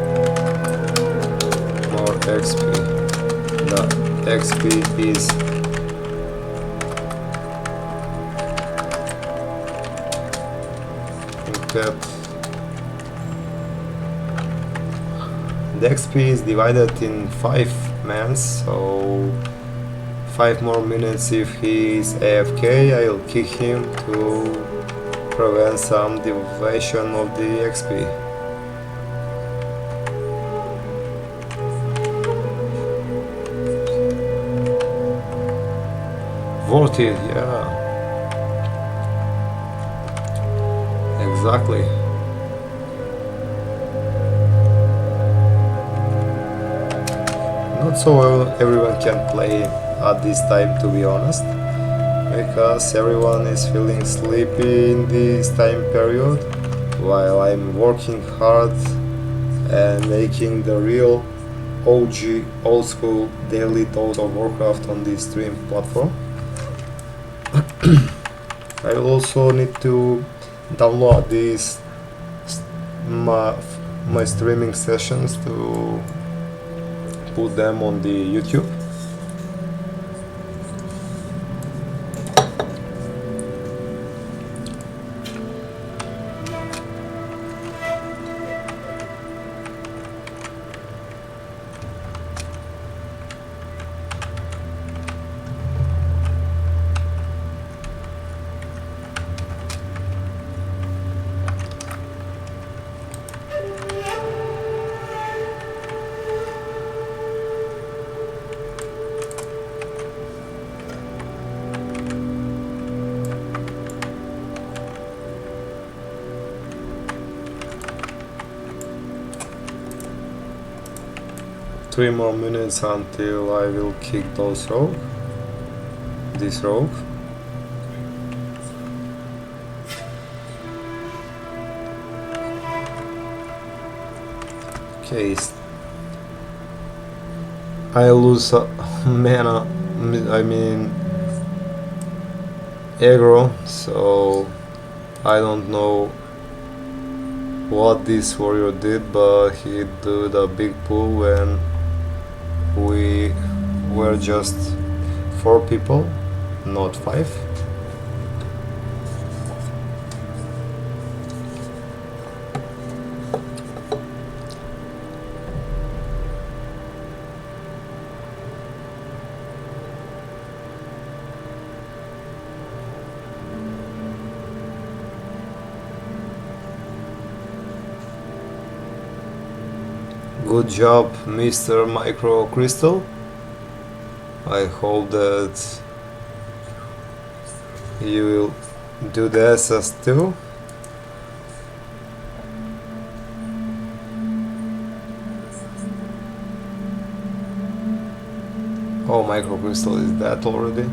more XP. The XP is kept. The XP is divided in 5 mans, so 5 more minutes. If he is AFK, I'll kick him to prevent some deviation of the XP. Worth it, yeah. Exactly. Not so everyone can play at this time, to be honest, because everyone is feeling sleepy in this time period while I'm working hard and making the real OG old school daily dose of Warcraft on this stream platform. I will also need to download these my streaming sessions to put them on the YouTube. Three more minutes until I will kick those rogue. This rogue. Okay, I lose mana, I mean aggro, so I don't know what this warrior did, but he did a big pull when we were just 4 people, not 5. Good job, Mr. Micro Crystal. I hope that you will do the SS too. Oh, Micro Crystal is dead already.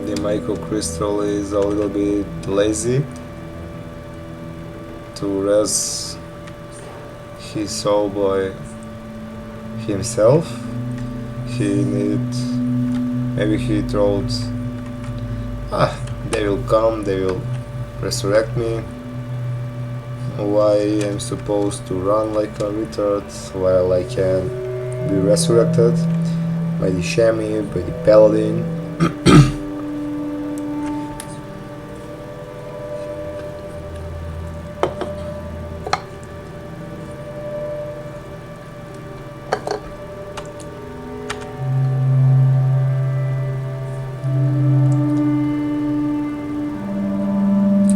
The Micro Crystal is a little bit lazy to res his soul by himself. Maybe he thought, they will come, they will resurrect me. Why I'm supposed to run like a retard while I can be resurrected by the Shaman, by the Paladin.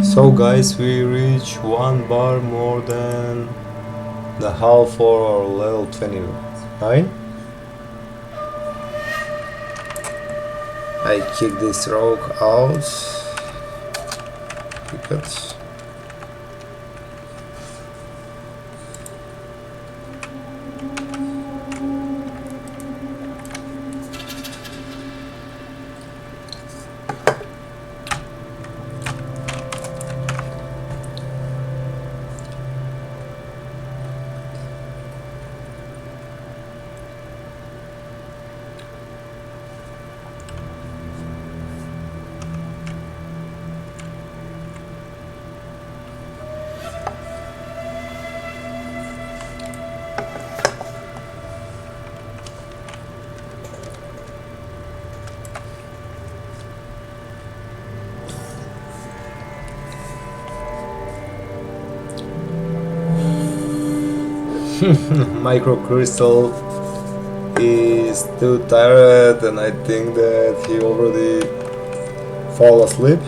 So guys, we reach 1 bar more than the half for our level 29. I kick this rogue out. Kick it. Microcrystal is too tired and I think that he already fall asleep.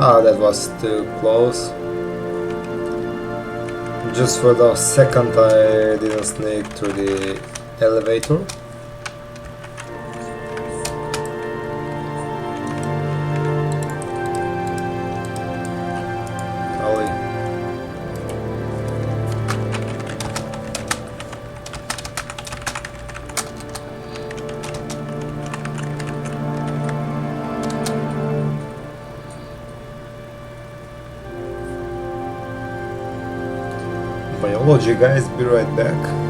Ah, that was too close. Just for the second I didn't sneak through the elevator. Ollie. Biology guys, be right back.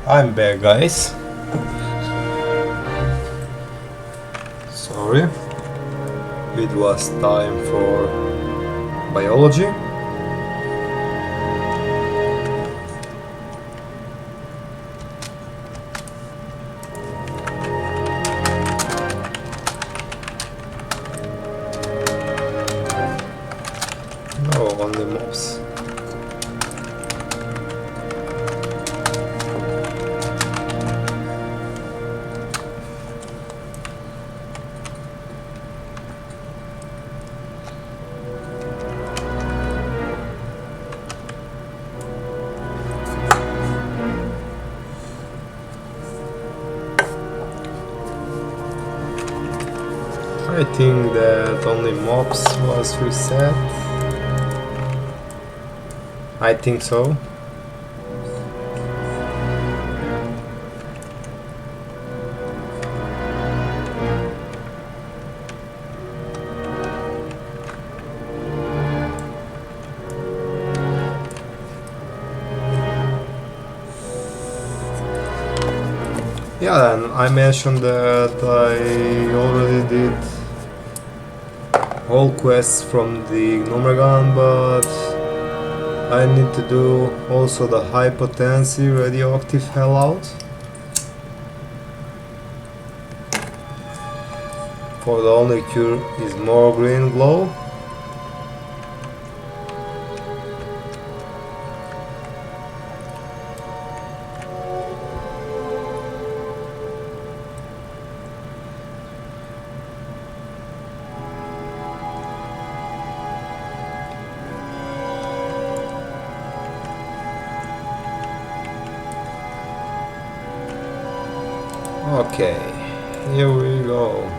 I'm back, guys. Sorry. It was time for biology. No, only mobs. I think that only mobs was reset. I think so. Yeah, and I mentioned that I already did all quests from the Gnomeregan, but I need to do also the high potency radioactive hellout for the only cure is more green glow. Okay, here we go.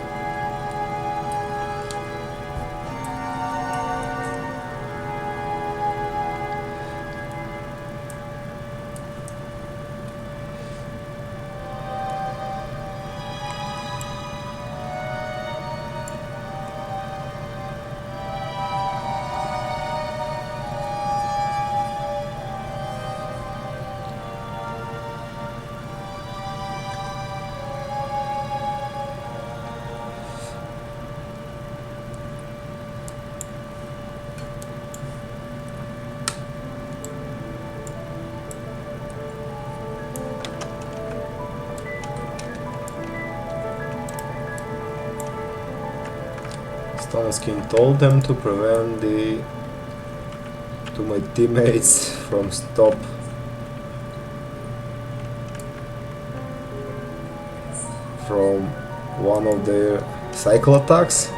Stoneskin told them to prevent my teammates from stop from one of their cycle attacks.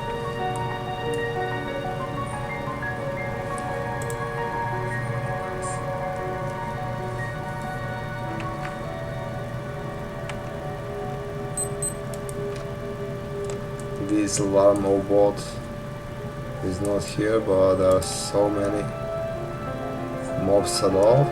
This alarm bot is not here, but there are so many mobs at all.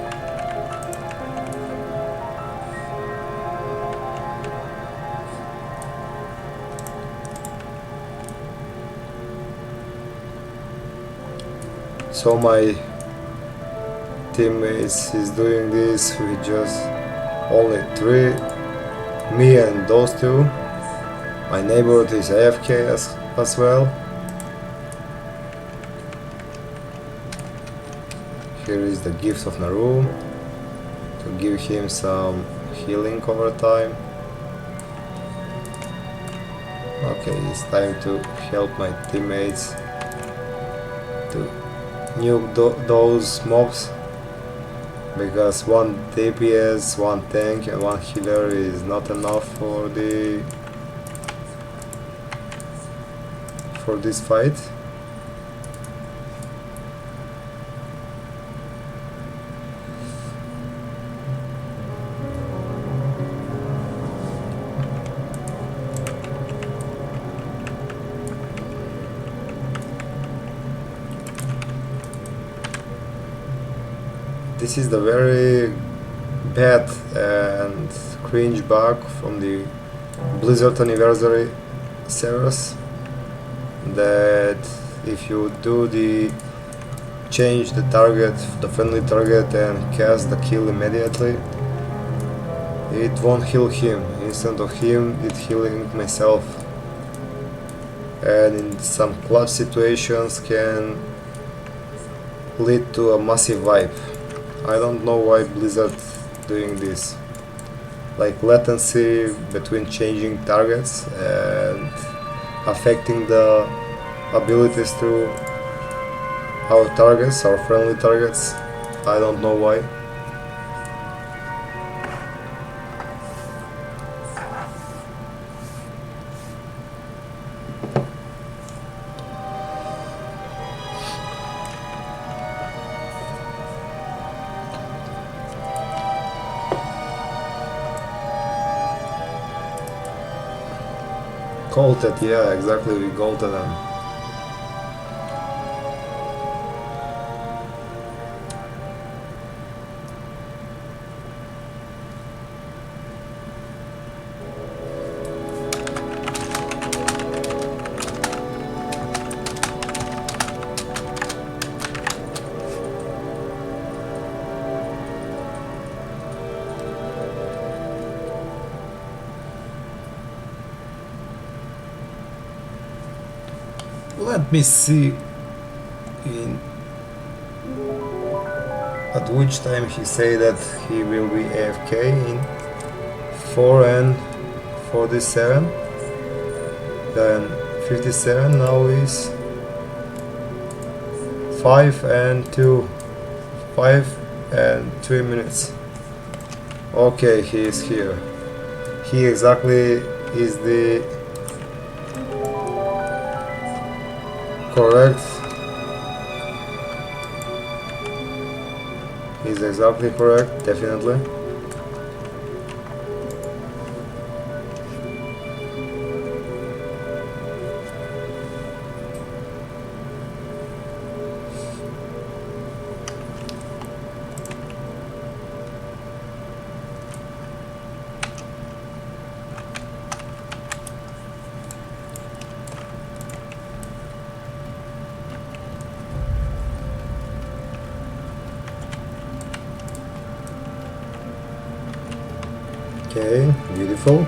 So my teammates is doing this with just only 3, me and those 2. My neighbor is AFK as well. Here is the gift of Naru to give him some healing over time. Okay, it's time to help my teammates to nuke those mobs, because 1 DPS, 1 tank and 1 healer is not enough for this fight. This is the very bad and cringe bug from the Blizzard Anniversary servers, that if you do change the target, the friendly target, and cast the kill immediately, it won't heal him. Instead of him, it healing myself, and in some clutch situations can lead to a massive wipe. I don't know why Blizzard doing this. Like latency between changing targets and affecting the abilities to our targets, our friendly targets. I don't know why. Golted, yeah, exactly, we golted them. Let me see in at which time he say that he will be AFK in 4 and 47. Then 57 now is 5 and 3 minutes. Okay, he is here. He exactly is the correct. He's exactly correct, definitely. Okay, beautiful.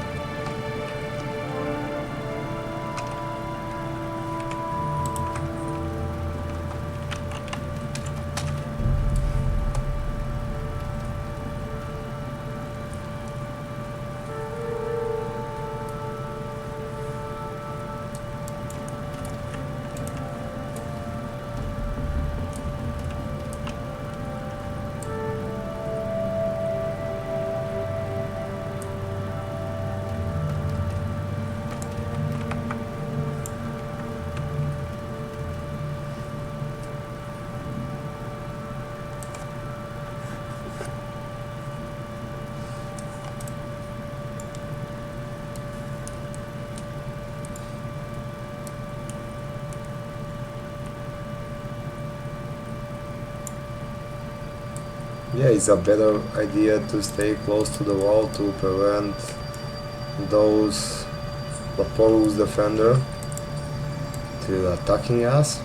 Yeah, it's a better idea to stay close to the wall to prevent those Laporus defender to attacking us.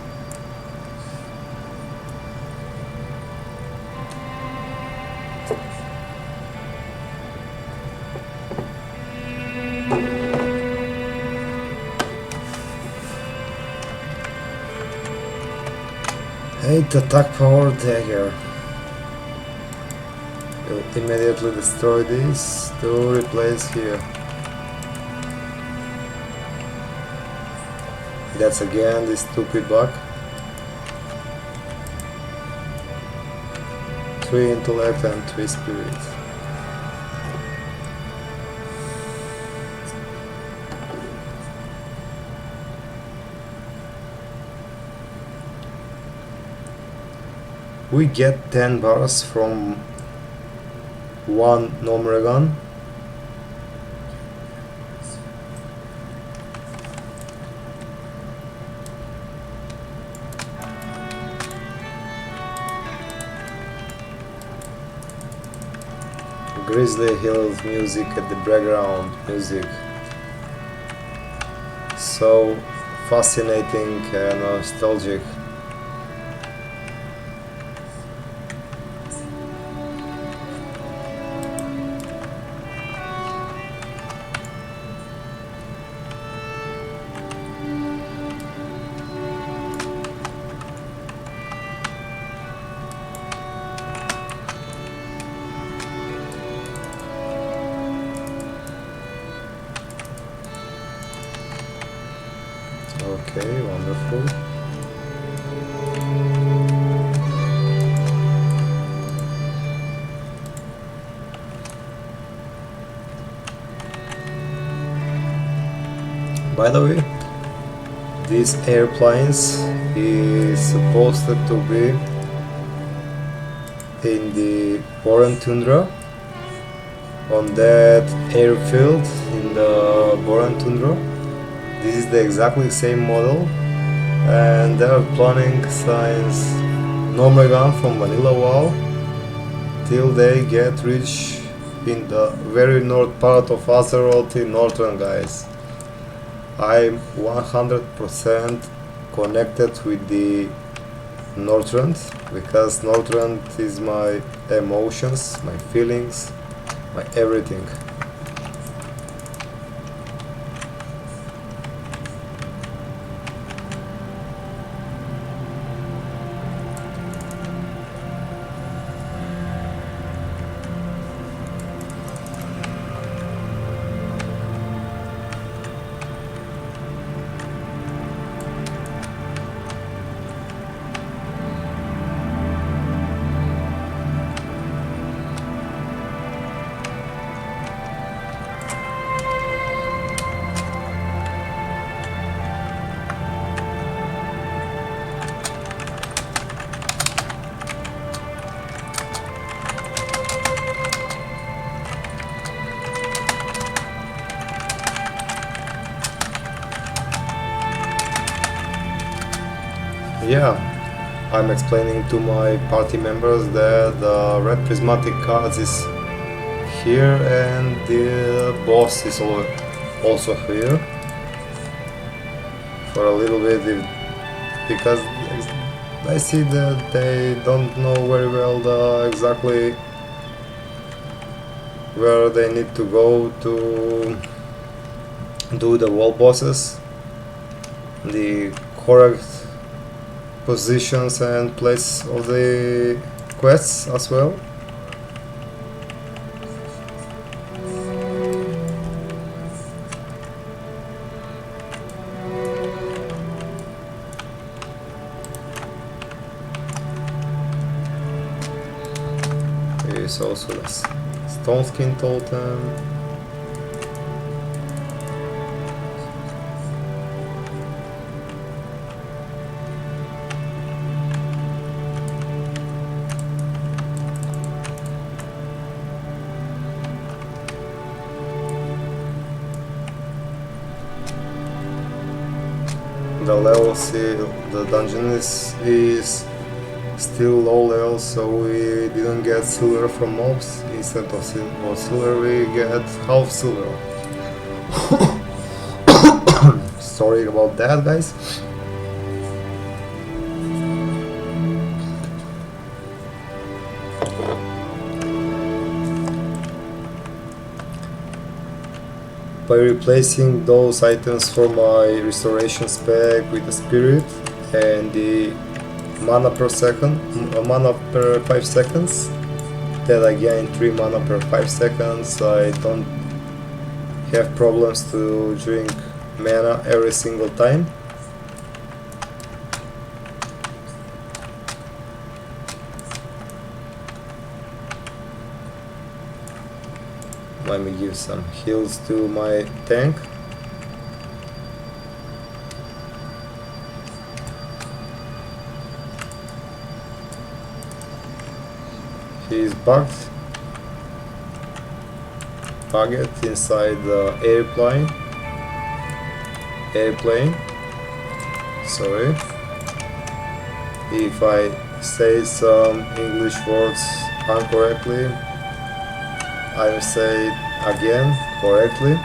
Hate attack power dagger. Will immediately destroy this to replace here. That's again this stupid bug. 3 intellect and 3 spirit. We get 10 bars from one number gun. Grizzly Hills music at the background music. So fascinating and nostalgic. Okay, wonderful. By the way, these airplanes is supposed to be in the Boran Tundra, on that airfield in the Boran Tundra. This is the exactly same model, and they are planning since normal gun from vanilla WoW till they get rich in the very north part of Azeroth in Northern, guys. I'm 100% connected with the Northern because Northern is my emotions, my feelings, my everything. Yeah, I'm explaining to my party members that the red prismatic cards is here and the boss is also here for a little bit because I see that they don't know very well exactly where they need to go to do the wall bosses, the correct positions and place of the quests as well. There is also the stone skin totem. The levels, the dungeon is still low level, so we didn't get silver from mobs. Instead of silver, we get half silver. Sorry about that, guys. By replacing those items for my restoration spec with the spirit and the mana per second, mana per 5 seconds, that I gain 3 mana per 5 seconds. I don't have problems to drink mana every single time. Let me give some heals to my tank. He is bugged inside the airplane. Sorry if I say some English words incorrectly. I will say it again correctly,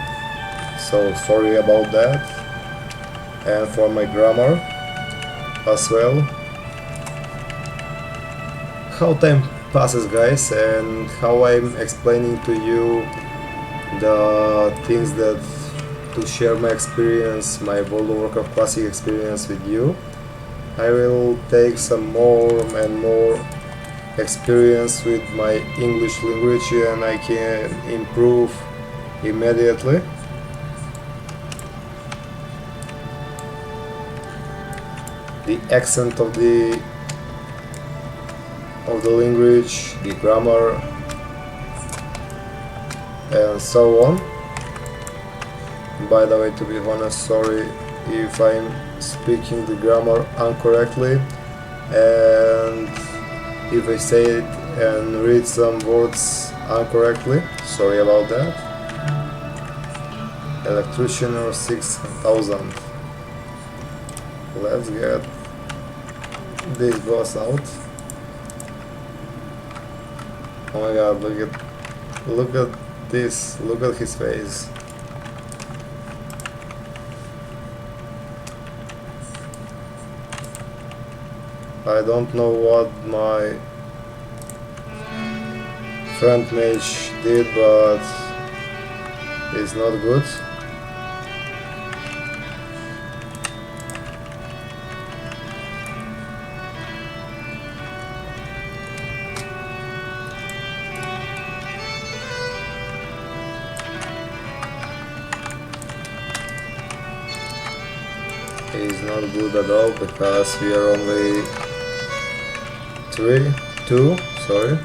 so sorry about that, and for my grammar as well. How time passes, guys, and how I'm explaining to you the things that to share my experience, my World of Warcraft Classic experience with you. I will take some more and more experience with my English language and I can improve immediately. The accent of the language, the grammar, and so on. By the way, to be honest, sorry if I'm speaking the grammar incorrectly, and if I say it and read some words incorrectly, sorry about that. Electrician or 6000. Let's get this boss out. Oh my god, look at this, look at his face. I don't know what my friend mage did, but it's not good. It's not good at all because we are only 2, sorry.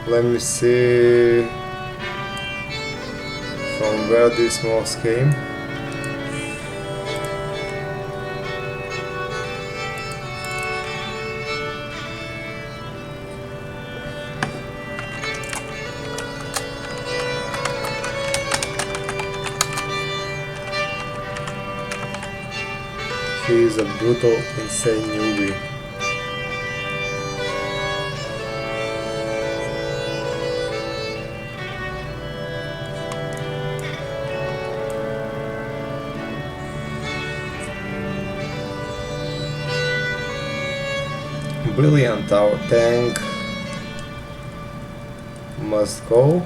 Let me see from where this mouse came. he is a brutal, insane newbie. Brilliant, our tank must go.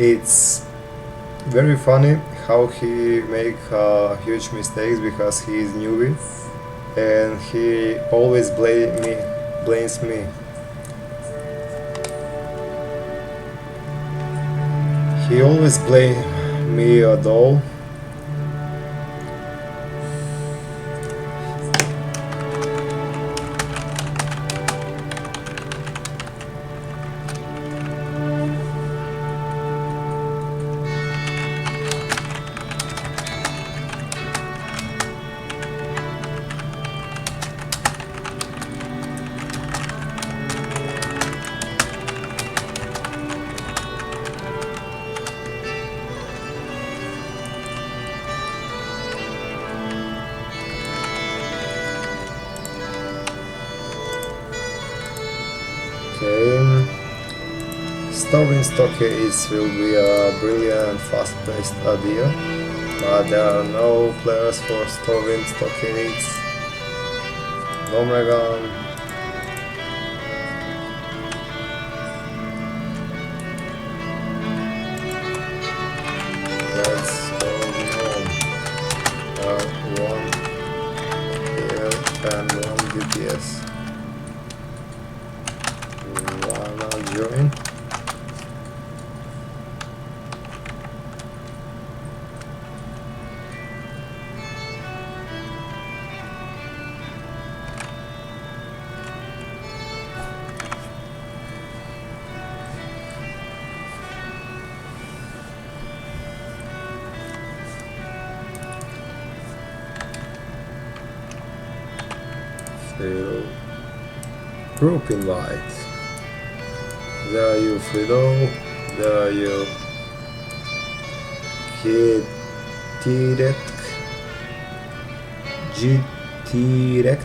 It's very funny how he make huge mistakes because he is newbie, and he always blames me. He always blame me at all. Okay, storing stockades will be a brilliant fast-paced idea, but there are no players for storing stockades. No Megan. Let's go home. One here and one DPS. Join. Fail. Group invite. There are you, Frido. There are you, GT-Rect.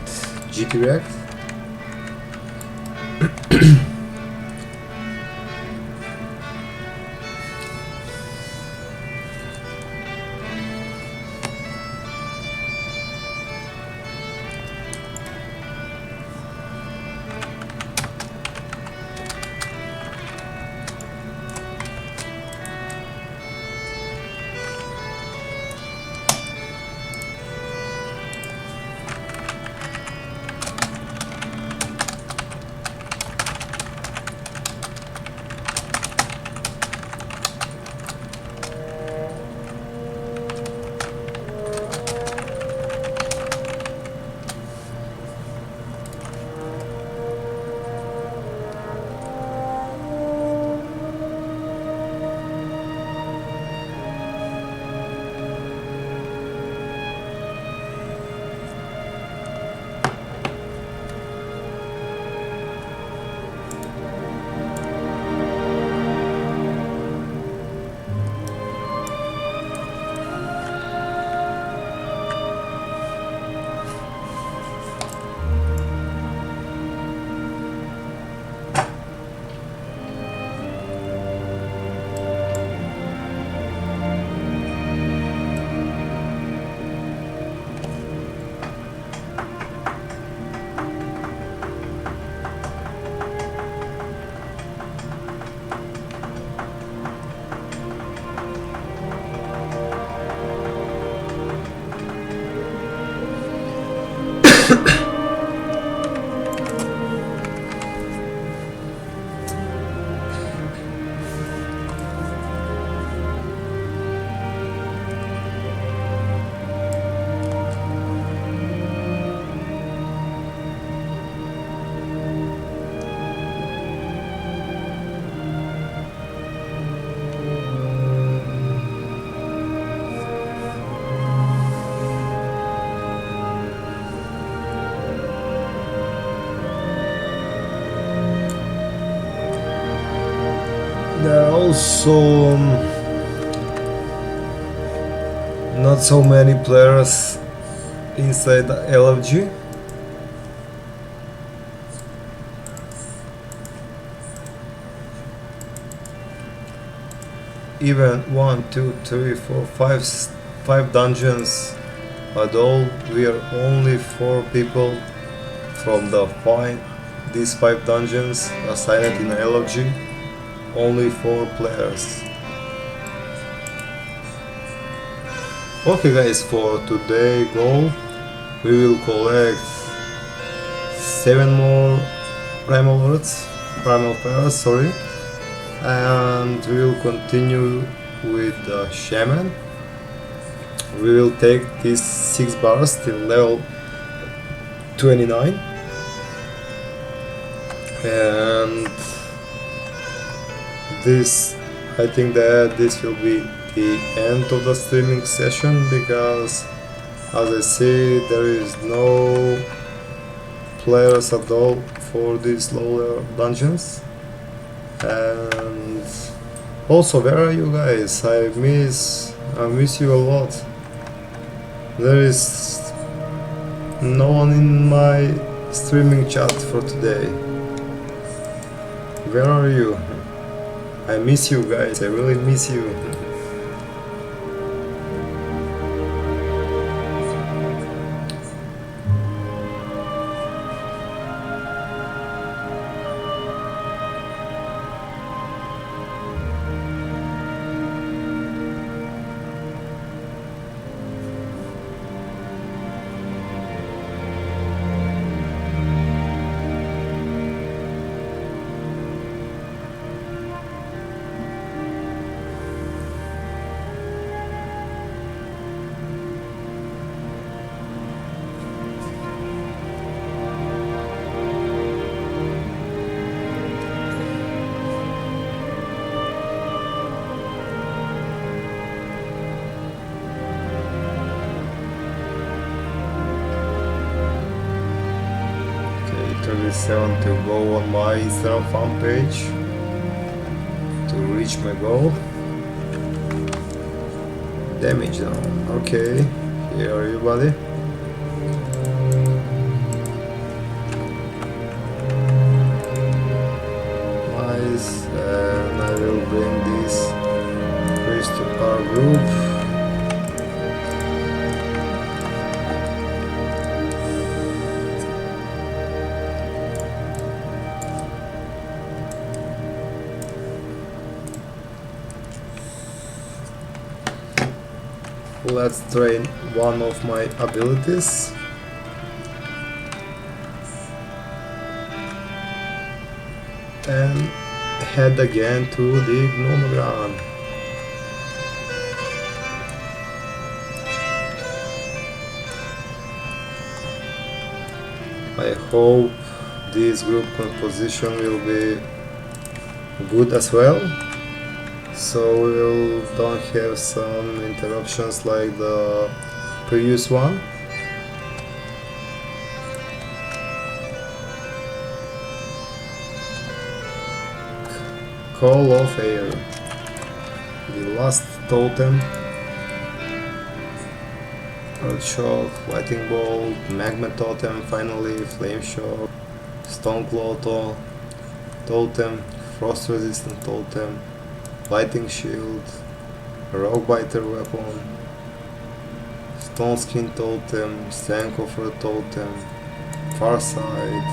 Also, not so many players inside the LFG. Even 1, 2, 3, 4, 5 dungeons at all. We are only 4 people from these 5 dungeons assigned in LFG. Only 4 players. Okay guys, for today goal we will collect 7 more primal pairs, sorry, and we will continue with the Shaman. We will take these 6 bars till level 29, and I think that this will be the end of the streaming session, because as I see there is no players at all for these lower dungeons. And also, where are you guys? I miss you a lot. There is no one in my streaming chat for today. Where are you? I miss you guys, I really miss you. To go on my Instagram fan page to reach my goal. Damage down. Okay, here are you, buddy. Nice, and I will bring this priest to our group. Let's train one of my abilities. And head again to the Gnome ground. I hope this group composition will be good as well, so we'll don't have some interruptions like the previous one. Call of Air, the last totem. Earth Shock, Lightning Bolt, Magma Totem, finally Flame Shock, Stone Claw Totem, Frost Resistant Totem, Lightning Shield, Rock Biter Weapon, Stone Skin Totem, Strength Coffer Totem, Farsight,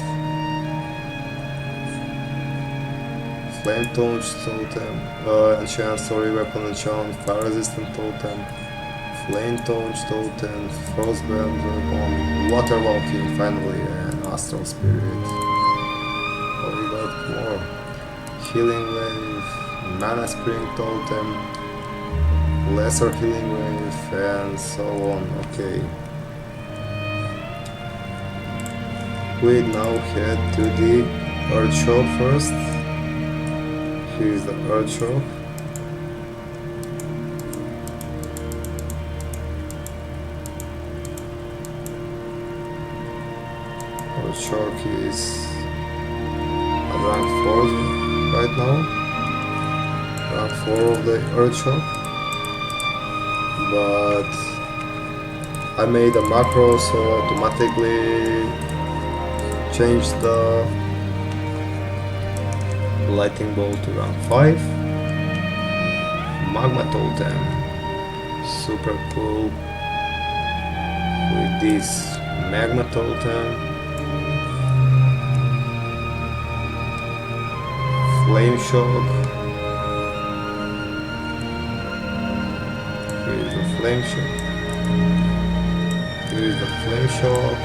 Flame Touch Totem, Weapon Enchant, Fire Resistant Totem, Flame Touch Totem, Frostbound Weapon, Water Walking finally, and Astral Spirit. Oh, we got more. Healing Wave, Mana Spring Totem, Lesser Healing Wave, and so on. Okay. We now head to the Earth Shop first. Here is the Earth Shop. Earth Shop is at rank 4 right now. rank 4 of the Earth Shock, but I made a macro so automatically changed the lightning bolt to rank 5. Magma totem, super cool with this magma totem. Flame shock. Here is the flame shock. Here is the flame shock.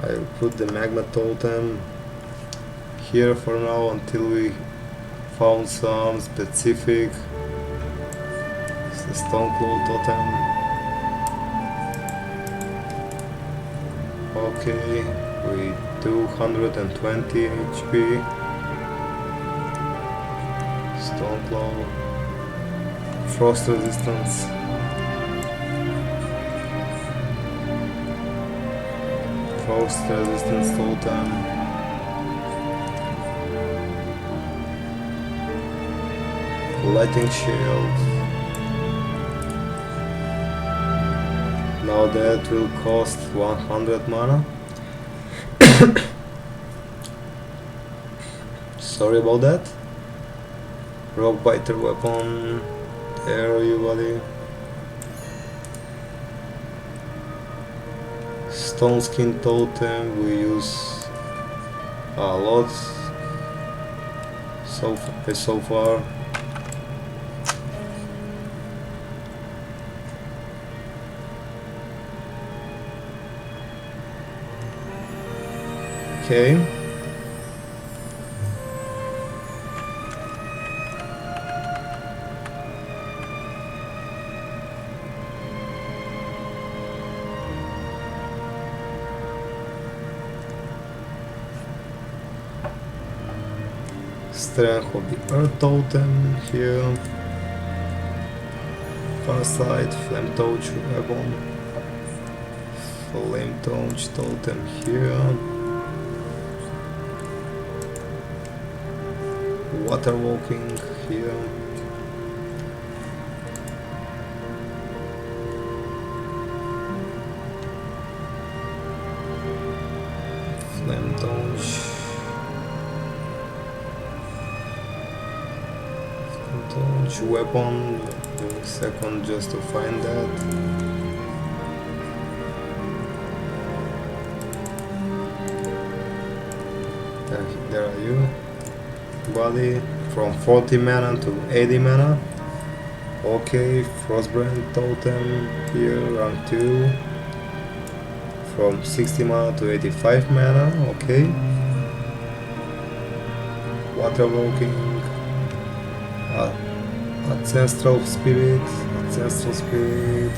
I'll put the magma totem here for now until we found some specific. It's the stone claw totem. Okay, with 220 HP. Stone claw. Frost resistance. Frost resistance totem. Lightning shield. Now that will cost 100 mana. Sorry about that. Rock biter weapon. Arrow you buddy. Stone skin totem we use a lot so far. Okay. Strength of the Earth totem here. Far side, flame torch weapon. Flame torch totem here. Water walking here. Flame torch. Flame torch weapon. Give me a second just to find that. There are you. Body from 40 mana to 80 mana. Okay, Frostbrand totem here, rank 2. From 60 mana to 85 mana. Okay. Water walking. Ancestral spirit. Ancestral spirit.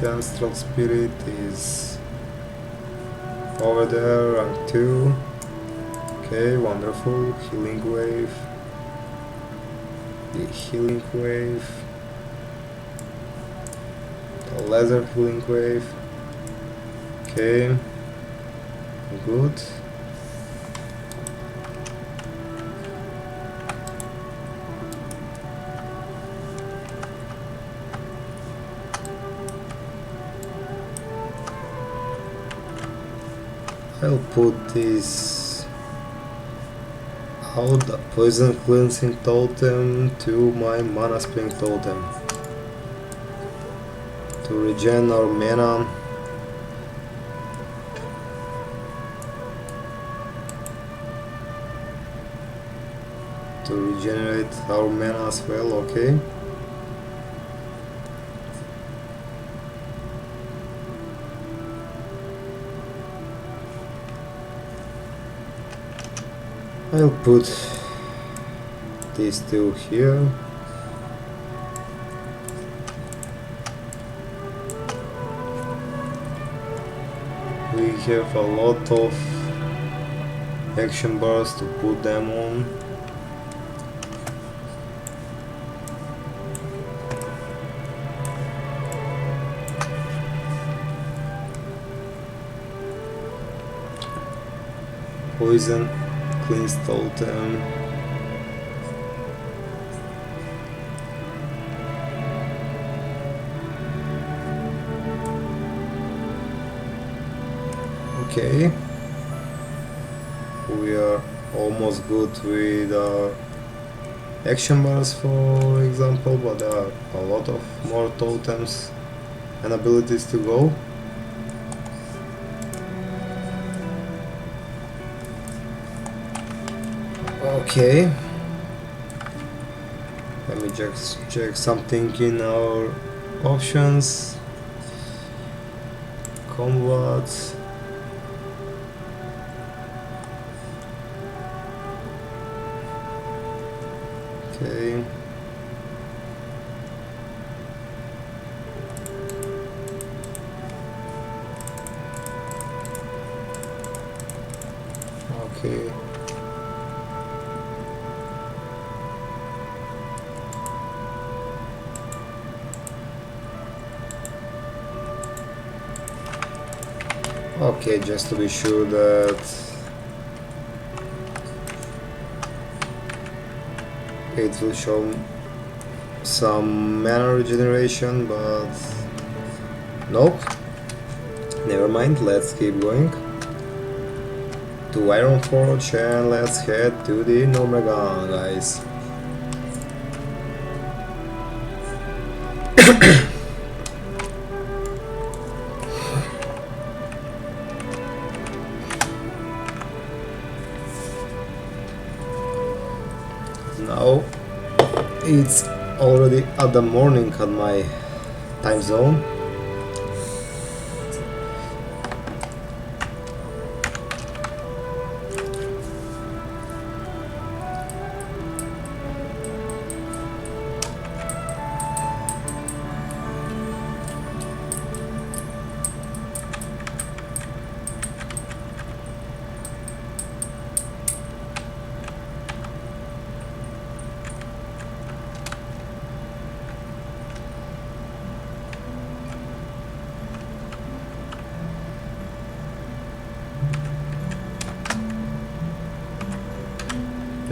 Ancestral spirit is over there, rank 2. Okay, wonderful. Healing wave. The healing wave. The laser healing wave. Okay. Good. I'll put this out, the poison cleansing totem to my mana spring totem to regen our mana. To regenerate our mana as well, okay. I'll put these two here. We have a lot of action bars to put them on. Poison, cleanse totem. Okay, we are almost good with action bars, for example, but there are a lot of more totems and abilities to go. Okay, let me just check something in our options. Combat. Okay. Okay. Okay, just to be sure that it will show some mana regeneration, but nope. Never mind, let's keep going to Iron Forge and let's head to the Nomegan, guys. Now it's already at the morning at my time zone.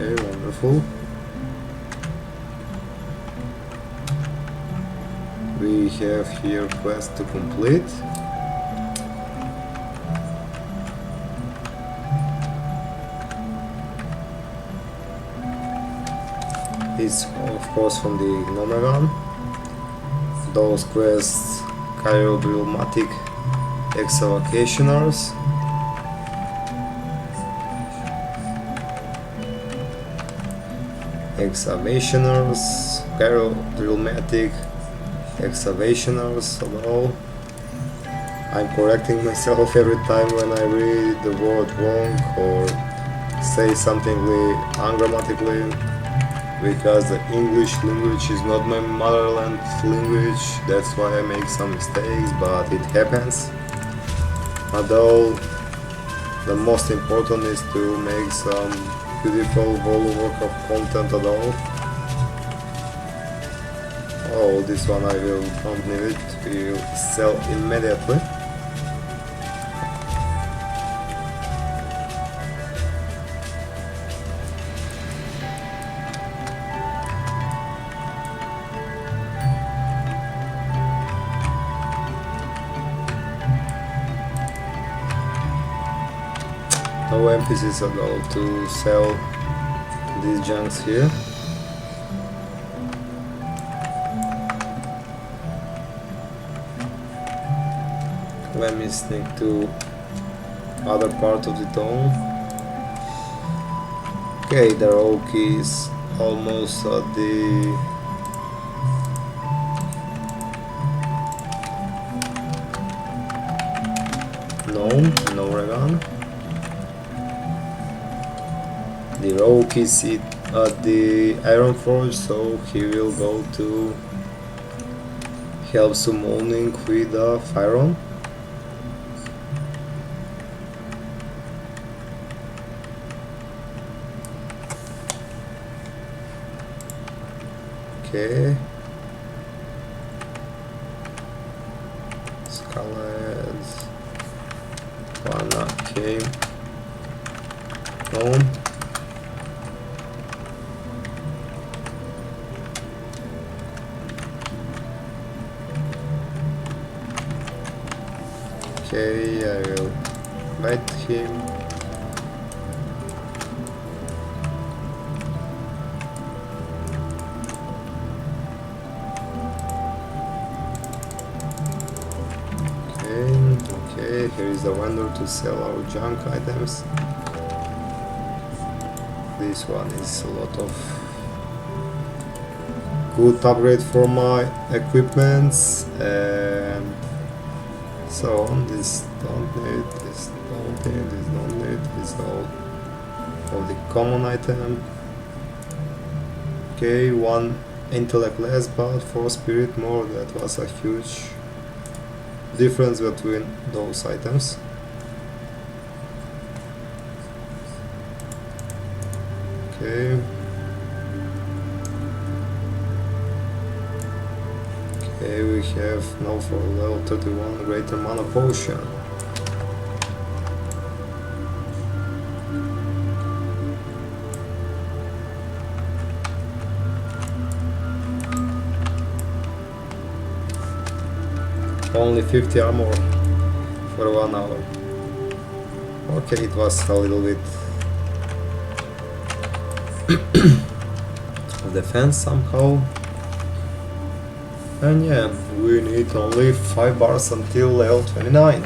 Okay, wonderful. We have here quest to complete. It's of course from the Nomegan. Those quests: Chirodrilmatic Excavationers, Chirodrilmatic Excavationers, although I'm correcting myself every time when I read the word wrong or say something ungrammatically, because the English language is not my motherland language. That's why I make some mistakes, but it happens. Although the most important is to make some beautiful work of content at all. Oh, this one I don't need it, will sell immediately. No NPCs at all to sell these junks here. Let me sneak to other part of the town. Okay, the oak is almost at the no Regan. The rogue is at the Iron Forge, so he will go to help summoning with the Firon. Okay. Skeletons. One came. Okay, I will invite him. Okay, here is the vendor to sell our junk items. This one is a lot of good upgrade for my equipments and so on. This don't need, this don't need, this don't need, this all of the common item. Okay, 1 intellect less but 4 spirit more. That was a huge difference between those items. Okay. Okay, we have now for level 31 greater mana potion. Only 50 armor for 1 hour. Okay, it was a little bit of defense somehow. And yeah, we need only 5 bars until level 29.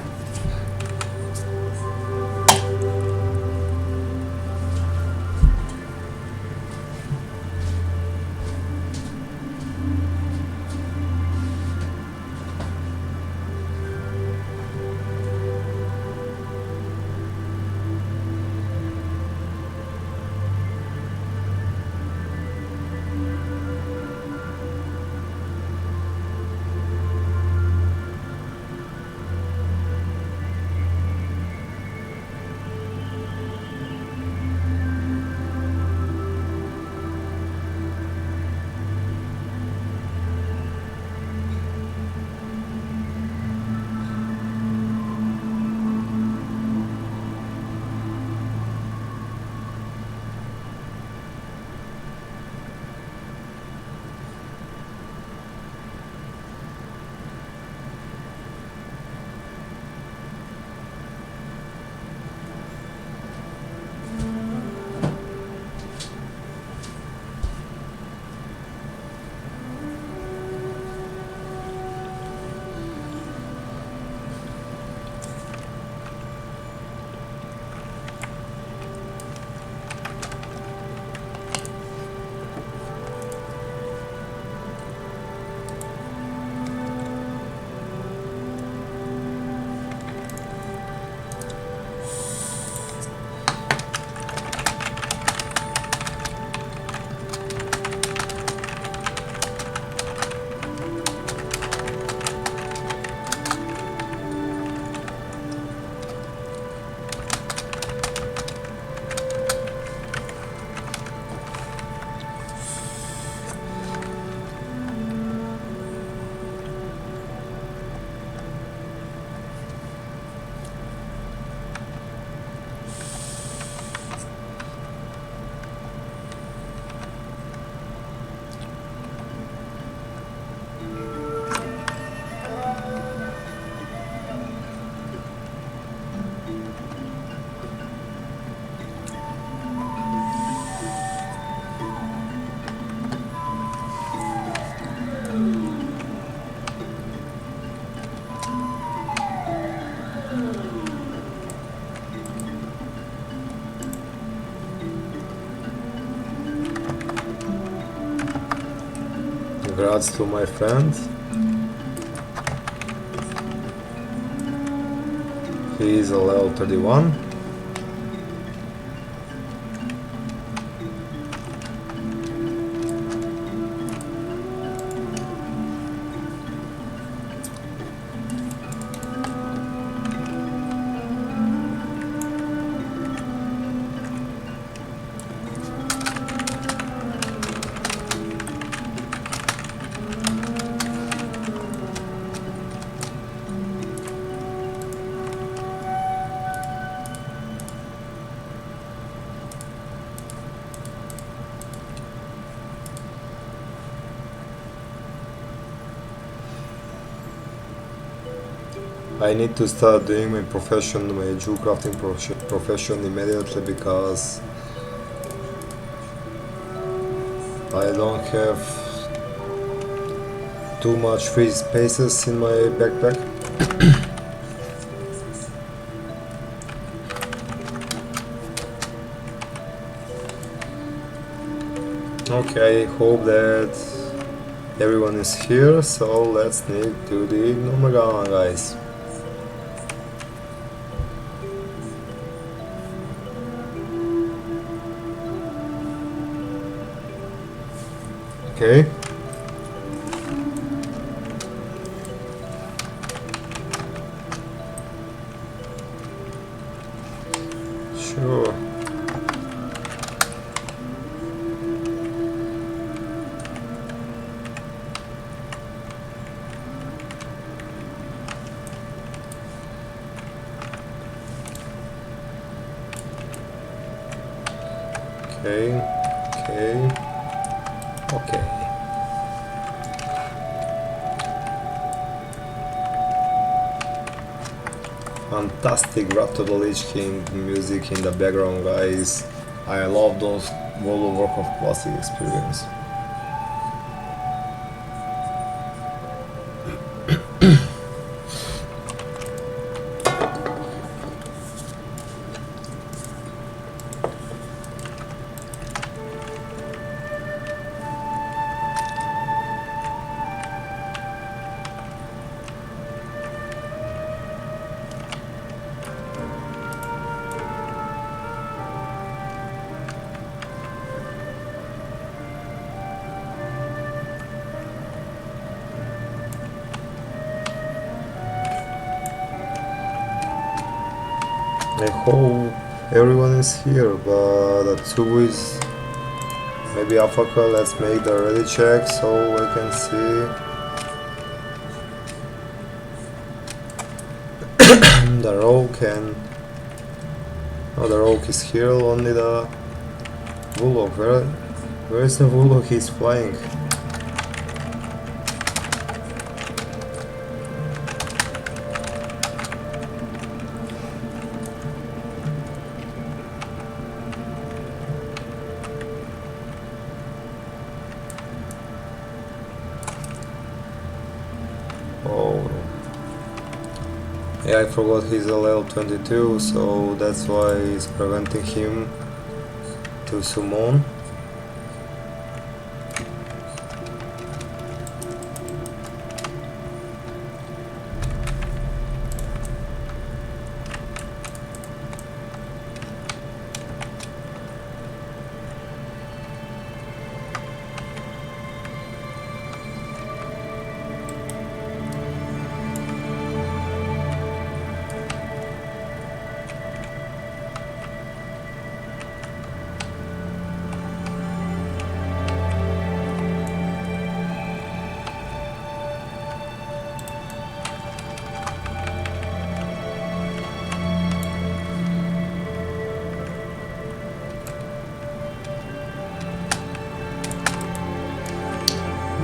Congrats to my friend. He is a level 31. I need to start doing my profession, my jewel crafting profession immediately, because I don't have too much free spaces in my backpack. Okay, I hope that everyone is here, so let's sneak to the Nomagana, guys. Okay. Sure. Okay, okay. Fantastic Raptor the Lich King music in the background, guys. I love those World of Warcraft classic experience. I hope everyone is here, but the two is maybe Afaka. Let's make the ready check so I can see. The rogue and oh, the rogue is here. Only the Bullock. Where is the Bullock? He's flying. Oh, yeah, I forgot he's a level 22, so that's why it's preventing him to summon.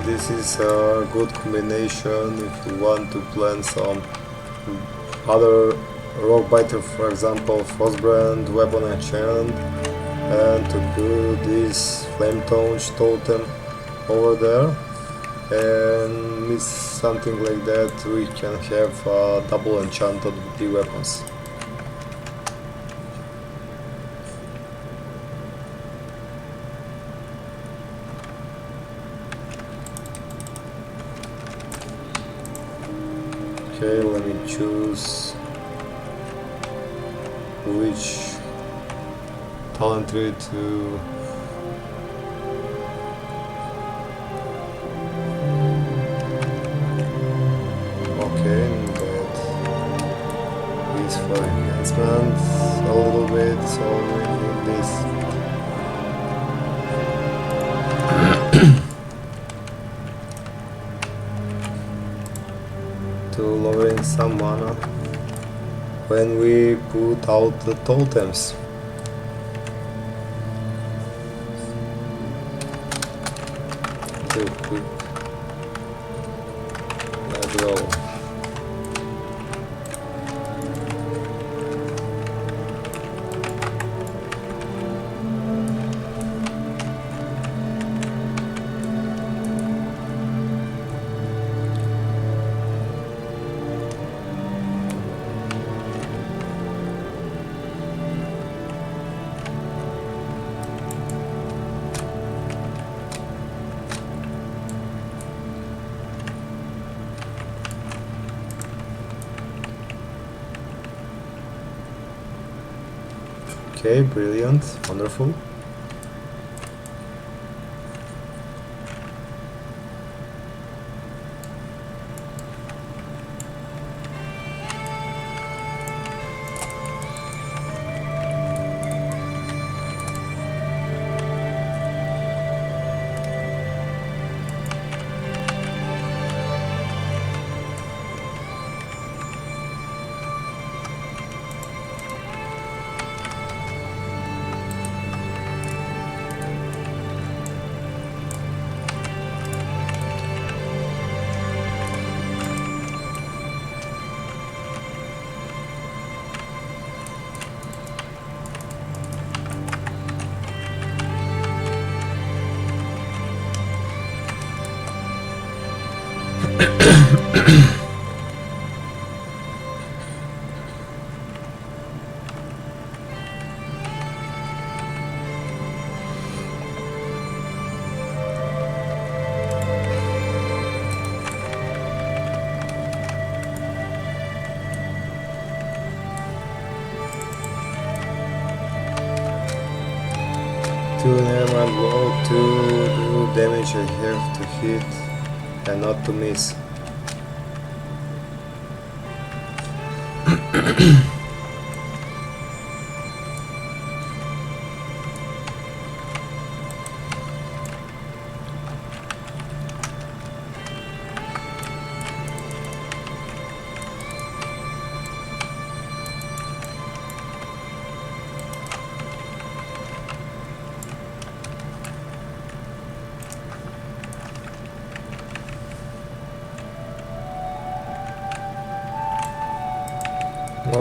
This is a good combination if you want to plan some other rock biter, for example Frostbrand, weapon enchant, and to put this flame totem over there, and with something like that we can have double enchanted with the weapons. Okay, let me choose which talent tree to get this for enhancement a little bit, so we need this. To lowering some mana when we put out the totems. Do quick. Let's go. Okay, brilliant, wonderful. To never blow to do damage I have to hit and not to miss.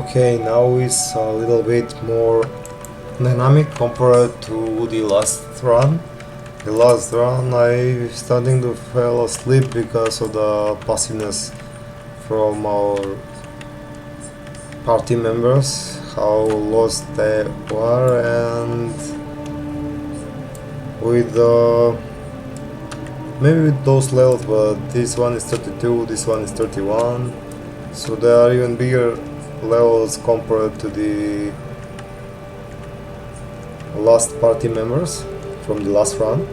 Okay, now it's a little bit more dynamic compared to the last run. The last run I starting to fall asleep because of the passiveness from our party members, how lost they were, and with maybe with those levels, but this one is 32, this one is 31, so they are even bigger levels compared to the last party members from the last run.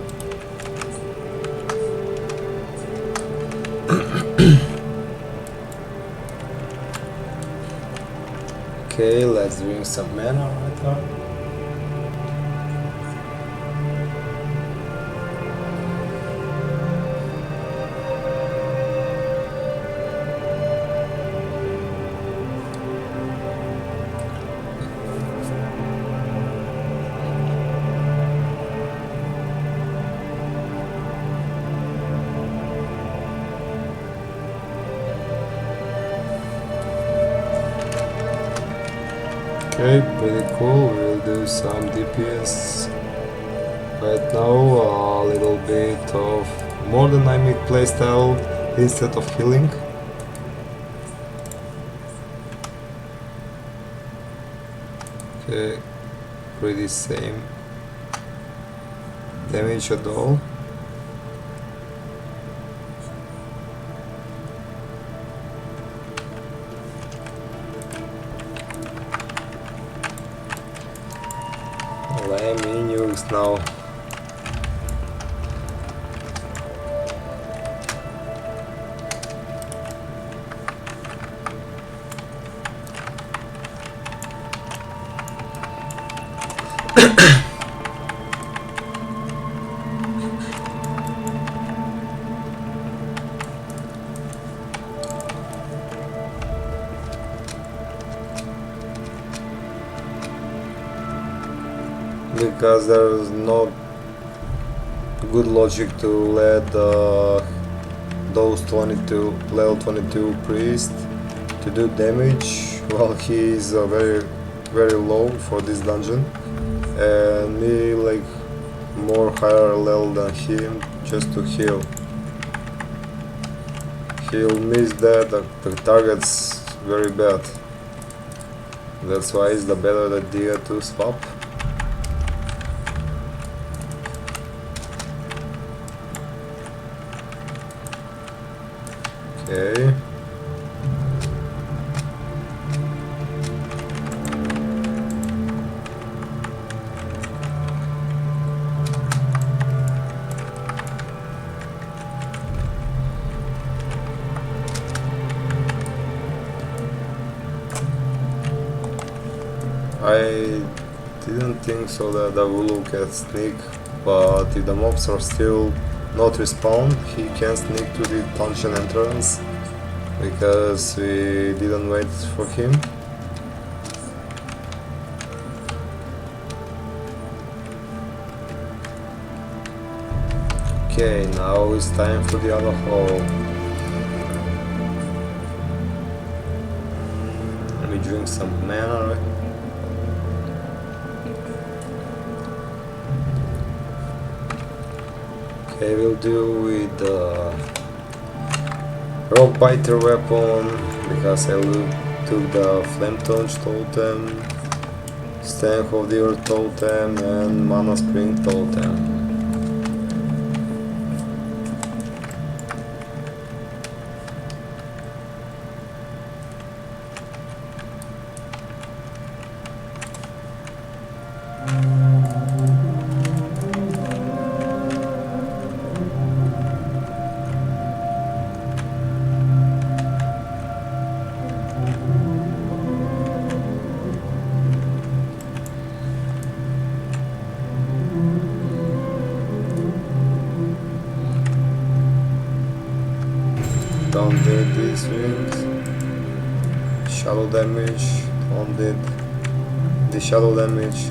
Okay, let's drink some mana right now. Okay, pretty cool. We'll do some DPS right now, a little bit of more dynamic playstyle instead of healing. Okay, pretty same damage at all. Let me use now. Because there's no good logic to let those level 22 priest to do damage while he is very low for this dungeon, and me like more higher level than him just to heal. He'll miss that the target's very bad. That's why it's the better idea to swap. Okay. everything so that the Vulu can sneak, but if the mobs are still not respawned, he can sneak to the dungeon entrance because we didn't wait for him. Okay, now it's time for the other hole. Let me drink some mana. Okay, we'll do with the rock biter weapon because I took the flame touch totem, strength of the earth totem, and mana spring totem. Down did these wings, shadow damage, on did the shadow damage.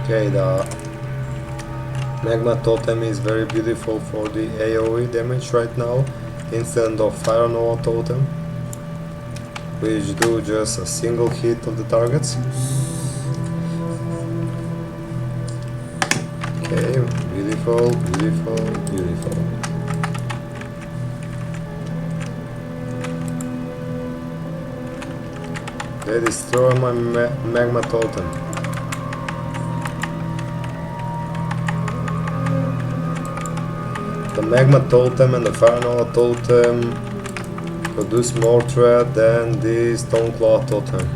Okay, the Magma Totem is very beautiful for the AoE damage right now, instead of Fire Nova Totem, which do just a single hit of the targets. Okay, beautiful, beautiful, beautiful. They destroy my Magma Totem. The Magma Totem and the Fire Nova Totem produce more threat than the Stoneclaw Totem.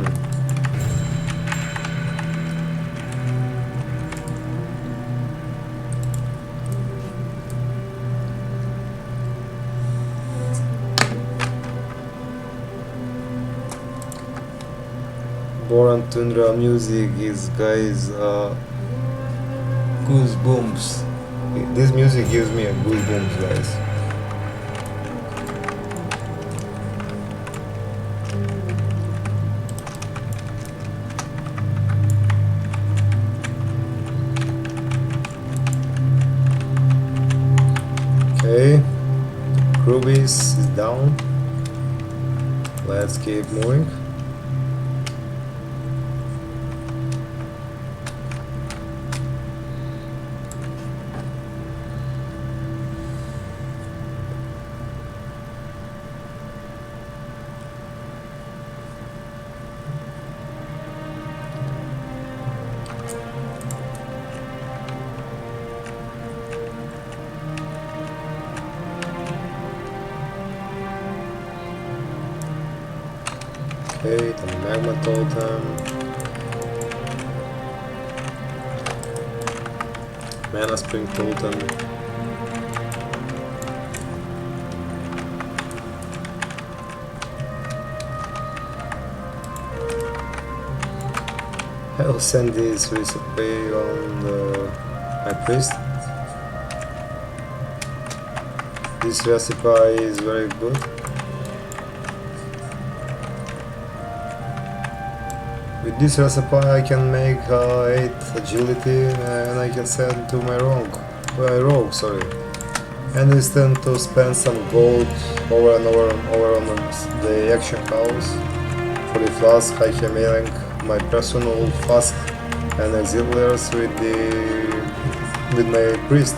Boran Tundra music is, guys, goosebumps. This music gives me a goosebumps, guys. Okay, Krubis is down. Let's keep moving. Okay, the Magma Totem, Mana Spring Totem, I'll send this recipe on my priest. This recipe is very good. With this recipe I can make 8 agility and I can send to my rogue, sorry. And instead to spend some gold over and over on the action house for the flask, I can make my personal flask and auxiliaries with my priest.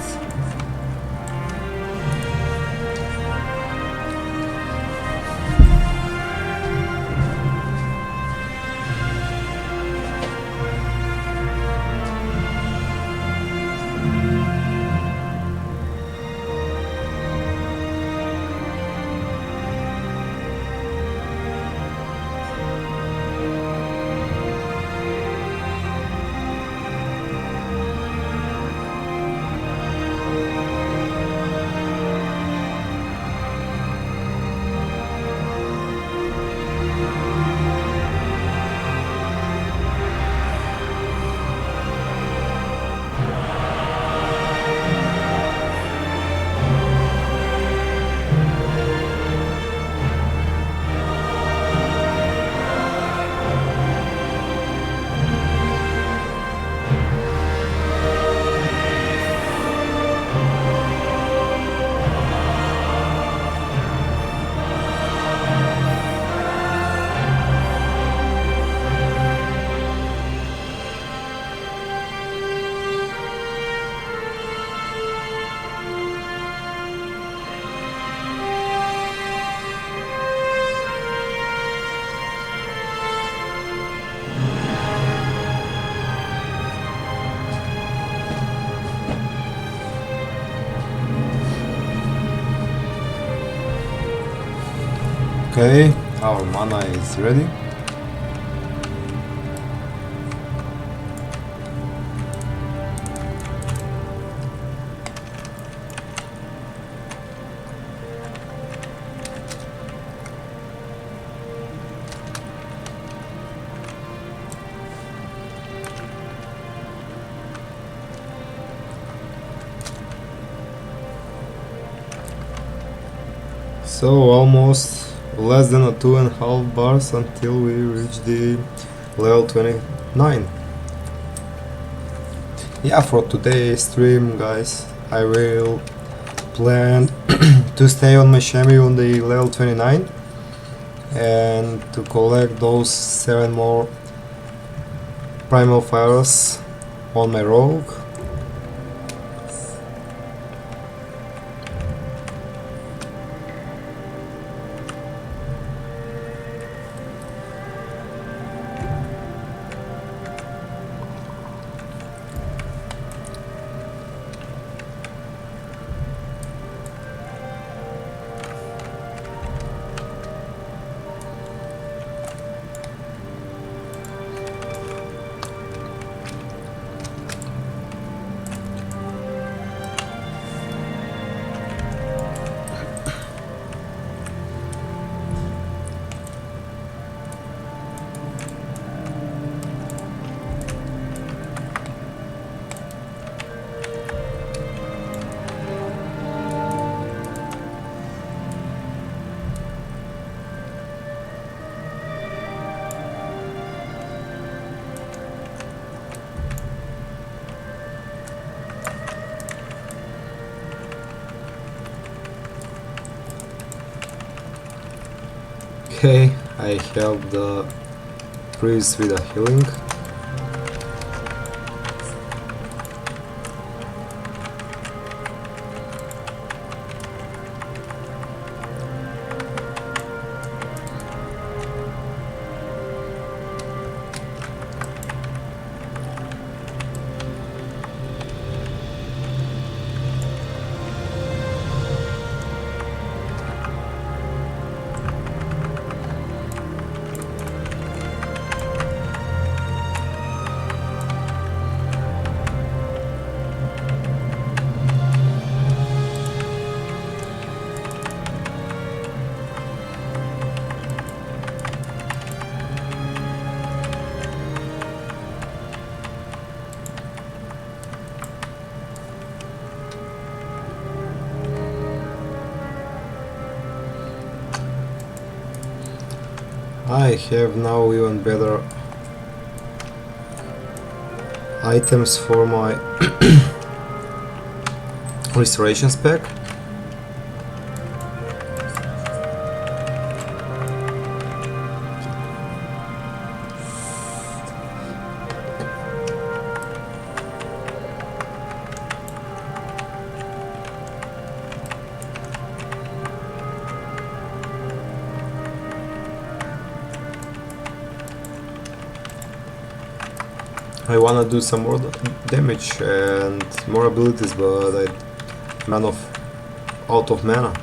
Okay, our mana is ready. So almost less than a 2.5 bars until we reach the level 29. Yeah, for today's stream, guys, I will plan to stay on my Shami on the level 29 and to collect those 7 more Primal Fires on my rogue. Okay, I have the priest with a healing. I have now even better items for my restoration spec. I wanna do some more damage and more abilities, but I'm out of mana.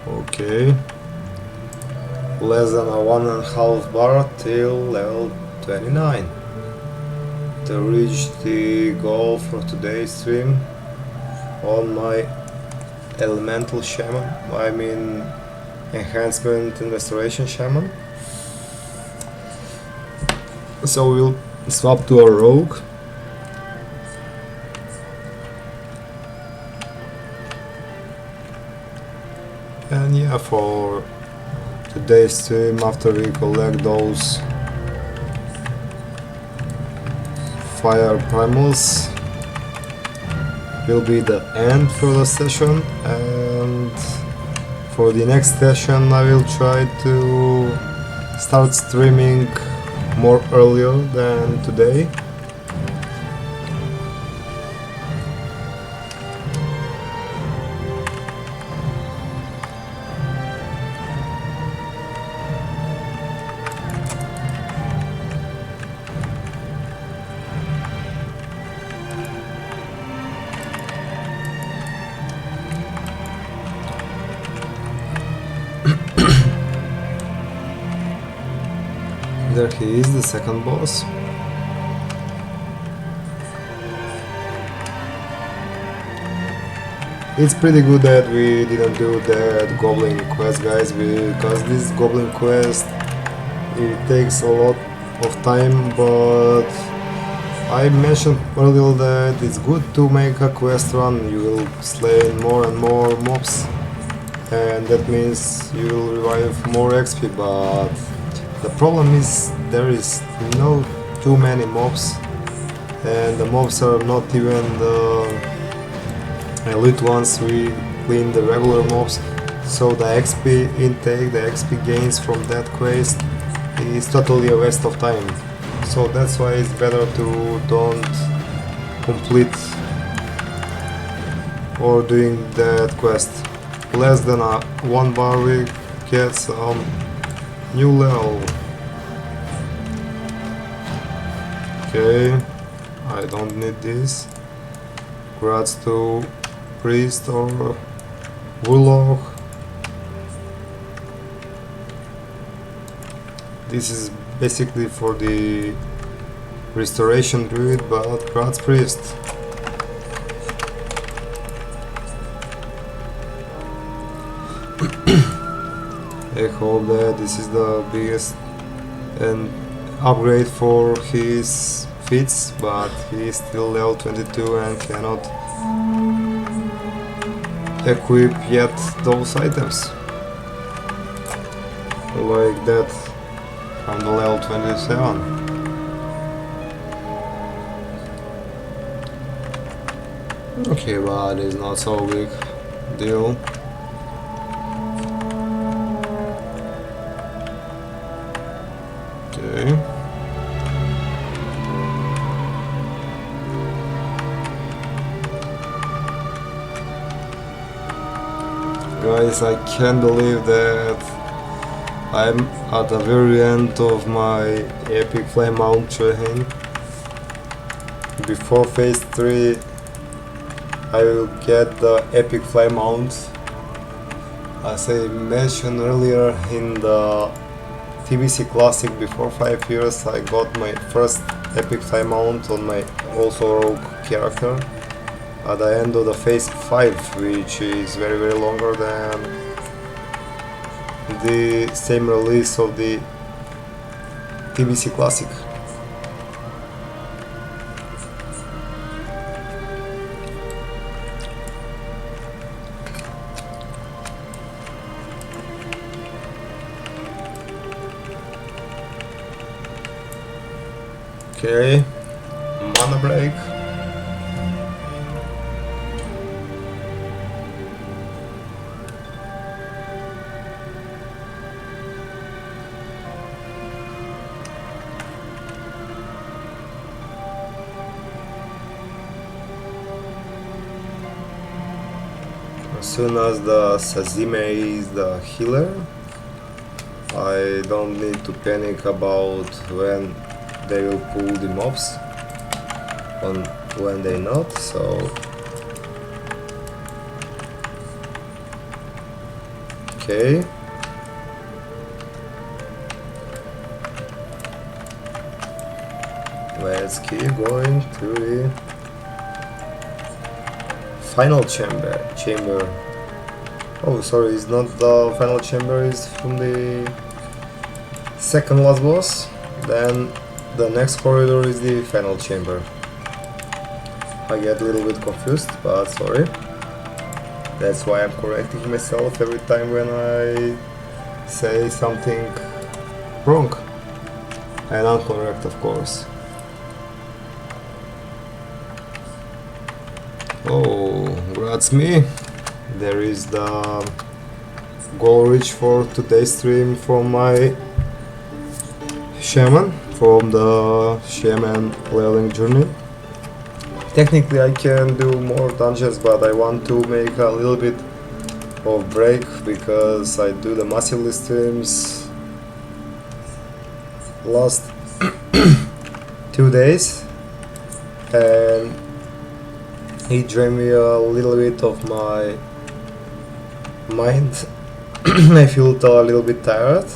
Okay, less than a 1.5 bar till level 29 to reach the goal for today's stream on my elemental shaman. I mean enhancement and restoration shaman. So we'll swap to a rogue. And yeah, for today's stream, after we collect those Fire Primals, will be the end for the session, and for the next session I will try to start streaming more earlier than today. There he is, the second boss. It's pretty good that we didn't do that goblin quest, guys, because this goblin quest, it takes a lot of time, but I mentioned earlier that it's good to make a quest run. You will slay more and more mobs, and that means you will revive more XP, but the problem is there is no too many mobs, and the mobs are not even the elite ones. We clean the regular mobs, so the XP intake, the XP gains from that quest is totally a waste of time. So that's why it's better to don't complete or doing that quest. Less than a 1 bar we get some new level. Okay, I don't need this. Grats to priest or warlock. This is basically for the restoration druid, but grats priest. I hope that this is the biggest and upgrade for his feats, but he is still level 22 and cannot equip yet those items like that from the level 27. Okay, but it's not so big deal. Okay. Guys, I can't believe that I'm at the very end of my epic flame mount train. Before phase 3 I will get the epic flame mount. As I mentioned earlier, in the TBC classic before 5 years I got my first epic flame mount on my also rogue character at the end of the phase 5, which is very longer than the same release of the TBC classic. Okay, mana break. As soon as the Sazime is the healer, I don't need to panic about when they will pull the mobs on when they not, so okay. Let's keep going to the final chamber. Oh, sorry, it's not the final chamber, it's from the second last boss. Then the next corridor is the final chamber. I get a little bit confused, but sorry. That's why I'm correcting myself every time when I say something wrong. And incorrect, of course. Oh, that's me. There is the goal reach for today's stream from my Shaman, from the Shaman leveling journey. Technically I can do more dungeons, but I want to make a little bit of break because I do the massively streams last 2 days and it drained me a little bit of my mind. I feel a little bit tired.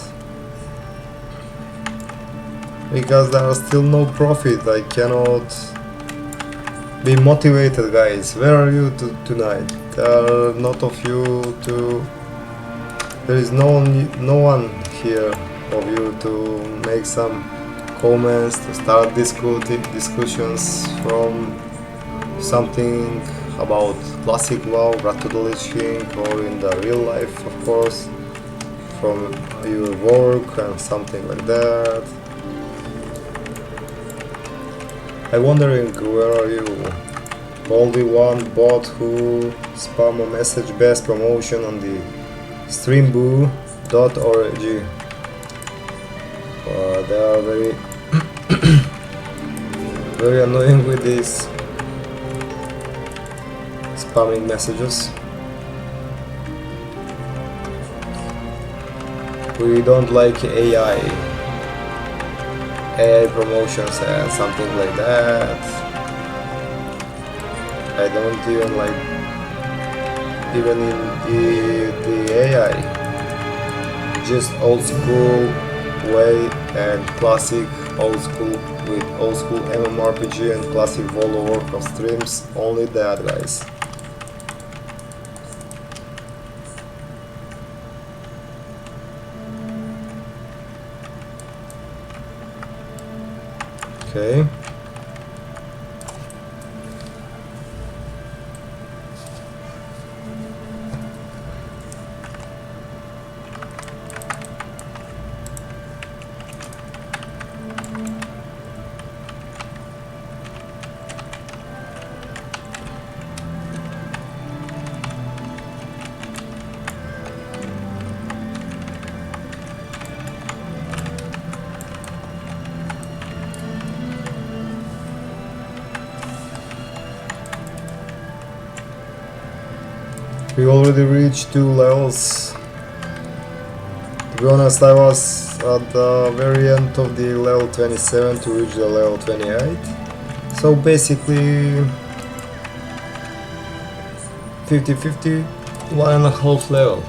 because there are still no profit. I cannot be motivated, guys. Where are you tonight? There are not of you to. There is no one here of you to make some comments, to start discussions from something about classic WoW, Wrath of the Lich King, or in the real life, of course, from your work and something like that. I'm wondering, where are you? Only one bot who spam a message best promotion on the streamboo.org. They are very very annoying with these spamming messages. We don't like AI promotions and something like that. I don't even like even in the AI. Just old school way and classic old school with old school MMORPG and classic World of Warcraft streams. Only that, guys. Okay. We already reached 2 levels. To be honest, I was at the very end of the level 27 to reach the level 28. So basically 50-50, 1.5 level.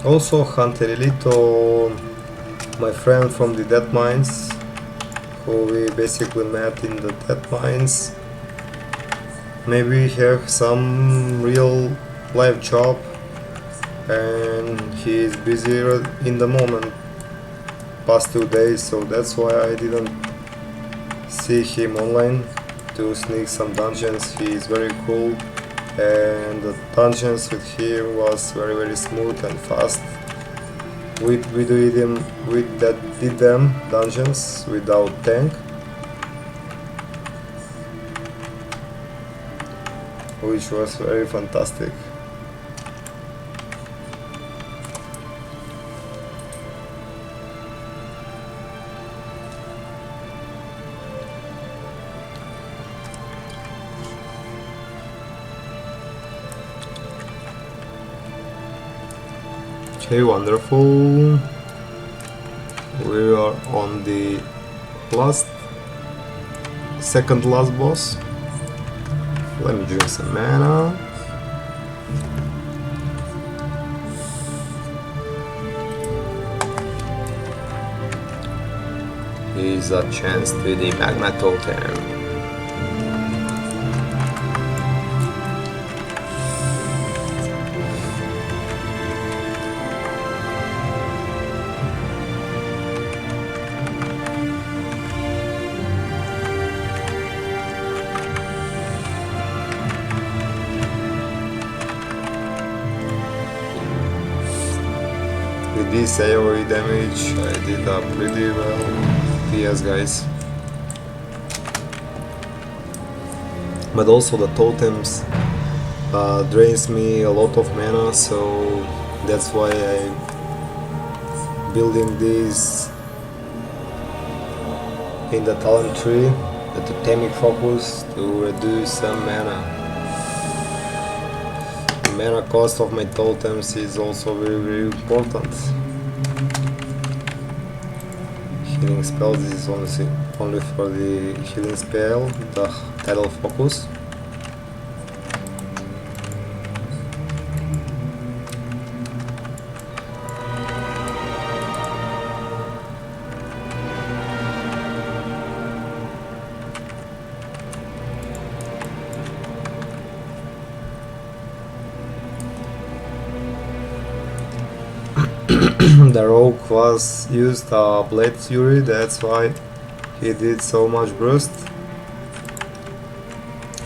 Also, Hunterelito, my friend from the Death Mines, who we basically met in the Death Mines. Maybe he have some real life job and he is busy in the moment past 2 days, so that's why I didn't see him online to sneak some dungeons. He is very cool and the dungeons with him was very smooth and fast. We did them dungeons without tank, which was very fantastic. Okay, wonderful. We are on the second last boss. Let me drink some mana. Here's a chance to the magma totem. With this AoE damage, I did pretty well. PS, guys. But also the totems drains me a lot of mana, so that's why I'm building these in the talent tree, the totemic focus, to reduce some mana. mana cost of my totems is also very important. Healing spell, this is only for the healing spell, the tidal focus. The rogue was used a Blade Fury, that's why he did so much burst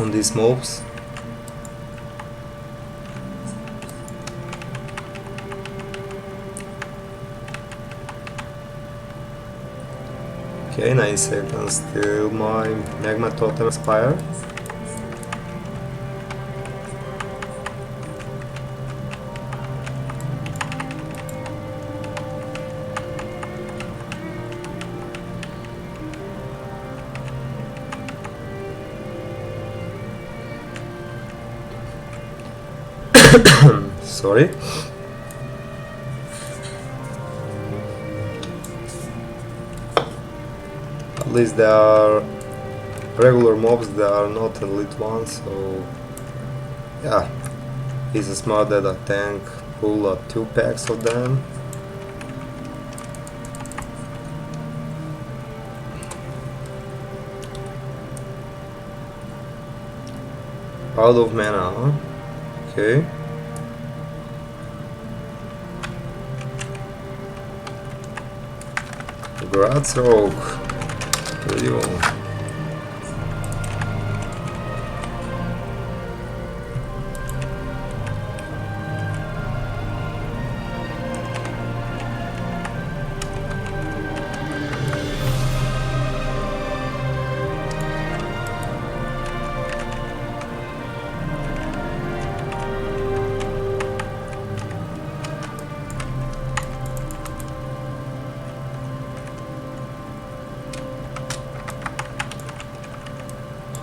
on these mobs. Okay, 9 seconds till my magma totem expire. Sorry. At least they are regular mobs, they are not elite ones, so yeah, it's smart that a tank pull 2 packs of them. Out of mana, huh? Okay. Grats rogue. Really well.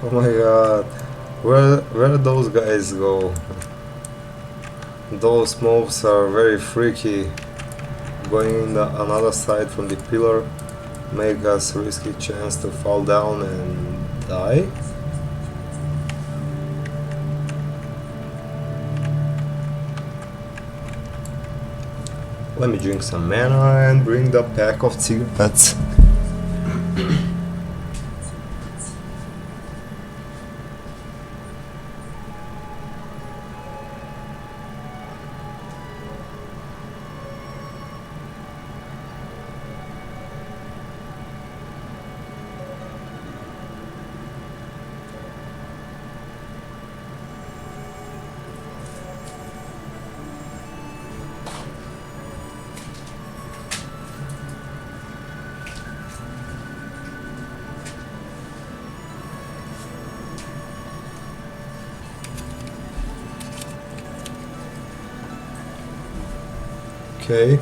Oh my god, where those guys go? Those mobs are very freaky. Going in another side from the pillar make us risky chance to fall down and die. Let me drink some mana and bring the pack of cigarettes. Okay,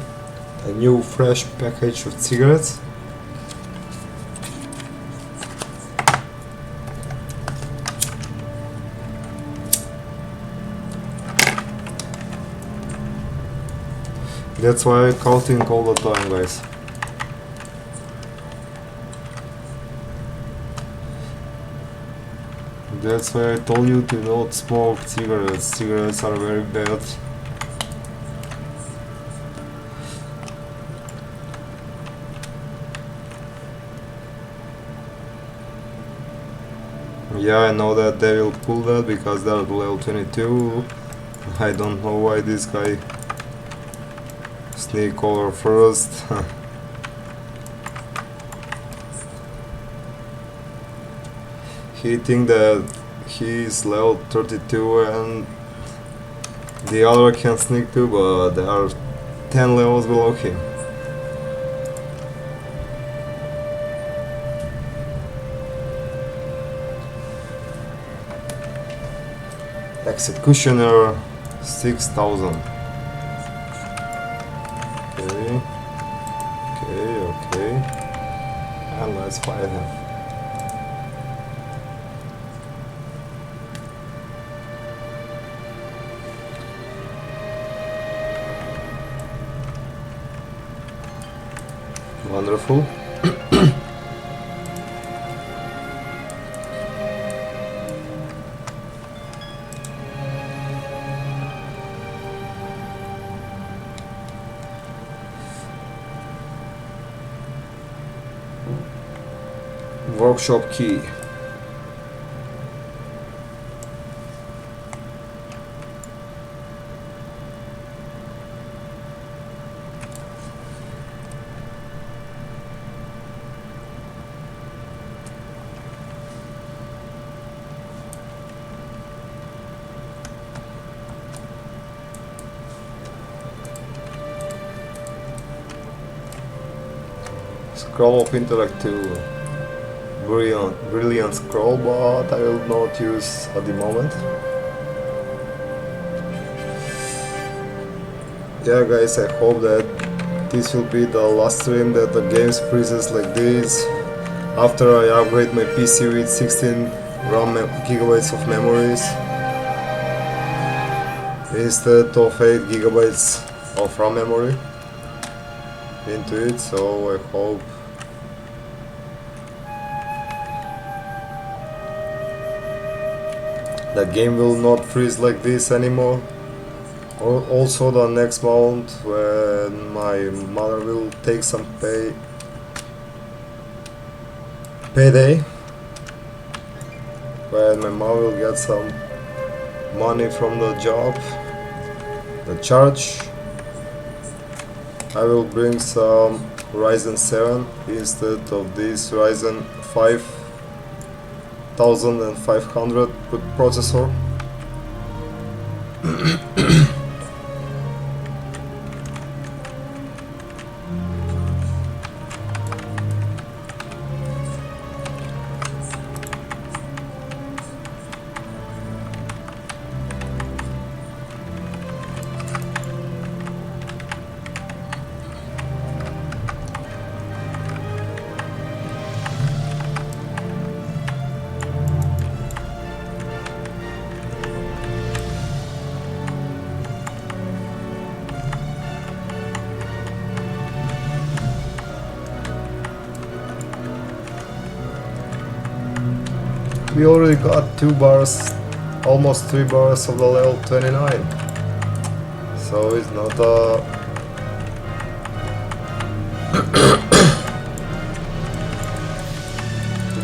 a new fresh package of cigarettes. That's why I counting all the time, guys. That's why I told you to not smoke cigarettes. Cigarettes are very bad. Yeah, I know that they will pull that because they're level 22. I don't know why this guy sneak over first. He think that he's level 32 and the other can sneak too, but there are 10 levels below him. Executioner 6000. Okay. And let's fight him. Wonderful. Workshop key. Scroll of intellect 2. Brilliant scroll, but I will not use at the moment. Yeah guys, I hope that this will be the last stream that the game freezes like this after I upgrade my PC with 16 gigabytes of memories instead of 8 gigabytes of RAM memory into it, so I hope the game will not freeze like this anymore. Also the next month when my mother will take some payday, when my mom will get some money from the job, the charge, I will bring some Ryzen 7 instead of this Ryzen 5500 processor. We already got 2 bars, almost 3 bars of the level 29, so it's not a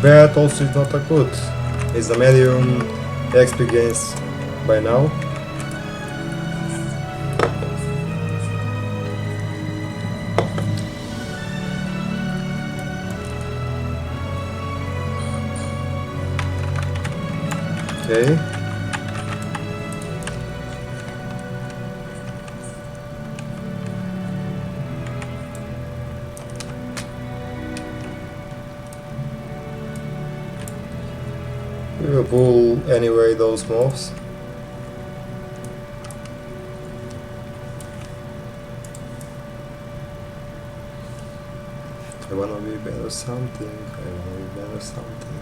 bad, also it's not a good. It's a medium XP gains by now. Okay. We will pull anyway those mobs. I wanna be better something. I wanna be better something.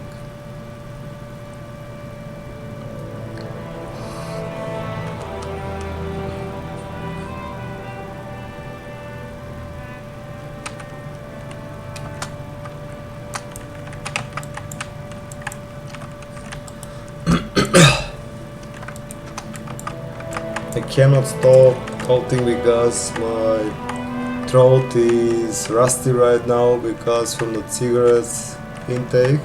I cannot stop talking because my throat is rusty right now because from the cigarettes intake.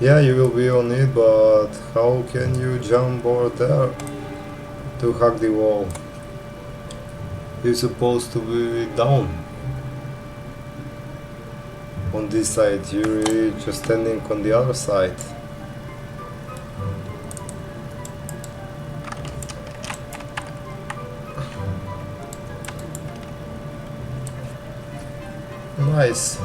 Yeah, you will be on it, but how can you jump over there to hug the wall? You're supposed to be down on this side. You're just standing on the other side. Nice.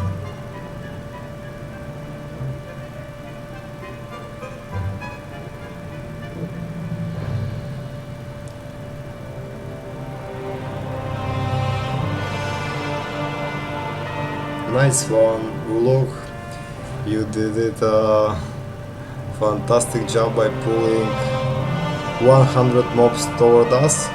Nice one, Ulog. You did it a fantastic job by pulling 100 mobs toward us.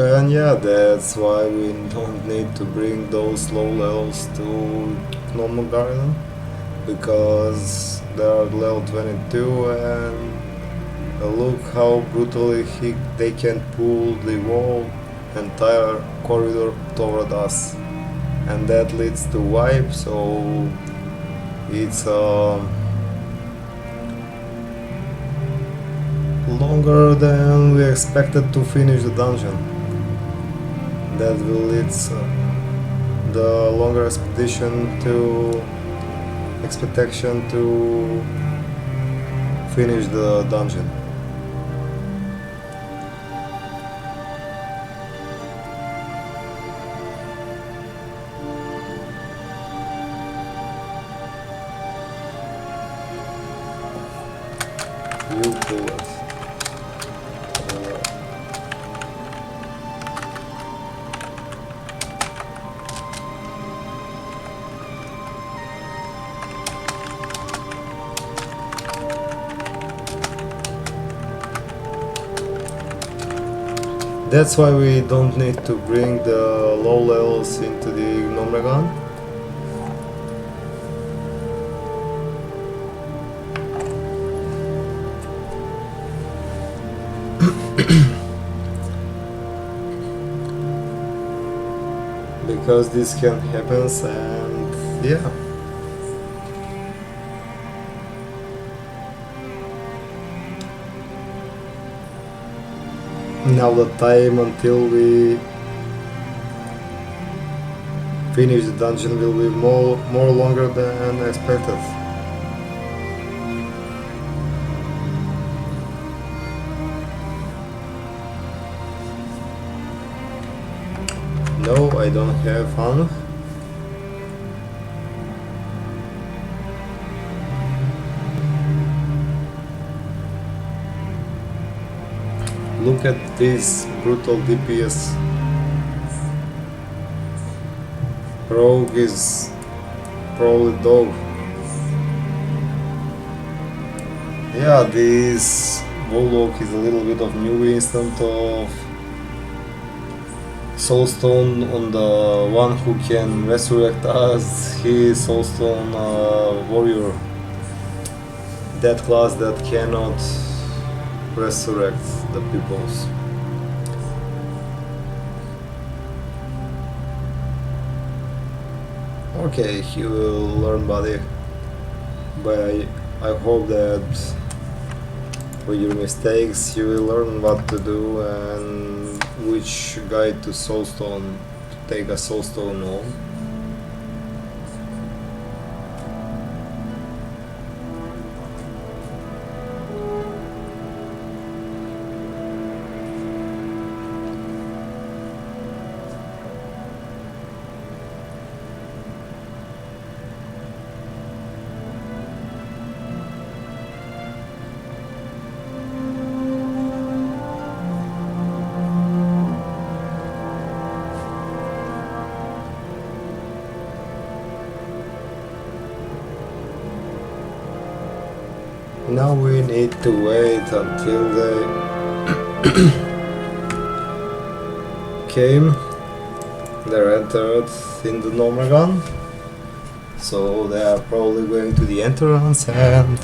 And yeah, that's why we don't need to bring those low levels to normal garden, because they are level 22 and look how brutally they can pull the whole entire corridor toward us, and that leads to wipe, so it's longer than we expected to finish the dungeon. That will lead the longer expedition to finish the dungeon. You bullet. That's why we don't need to bring the low levels into the normal gun. Because this can happen, and yeah. Now the time until we finish the dungeon will be more longer than expected. No, I don't have fun. Look at this brutal DPS. Rogue is probably dog. Yeah, this Warlock is a little bit of new instant of Soulstone on the one who can resurrect us. He is Soulstone warrior. That class that cannot resurrect the peoples. Okay, he will learn body, but I hope that with your mistakes you will learn what to do and which guide to Soulstone to take a Soulstone on. Now we need to wait until they came. They're entered in the normal gun, so they are probably going to the entrance and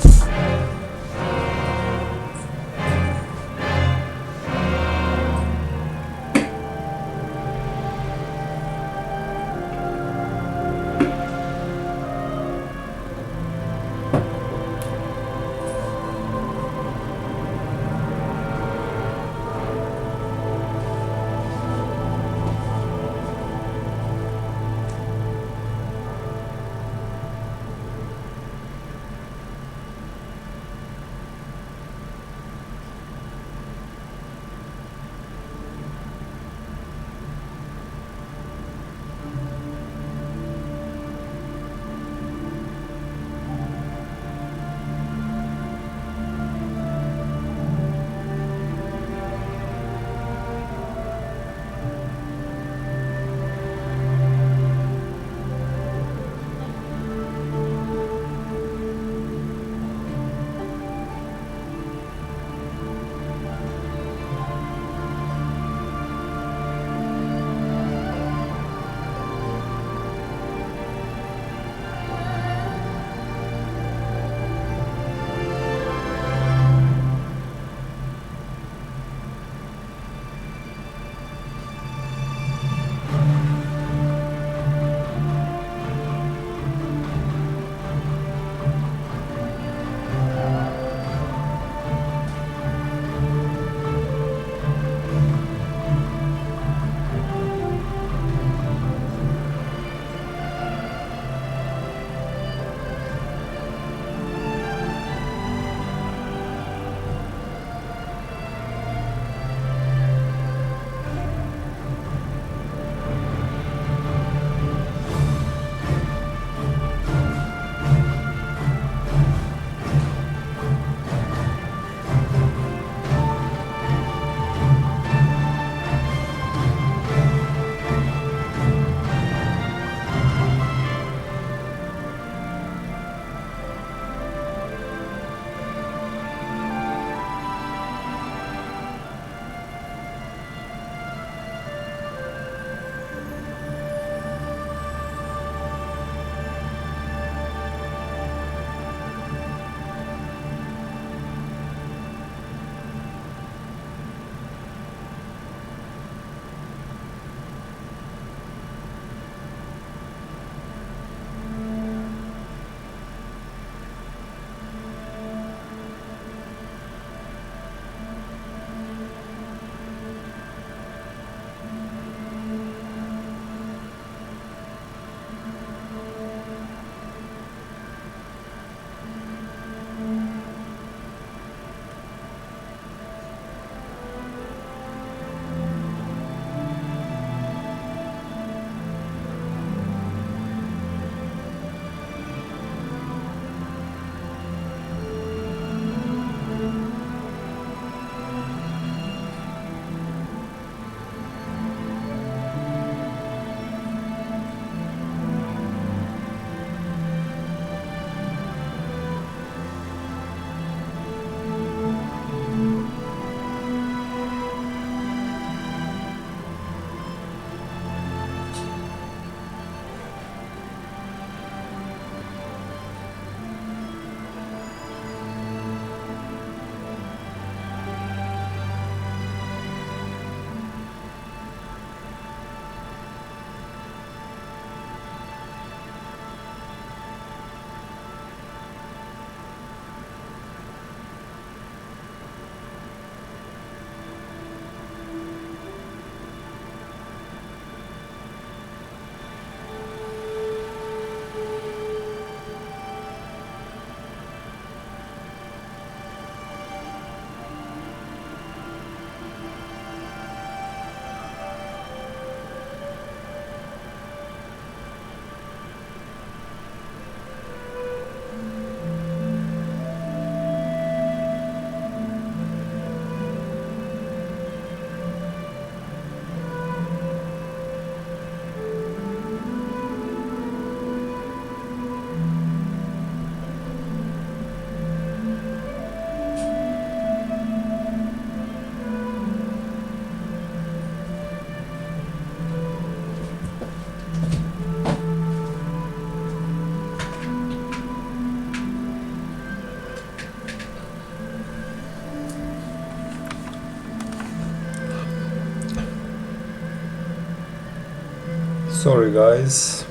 Sorry guys,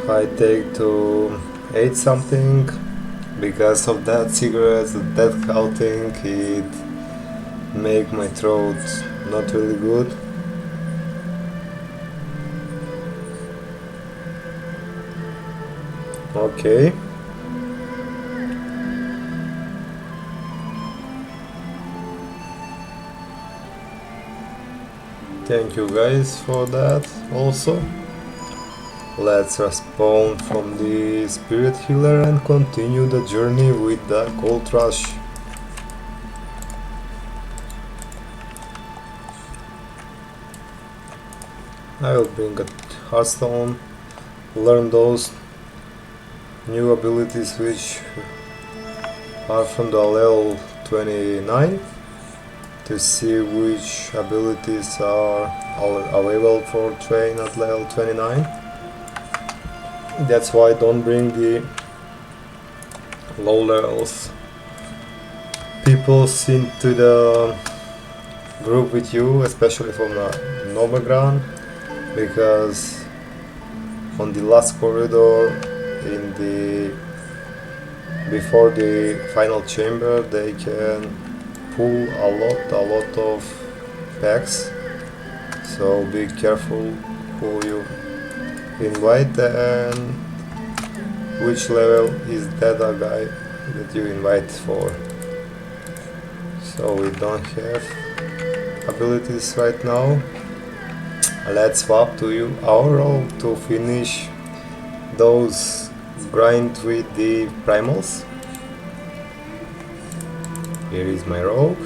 I take to eat something because of that cigarettes, that counting, it make my throat not really good. Okay. Thank you guys for that also. Let's respawn from the spirit healer and continue the journey with the cold rush. I will bring a hearthstone, learn those new abilities which are from the level 29 to see which abilities are available for train at level 29. That's why I don't bring the low levels people into the group with you, especially from the normal ground, because on the last corridor in the before the final chamber they can pull a lot of packs, so be careful who you invite and which level is that a guy that you invite for. So we don't have abilities right now. Let's swap to you our role to finish those grind with the primals. Here is my rogue.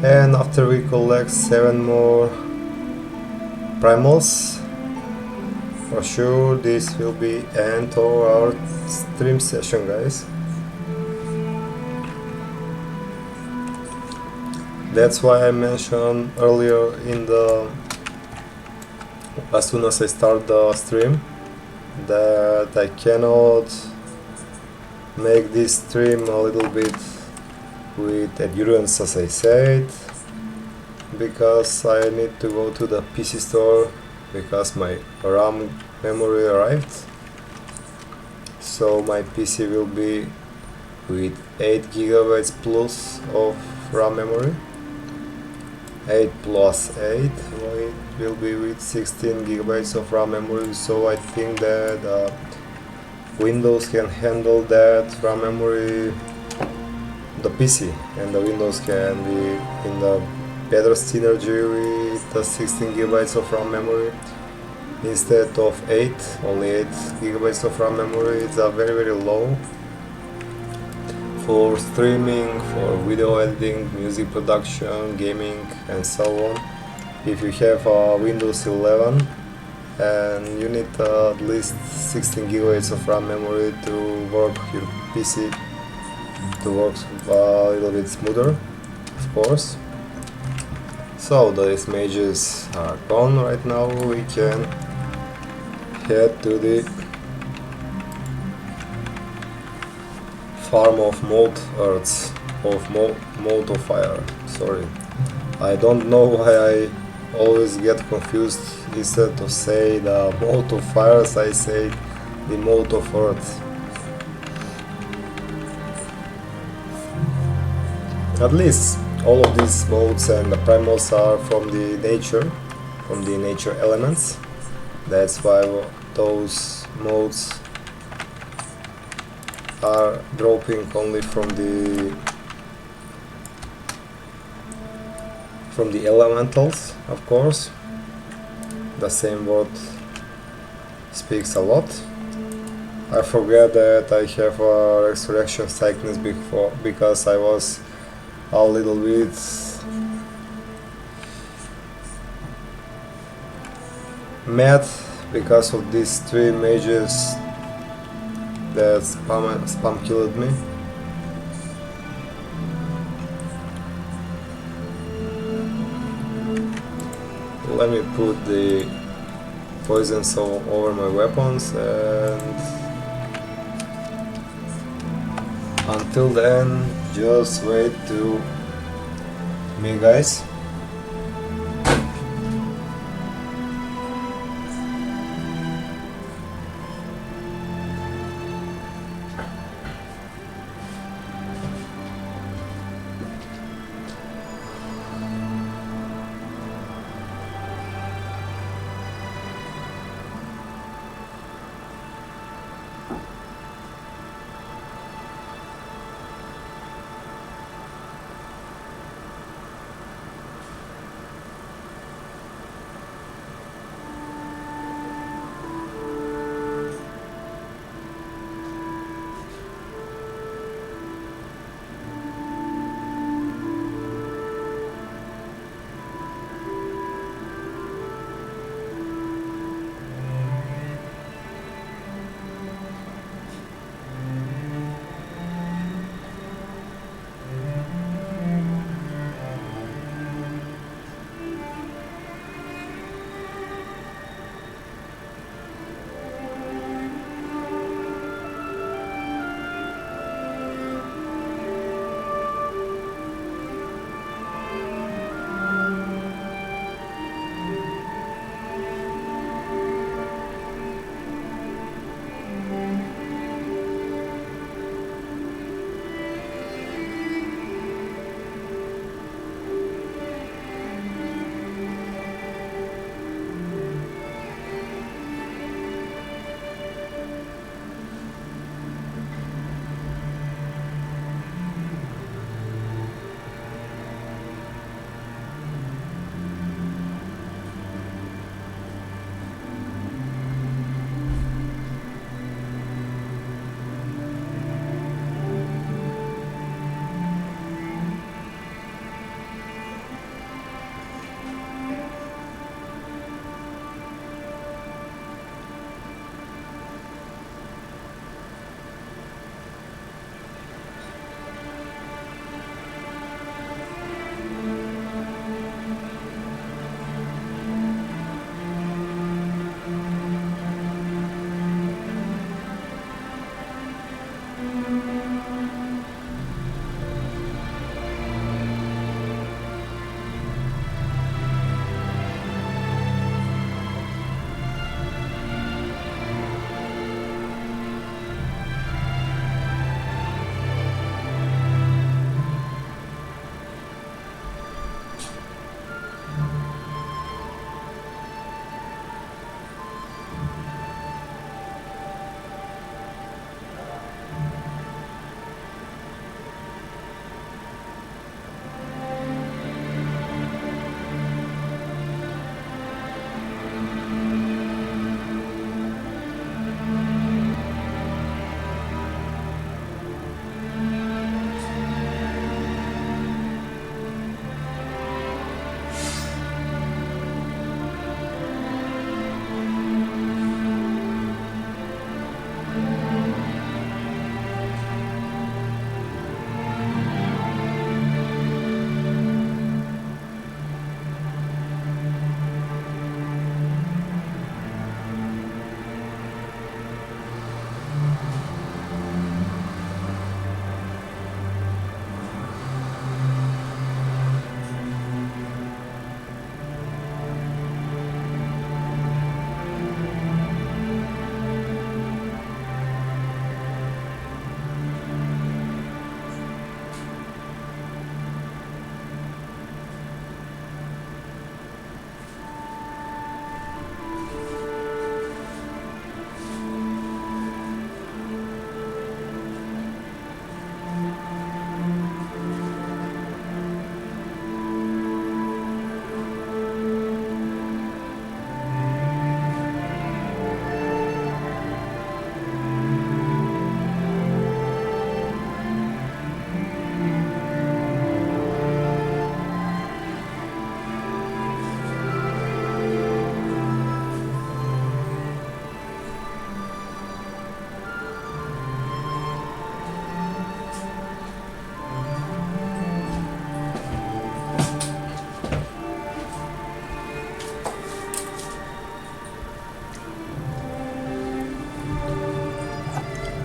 And after we collect 7 more primals, for sure this will be end of our stream session, guys. That's why I mentioned earlier in the as soon as I start the stream that I cannot make this stream a little bit with endurance, as I said, because I need to go to the PC store because my RAM memory arrived. So my PC will be with 8 GB plus of RAM memory. 8 plus 8 it will be with 16 GB of RAM memory, so I think that Windows can handle that RAM memory, the PC, and the Windows can be in the better synergy with the 16 GB of RAM memory instead of 8, only 8 GB of RAM memory. It's a very low for streaming, for video editing, music production, gaming and so on. If you have a Windows 11 and you need at least 16 GB of RAM memory to work your PC to work a little bit smoother, of course. So these mages are gone right now. We can head to the farm of mold earths, of mold of fire. Sorry, I don't know why I always get confused. Instead of say the mold of fires, I say the mold of earth. At least all of these modes and the primals are from the nature elements. That's why those modes are dropping only from the elementals, of course. The same word speaks a lot. I forget that I have a resurrection sickness before because I was a little bit mad because of these 3 mages that spam killed me. Let me put the poisons over my weapons, and until then just wait to Me guys.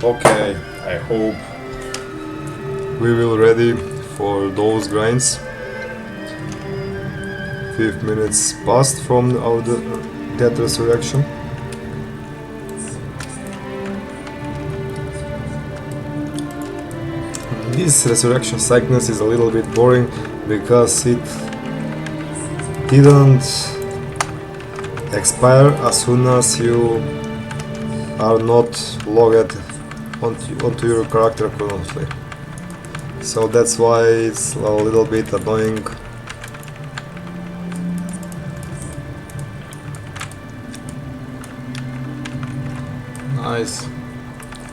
Okay, I hope we will ready for those grinds. 5 minutes passed from that resurrection. This resurrection sickness is a little bit boring because it didn't expire as soon as you are not logged onto your character currently. So that's why it's a little bit annoying. Nice.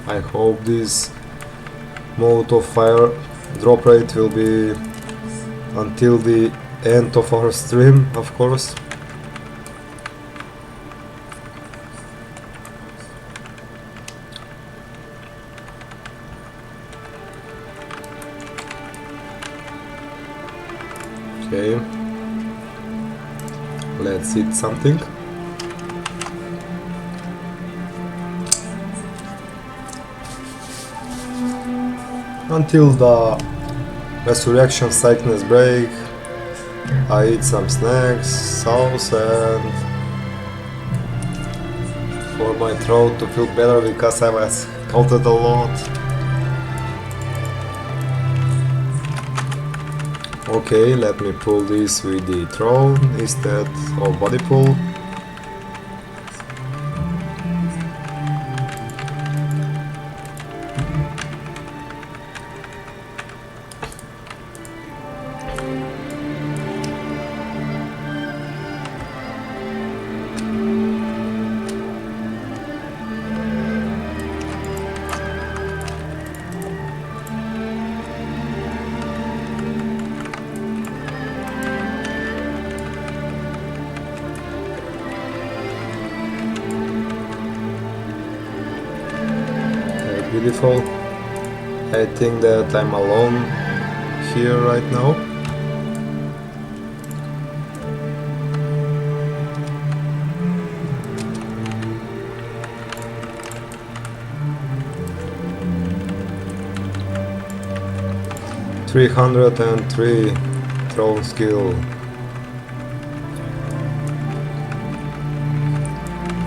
I hope this mode of fire drop rate will be until the end of our stream, of course. Okay, let's eat something. Until the resurrection sickness break, I eat some snacks, sauce, and for my throat to feel better because I was counted a lot. Okay, let me pull this with the throne instead of body pull. Beautiful. I think that I'm alone here right now. .303 throne skill.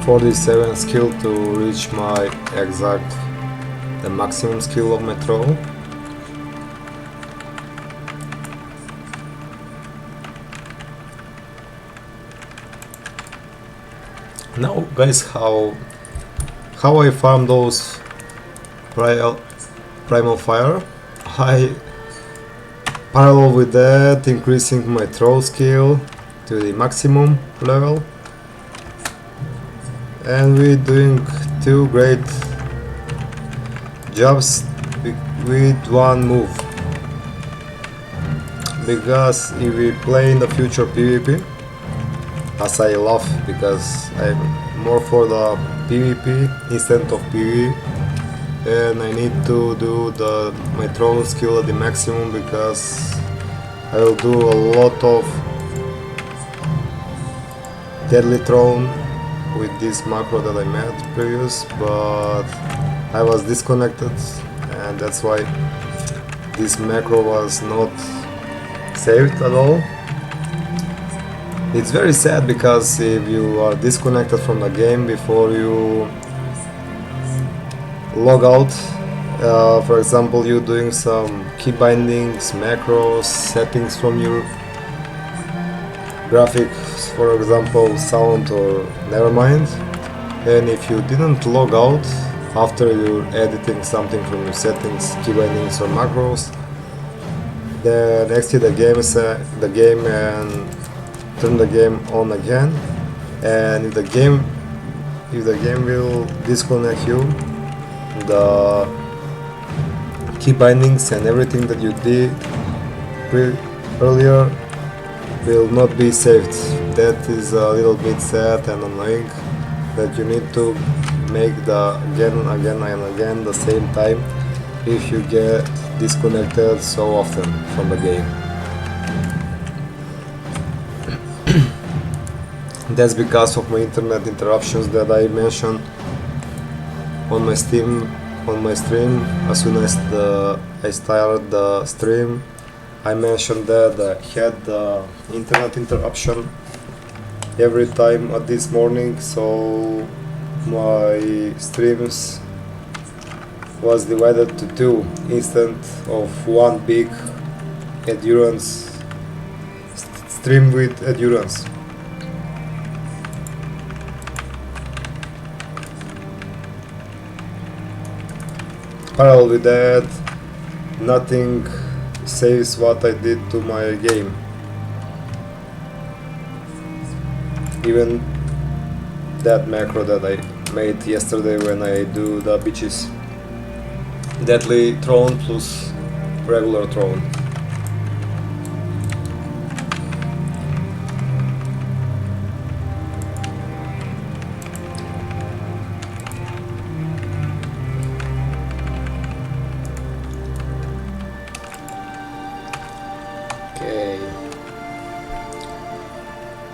47 skill to reach my exact the maximum skill of my throne. Now guys, how I farm those primal fire, I parallel with that increasing my throw skill to the maximum level, and we're doing two great jobs with one move. Because if we play in the future PvP, as I love, because I'm more for the PvP instead of PvE, and I need to do my throne skill at the maximum because I will do a lot of deadly throne with this macro that I made previous, but I was disconnected, and that's why this macro was not saved at all. It's very sad because if you are disconnected from the game before you log out, for example, you doing some key bindings, macros, settings from your graphics, for example sound or never mind, and if you didn't log out after you're editing something from your settings, key bindings or macros, then exit the game and turn the game on again, and if the game will disconnect you, the key bindings and everything that you did earlier will not be saved. That is a little bit sad and annoying, that you need to make the again and again the same time if you get disconnected so often from the game. That's because of my internet interruptions that I mentioned on my stream. As soon as I started the stream, I mentioned that I had the internet interruption every time at this morning, so my streams was divided to two instead of one big endurance stream with endurance. Parallel with that, nothing saves what I did to my game. Even that macro that I made yesterday when I do the bitches. Deadly Throne plus regular Throne.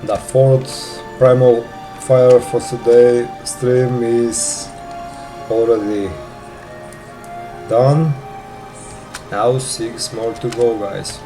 The fourth Primal Fire for today stream is already done. Now 6 more to go, guys.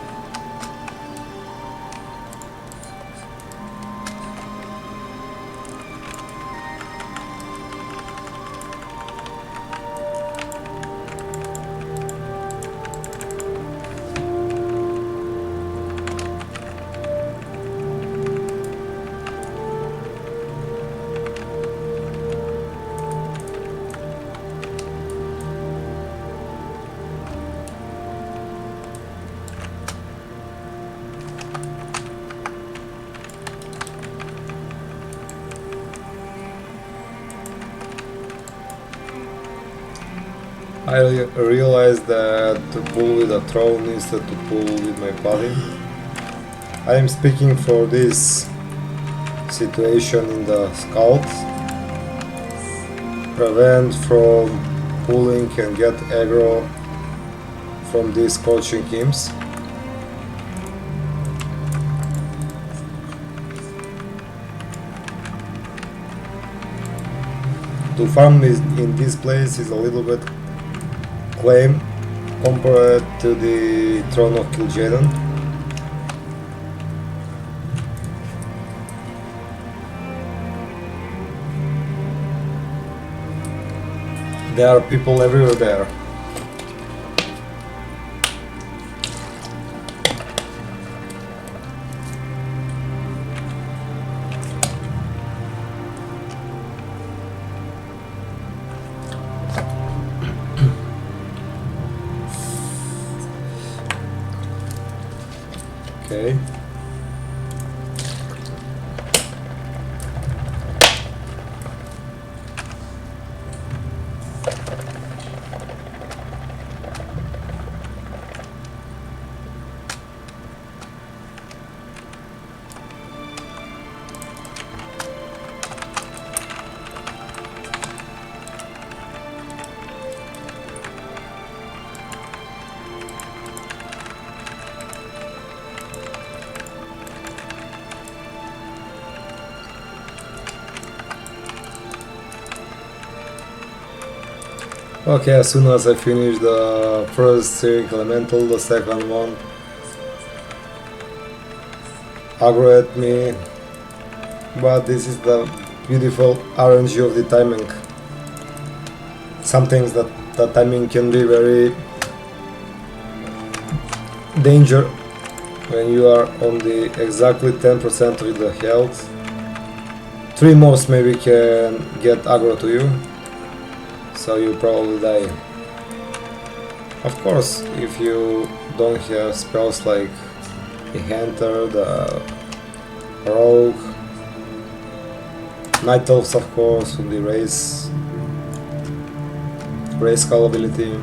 I realized that to pull with a throne instead to pull with my body. I am speaking for this situation in the scout. Prevent from pulling and get aggro from these coaching teams. To farm in this place is a little bit claim compared to the Throne of Kil'jaeden. There are people everywhere there. Okay. Okay, as soon as I finish the first Searing Elemental, the second one aggro at me, but this is the beautiful RNG of the timing. Some things that the timing can be very danger when you are on the exactly 10% of the health. 3 mobs maybe can get aggro to you, so you probably die. Of course, if you don't have spells like the Hunter, the Rogue, Night Elves of course, with the race call ability.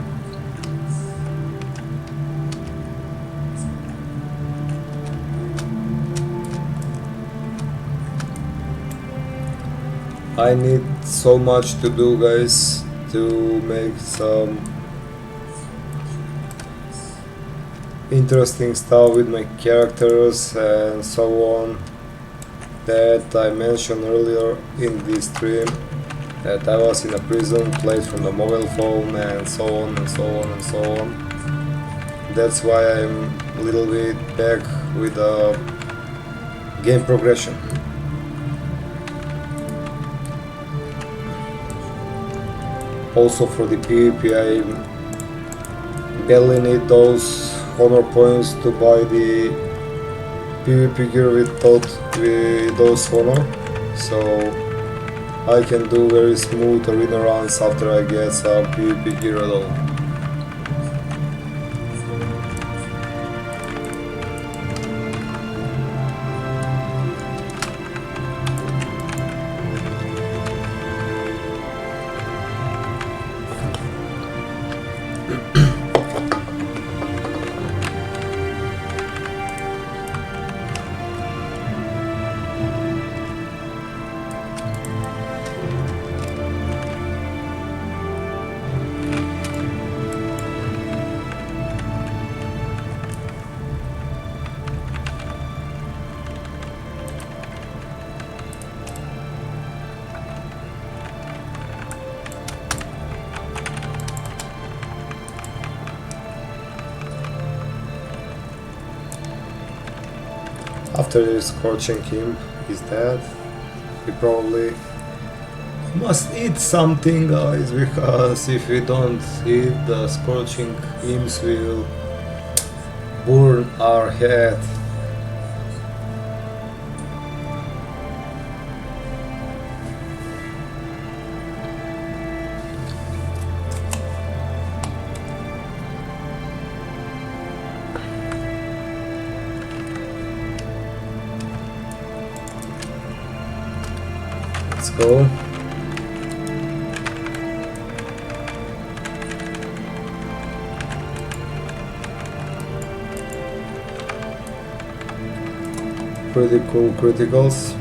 I need so much to do, guys, to make some interesting stuff with my characters and so on, that I mentioned earlier in this stream, that I was in a prison, played from the mobile phone and so on and so on and so on. that's why I'm a little bit back with game progression. Also for the PvP I barely need those honor points to buy the PvP gear with those honor, so I can do very smooth arena runs after I get some PvP gear at all. After scorching him, he's dead. We probably must eat something, guys, because if we don't eat, the scorching imps will burn our head. Let's go. Pretty cool criticals.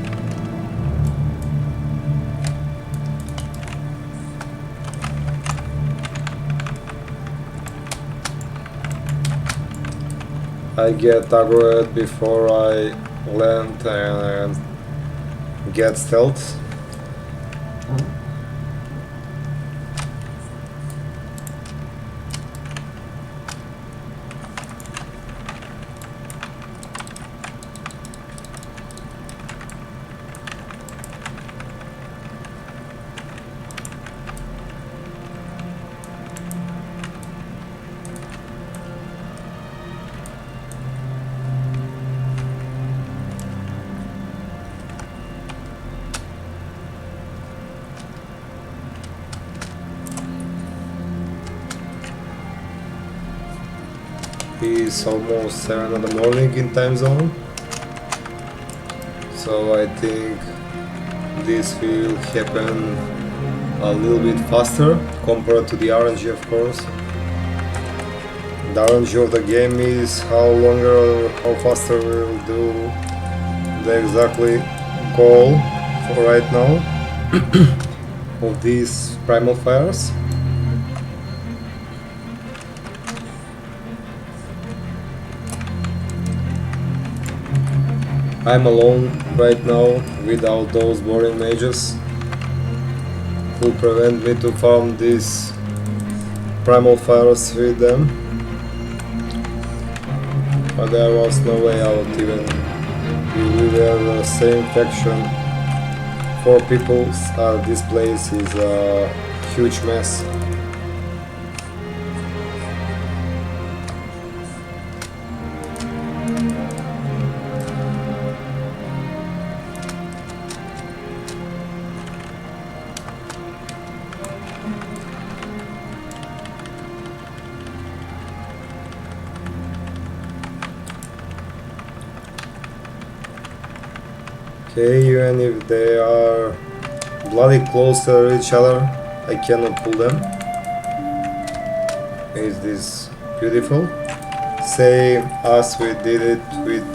I get aggroed before I land and get stealth. It's almost 7 in the morning in time zone, so I think this will happen a little bit faster compared to the RNG, of course. The RNG of the game is how longer or how faster we'll do the exactly goal for right now of these primal fires. I'm alone right now without those boring mages who prevent me to farm these primal fires with them, but there was no way out. Even we were the same faction, 4 people. This place is a huge mess. Okay, even if they are bloody close to each other, I cannot pull them. Is this beautiful? Same as we did it with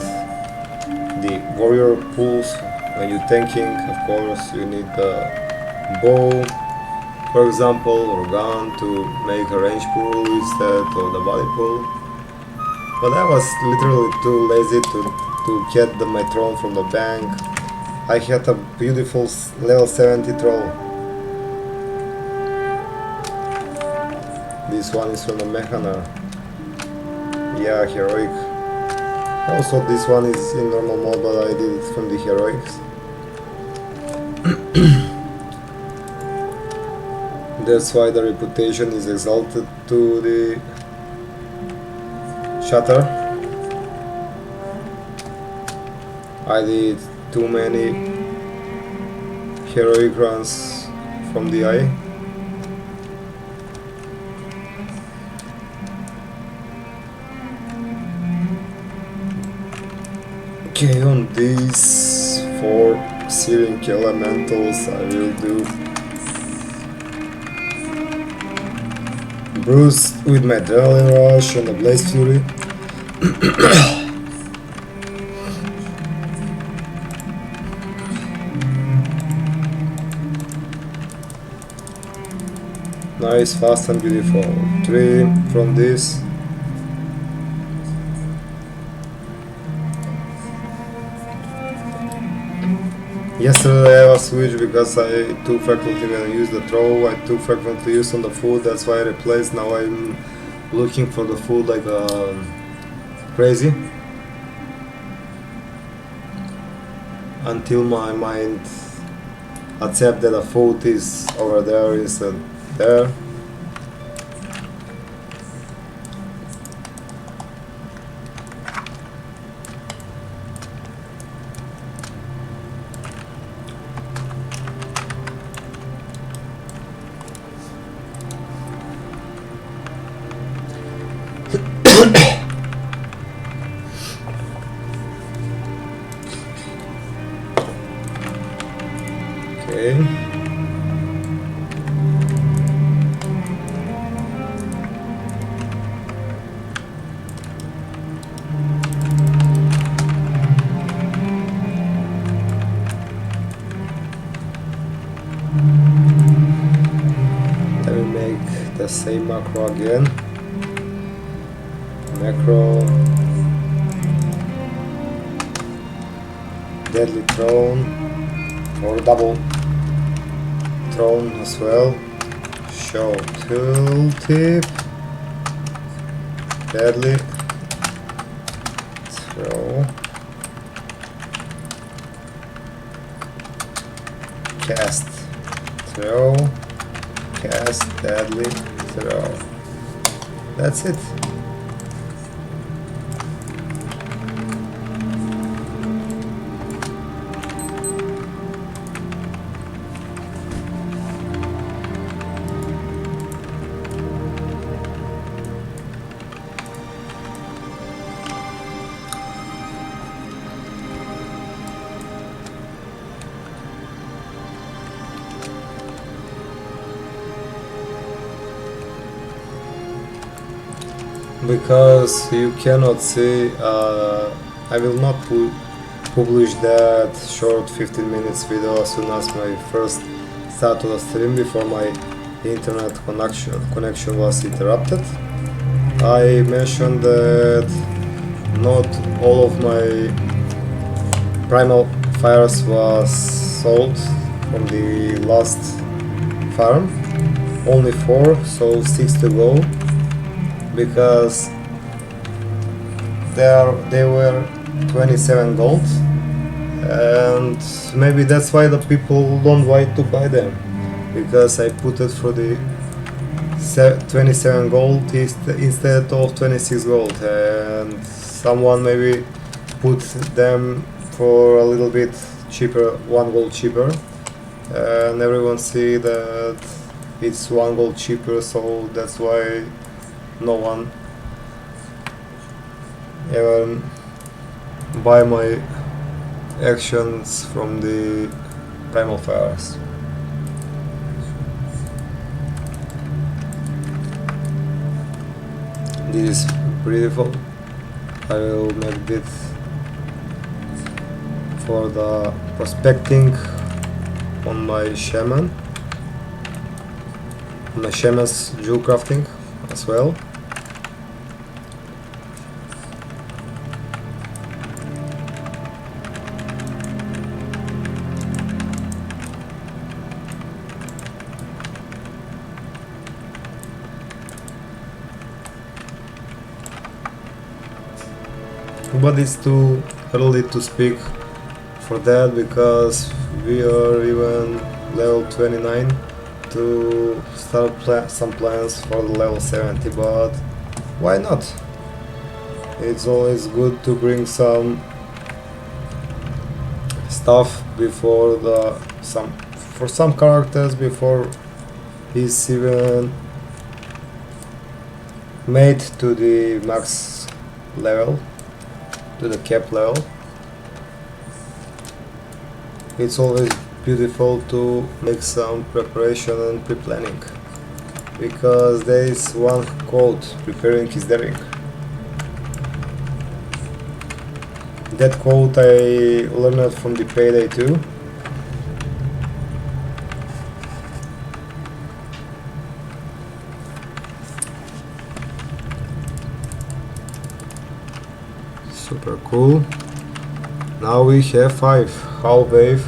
the warrior pulls. When you're tanking, of course, you need the bow, for example, or gun to make a range pull instead of the body pull. But I was literally too lazy to get my throne from the bank. I had a beautiful level 70 troll. This one is from the Mechanar. Yeah, heroic. Also, this one is in normal mode, but I did it from the heroics. That's why the reputation is exalted to the shutter. I did too many heroic runs from the eye. Okay, on these 4 searing elementals I will do Bruce with my Adrenaline Rush and the Blaze Fury. Nice, fast and beautiful. 3 from this. Yesterday I was switched because I too frequently when I use the throw, I too frequently use on the food, that's why I replaced. Now I'm looking for the food like crazy. Until my mind accepts that the food is over there instead there. Okay. Let me make the same macro again. Macro, deadly throne, or double throne as well. Show tooltip, deadly throw, cast throw, cast deadly throw. That's it. Because you cannot see, I will not publish that short 15 minutes video as soon as my first start of the stream before my internet connection was interrupted. I mentioned that not all of my primal fires was sold from the last farm, only 4, so 6 to go. Because they were 27 gold, and maybe that's why the people don't want to buy them, because I put it for the 27 gold instead of 26 gold, and someone maybe put them for a little bit cheaper, 1 gold cheaper, and everyone see that it's 1 gold cheaper, so that's why no one ever buy my actions from the primal fires. This is beautiful. I will make it for the prospecting on my shaman, on my shaman's jewel crafting as well. but it's too early to speak for that because we are even level 29 to start some plans for the level 70, but why not? It's always good to bring some stuff before for some characters before he's even made to the max level, to the cap level. It's always beautiful to make some preparation and pre-planning, because there is one quote: preparing is daring. That quote I learned from the Payday 2. Super cool. Now we have 5 half wave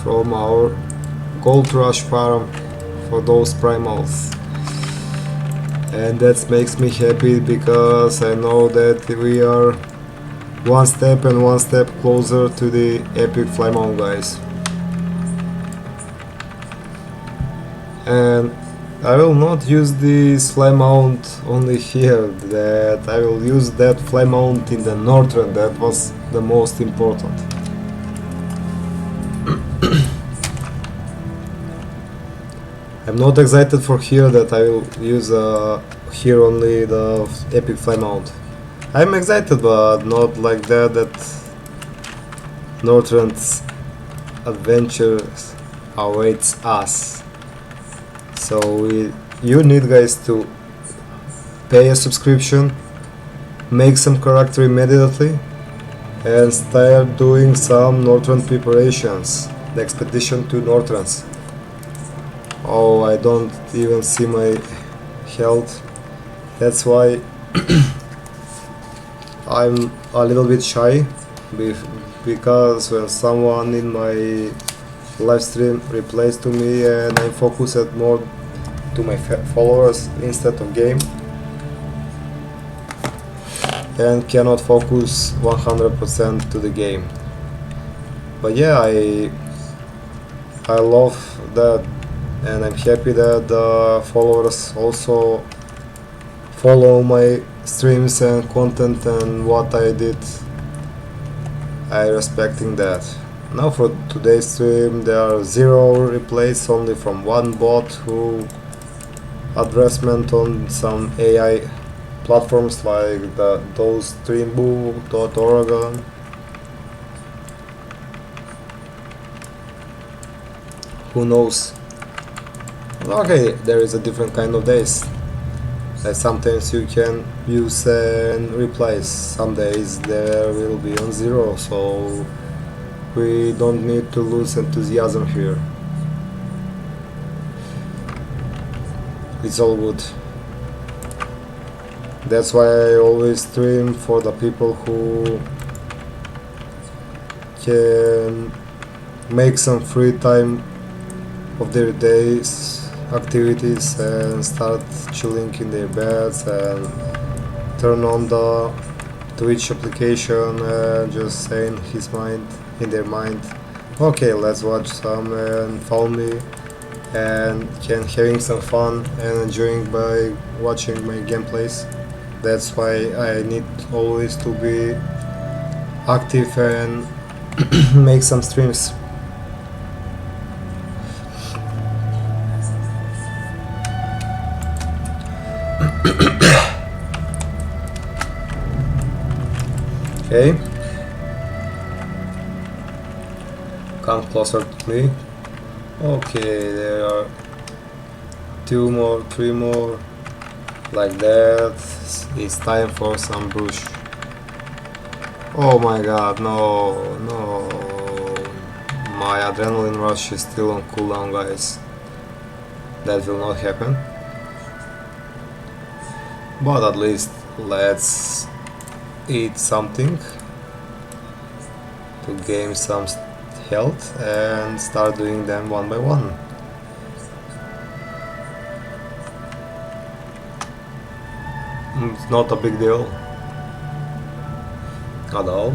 from our gold rush farm for those primals, and that makes me happy because I know that we are one step closer to the epic fly mount, guys. And I will not use this fly mount only here, that I will use that fly mount in the northern. That was the most important. I'm not excited for here that I will use here only the epic fly mount. I'm excited, but not like that Northern's adventure awaits us. So you need, guys, to pay a subscription, make some character immediately, and start doing some Northern preparations. The expedition to Northrends. Oh, I don't even see my health. That's why I'm a little bit shy, because when someone in my live stream replies to me and I focus it more to my followers instead of game, and cannot focus 100% to the game. But yeah, I love that, and I'm happy that the followers also follow my streams and content and what I did. I respecting that. Now for today's stream there are 0 replays, only from one bot who addressment on some AI platforms like those streamboo.org. Who knows? Okay, there is a different kind of days. That sometimes you can use and replace. Some days there will be on 0, so we don't need to lose enthusiasm here. It's all good. That's why I always stream for the people who can make some free time of their days activities and start chilling in their beds and turn on the Twitch application and just saying in their mind, okay, let's watch some and follow me, and can having some fun and enjoying by watching my gameplays. That's why I need always to be active and make some streams. Okay, come closer to me. Okay, there are 2 more, 3 more, like that. It's time for some bush. Oh my god, no, my adrenaline rush is still on cooldown, guys. That will not happen. But at least let's eat something to gain some health and start doing them one by one. It's not a big deal. at all.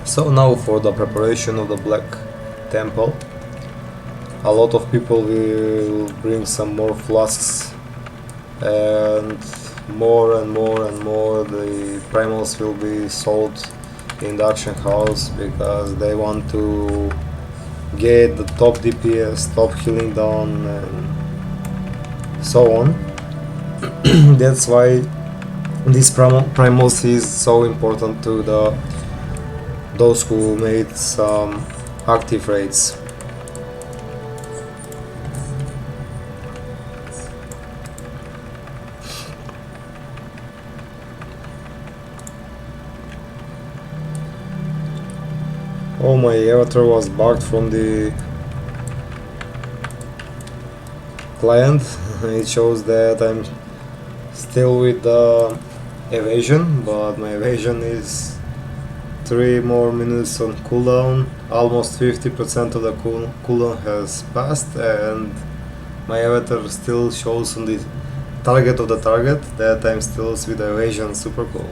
So now for the preparation of the Black Temple. A lot of people will bring some more flasks, and more the primals will be sold in the auction house because they want to get the top DPS, top healing down, and so on. That's why this primals is so important to those who made some active raids. Oh, my avatar was bugged from the client. It shows that I'm still with the evasion, but my evasion is 3 more minutes on cooldown. Almost 50% of the cooldown has passed, and my avatar still shows on the target of the target that I'm still with the evasion. Super cool.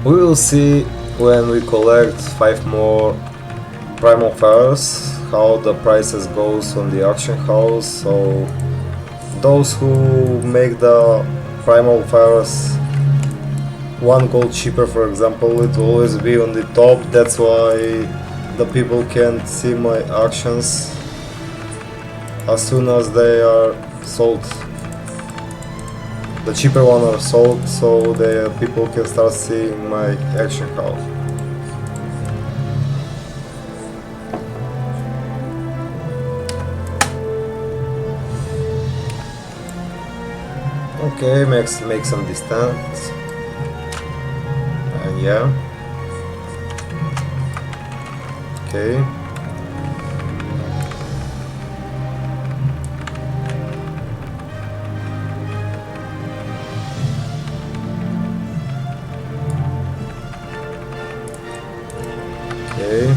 We will see when we collect 5 more primal fires how the prices goes on the auction house. So those who make the primal fires 1 gold cheaper, for example, it will always be on the top. That's why the people can't see my actions as soon as they are sold. The cheaper ones are sold, so the people can start seeing my action house. Okay, make some distance. And yeah. Okay. Okay.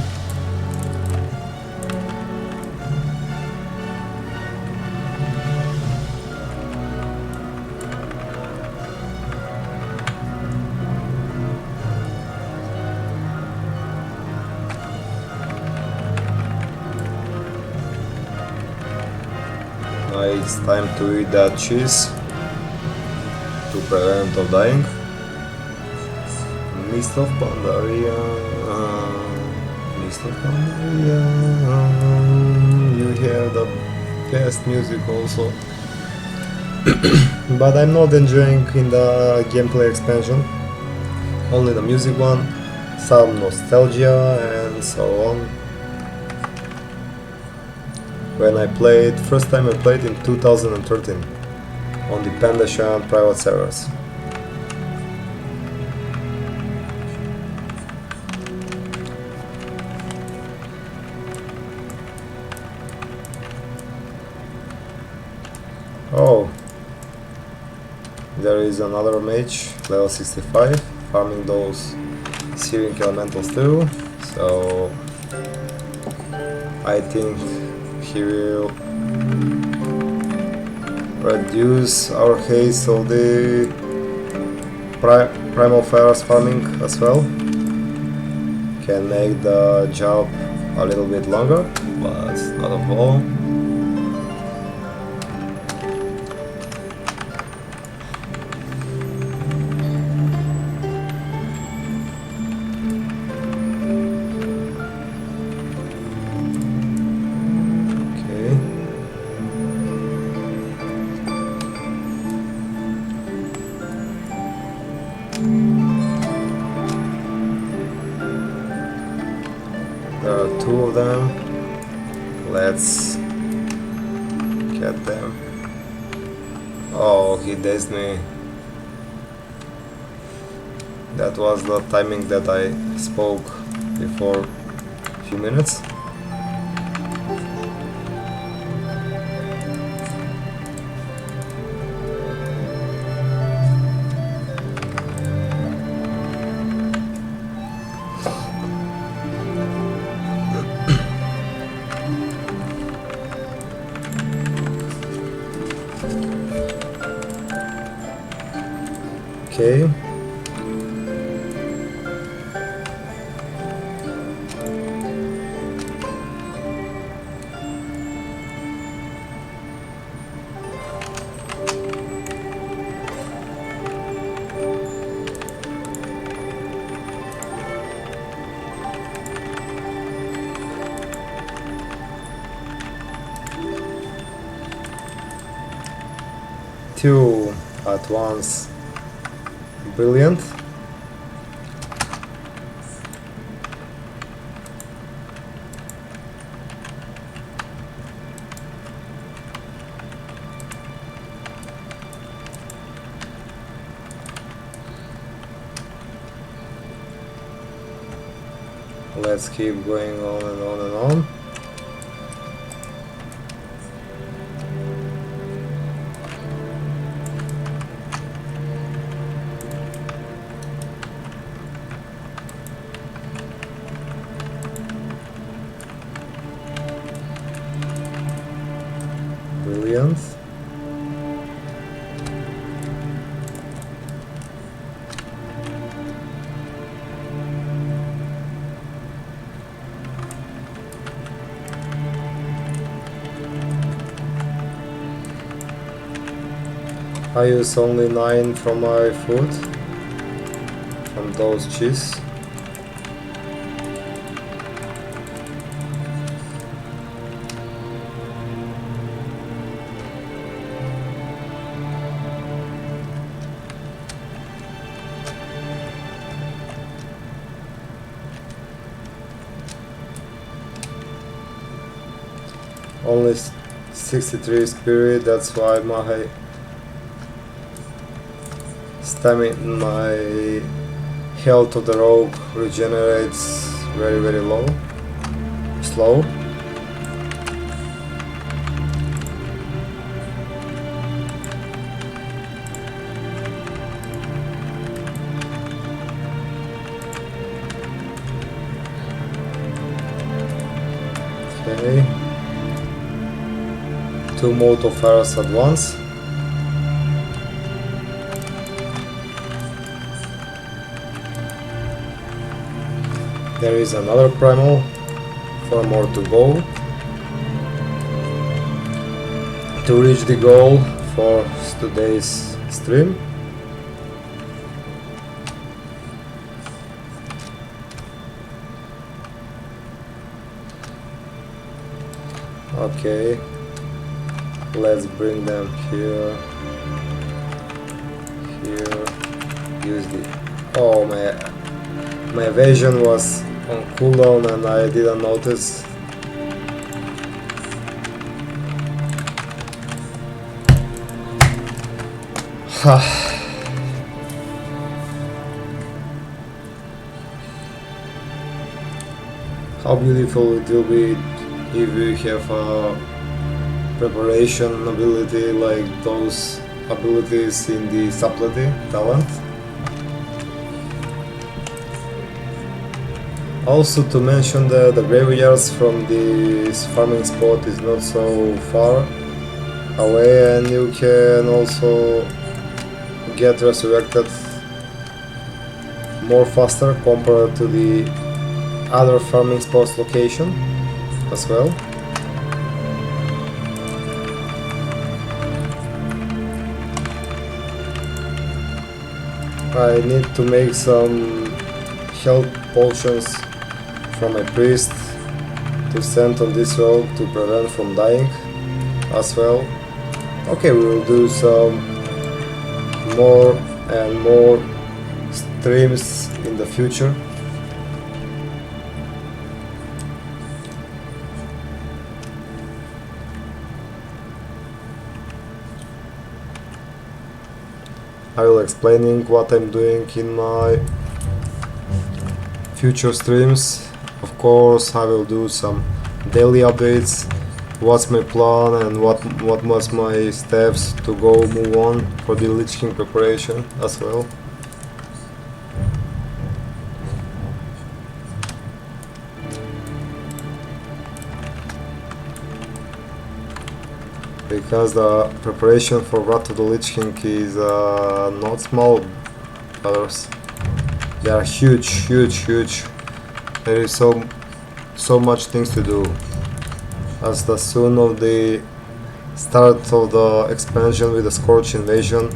Now it's time to eat that cheese to prevent of dying. Mist of Pandaria. Mist of Pandaria. You hear the best music also. But I'm not enjoying in the gameplay expansion. Only the music one, some nostalgia and so on. When I played, first time I played in 2013 on the Pandashan private servers. Oh, there is another mage, level 65, farming those searing elementals too, so I think he will reduce our haste of the primal fires farming as well. Can make the job a little bit longer, but not of all. 2 of them. Let's get them. Oh, he dazed me. That was the timing that I spoke before a few minutes. Okay. Two at once. Brilliant. Let's keep going on and on and on. Brilliant. I use only 9 from my food, from those cheese. Only 63 spirit, that's why my stamina, my health of the rogue regenerates very low, slow. Okay. 2 molten fires at once. There is another primal, 4 more to go to reach the goal for today's stream. Okay, let's bring them here, use the... Oh, my evasion was on cooldown and I didn't notice. How beautiful it will be if we have a preparation ability like those abilities in the Supplicity talent. Also to mention that the graveyards from this farming spot is not so far away and you can also get resurrected more faster compared to the other farming spots location as well. I need to make some health potions from my priest to send on this rogue to prevent from dying as well. Okay, we will do some more and more streams in the future. I will explaining what I'm doing in my future streams. Of course, I will do some daily updates, what's my plan and what was my steps to go move on for the Lich King preparation as well. Because the preparation for Wrath of the Lich King is not small, brothers. They are huge. There is so much things to do. As the soon of the start of the expansion with the Scorch invasion,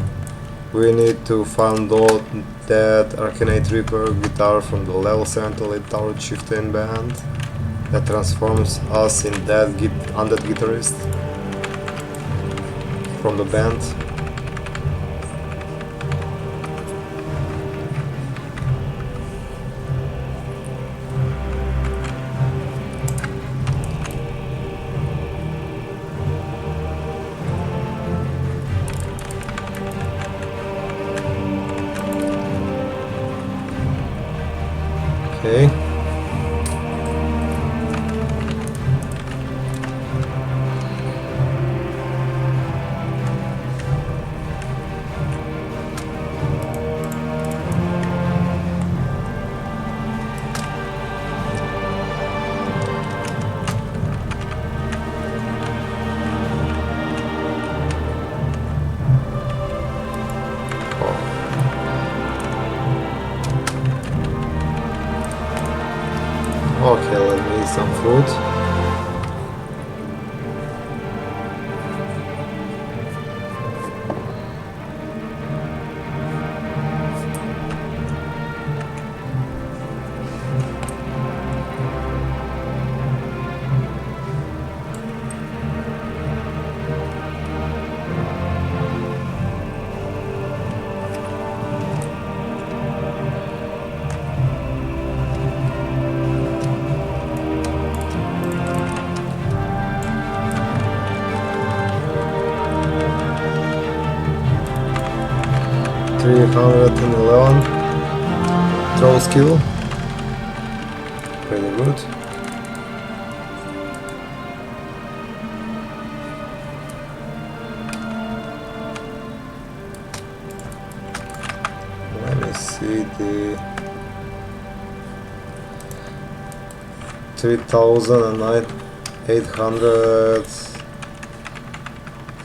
we need to find all that Arcanite Reaper guitar from the level 7 Elite Tower Chieftain band that transforms us in that undead guitarist from the band. Okay. Okay, let me eat some food. $311 throw skill, pretty good. Let me see the 3,800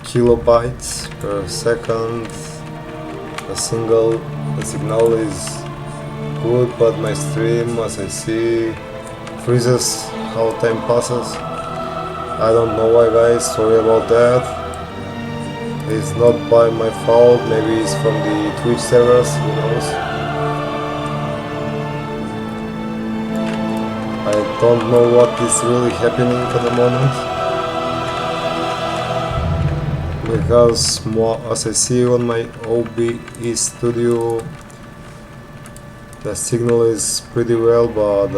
kilobytes per second. The signal is good, but my stream, as I see, freezes how time passes. I don't know why, guys, sorry about that. It's not by my fault, maybe it's from the Twitch servers, who knows. I don't know what is really happening at the moment. Because as I see on my OBE studio, the signal is pretty well, but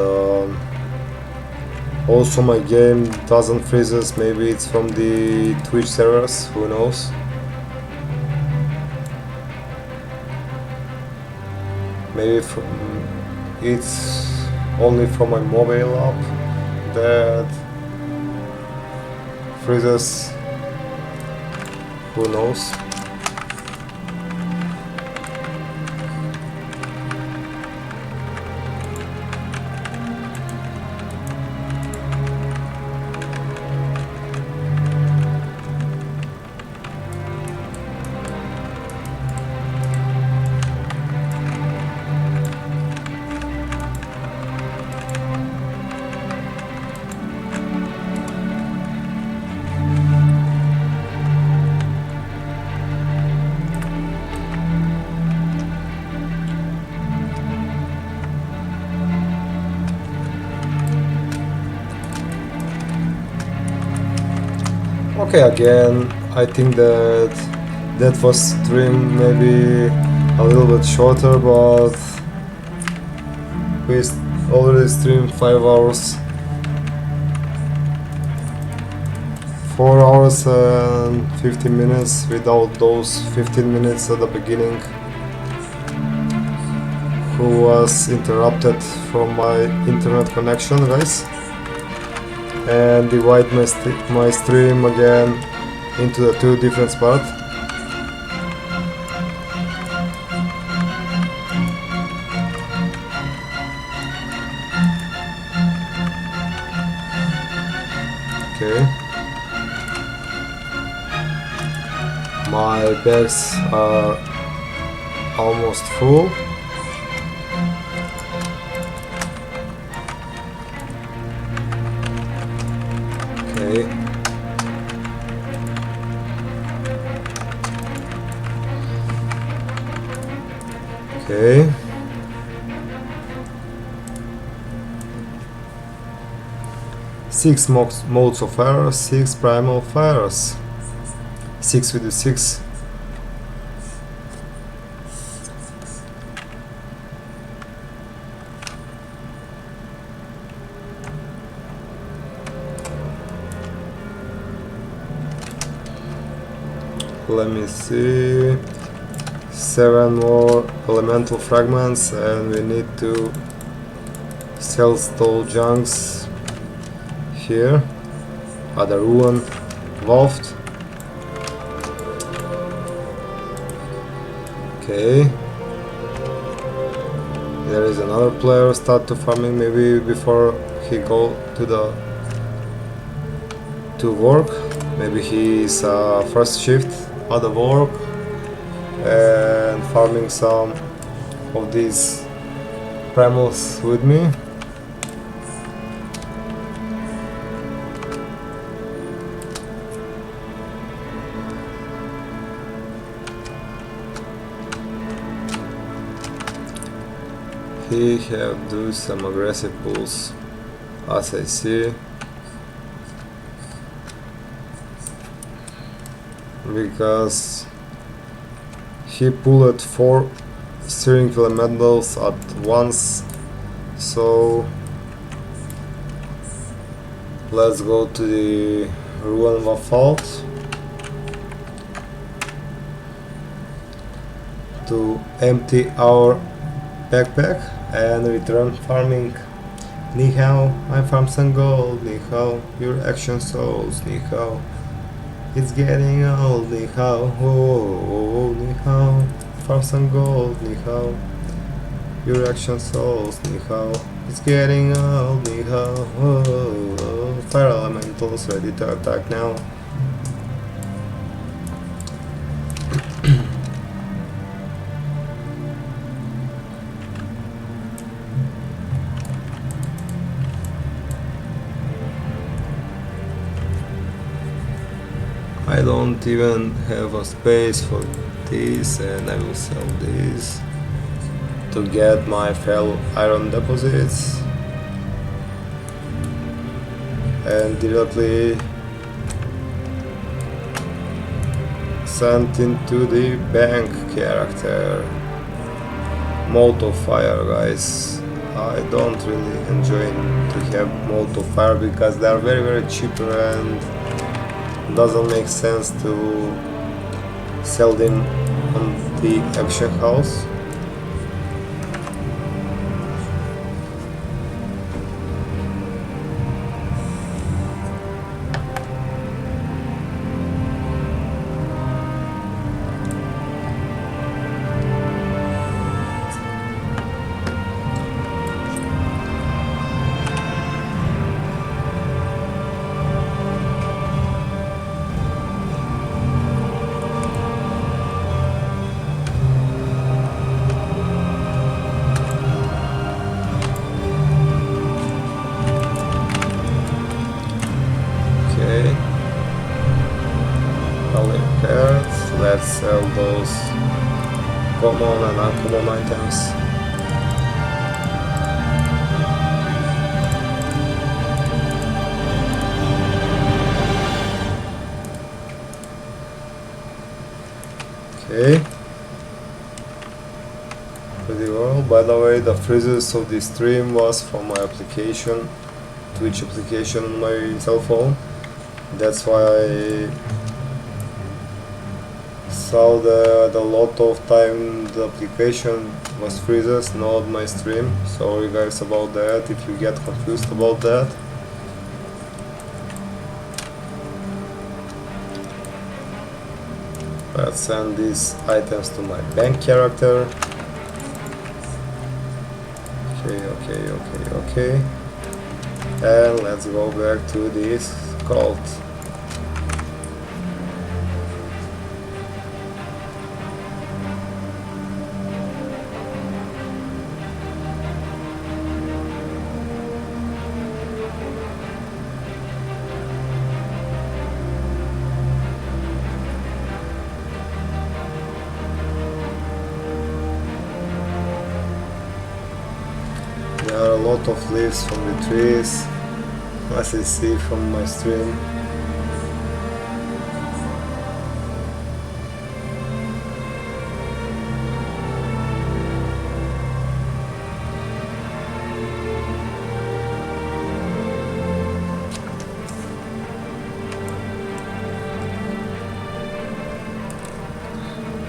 also my game doesn't freezes. Maybe it's from the Twitch servers, who knows. Maybe it's only from my mobile app that freezes. Who knows? Okay, again, I think that was stream maybe a little bit shorter, but we already streamed 5 hours. 4 hours and 15 minutes without those 15 minutes at the beginning. who was interrupted from my internet connection, guys, and divide my stream again into the two different spots. Okay. My bags are almost full. Okay. Okay. Six modes of fire, 6 primal fires. 6 with the 6. Let me see. 7 more elemental fragments, and we need to sell stole junks here. Other ruin, Wolfed. Okay. There is another player start to farming maybe before he go to work. Maybe he is first shift out of work and farming some of these primals with me. He have do some aggressive pulls, as I see, because he pulled 4 steering elementals at once. So let's go to the ruin of fault to empty our backpack and return farming. Ni hao, I farm some gold. Ni hao, your action souls. Ni hao, it's getting old. Ni hao, oh, ni hao, farm some gold. Ni hao, your action souls. Ni hao, it's getting old. Ni hao, oh, fire elementals ready to attack now. I don't even have a space for this, and I will sell this to get my fell iron deposits and directly sent into the bank character. Mode of fire, guys. I don't really enjoy to have mode of fire because they are very cheaper and doesn't make sense to sell them on the auction house. Let's sell those common and uncommon items. Okay. Pretty well. By the way, the freezes of this stream was from my application, Twitch application on my cell phone. That's why I saw that a lot of time the application was freezes, not my stream. Sorry guys about that if you get confused about that. Let's send these items to my bank character. Okay. And let's go back to this cult. There are a lot of leaves from the trees, as you see from my stream.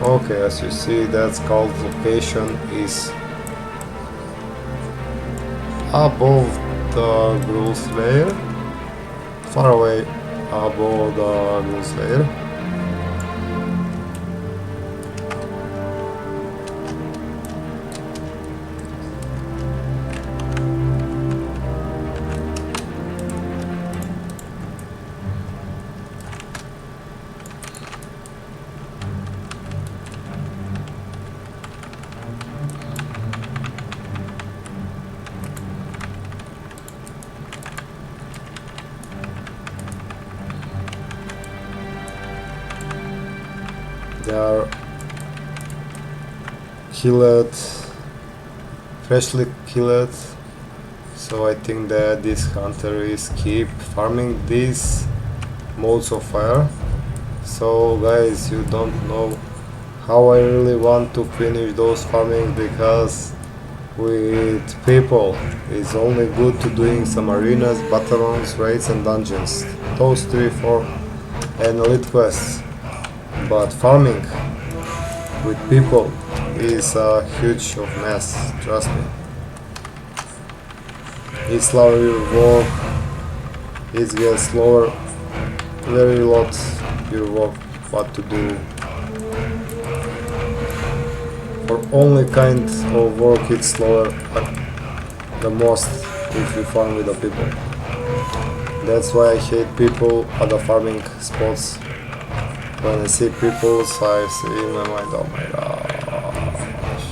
Okay, as you see, that cult location is above the Ghouls layer, far away above the Ghouls layer. They are killed, freshly killed, so I think that this hunter is keep farming these modes of fire. So guys, you don't know how I really want to finish those farming, because with people it's only good to doing some arenas, battalions, raids and dungeons, those 3, 4 and elite quests. But farming with people is a huge of mess, trust me. It's slower your work, it gets slower, very lot your work, what to do. For only kind of work it's slower the most if you farm with the people. That's why I hate people at the farming spots. When I see people, I see in my mind, oh my gosh.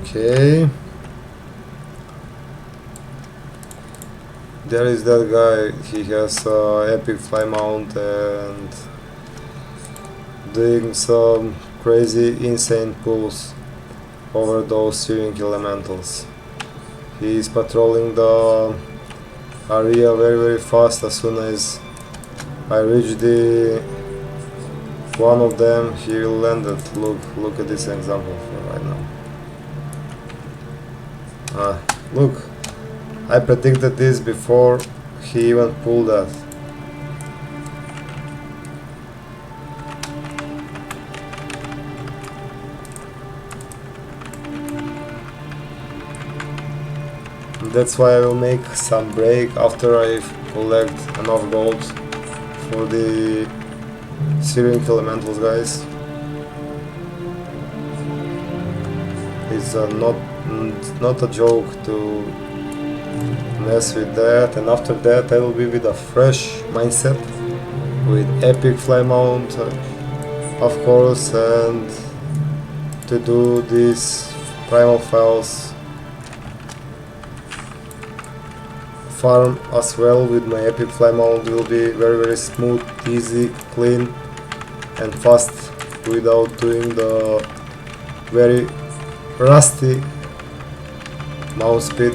Okay. There is that guy, he has epic fly mount and doing some crazy insane pulls over those searing elementals. He is patrolling the area very fast. As soon as I reach the one of them, he landed. Look at this example for right now. Look, I predicted this before he even pulled that. That's why I will make some break after I collect enough gold for the searing elementals, guys. It's not a joke to mess with that, and after that I will be with a fresh mindset, with epic fly mount, of course, and to do these primal files farm as well with my epic fly mount. Will be very smooth, easy, clean and fast without doing the very rusty mouse speed.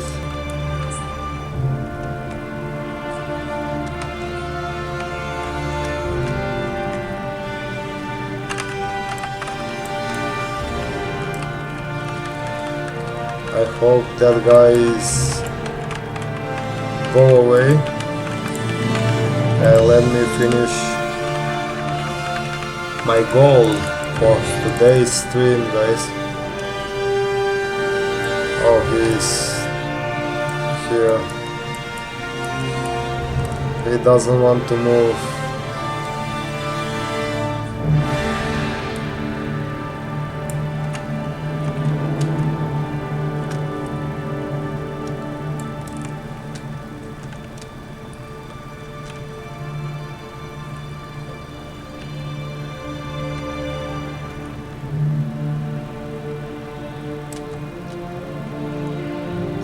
I hope that guy is go away and let me finish my goal for today's stream, guys. Oh, he's here. He doesn't want to move.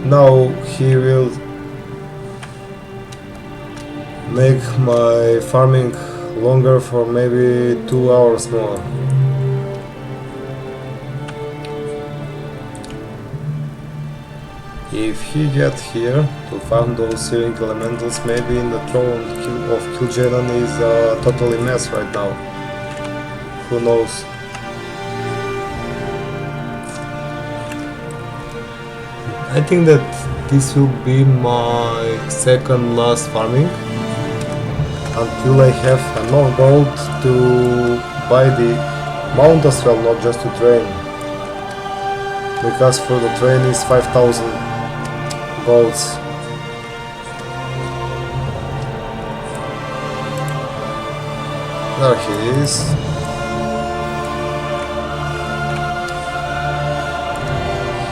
Now he will make my farming longer for maybe 2 hours more. If he gets here to farm those searing elementals, maybe in the throne of Kil'jaeden is a totally mess right now. Who knows? I think that this will be my second last farming until I have enough gold to buy the mount as well, not just to train. Because for the train is 5,000 golds. There he is.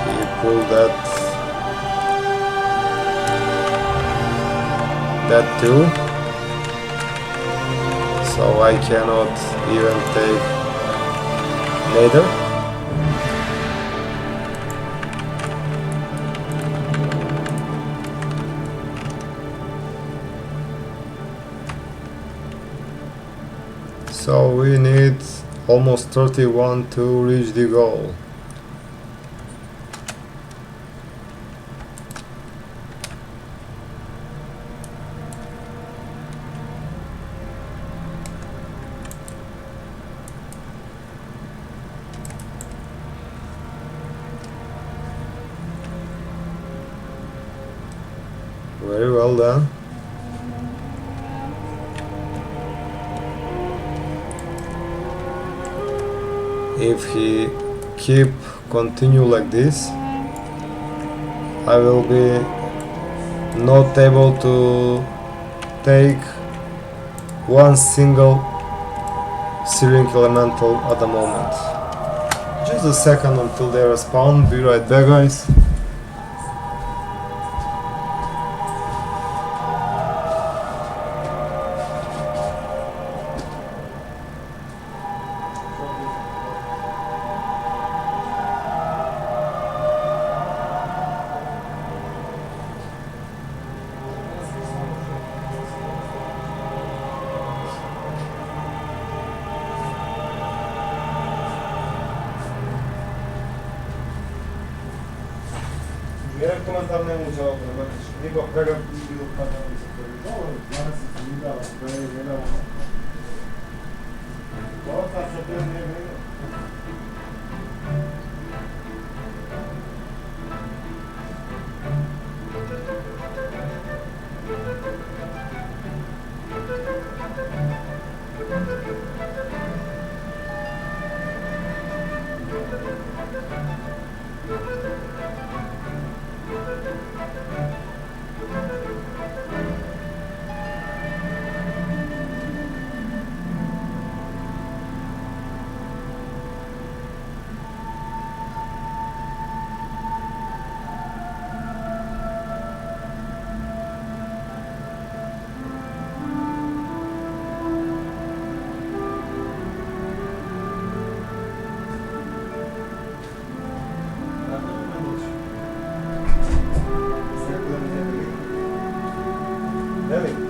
He pulled that too, so I cannot even take later. So we need almost 31 to reach the goal. Very well done. If he continue like this, I will be not able to take one single searing elemental at the moment. Just a second until they respawn. Be right back, guys. Era komentar nemůže, nebo prega byl padal, danas se vydala, to je vydala. Osta se to ne vydala. Really?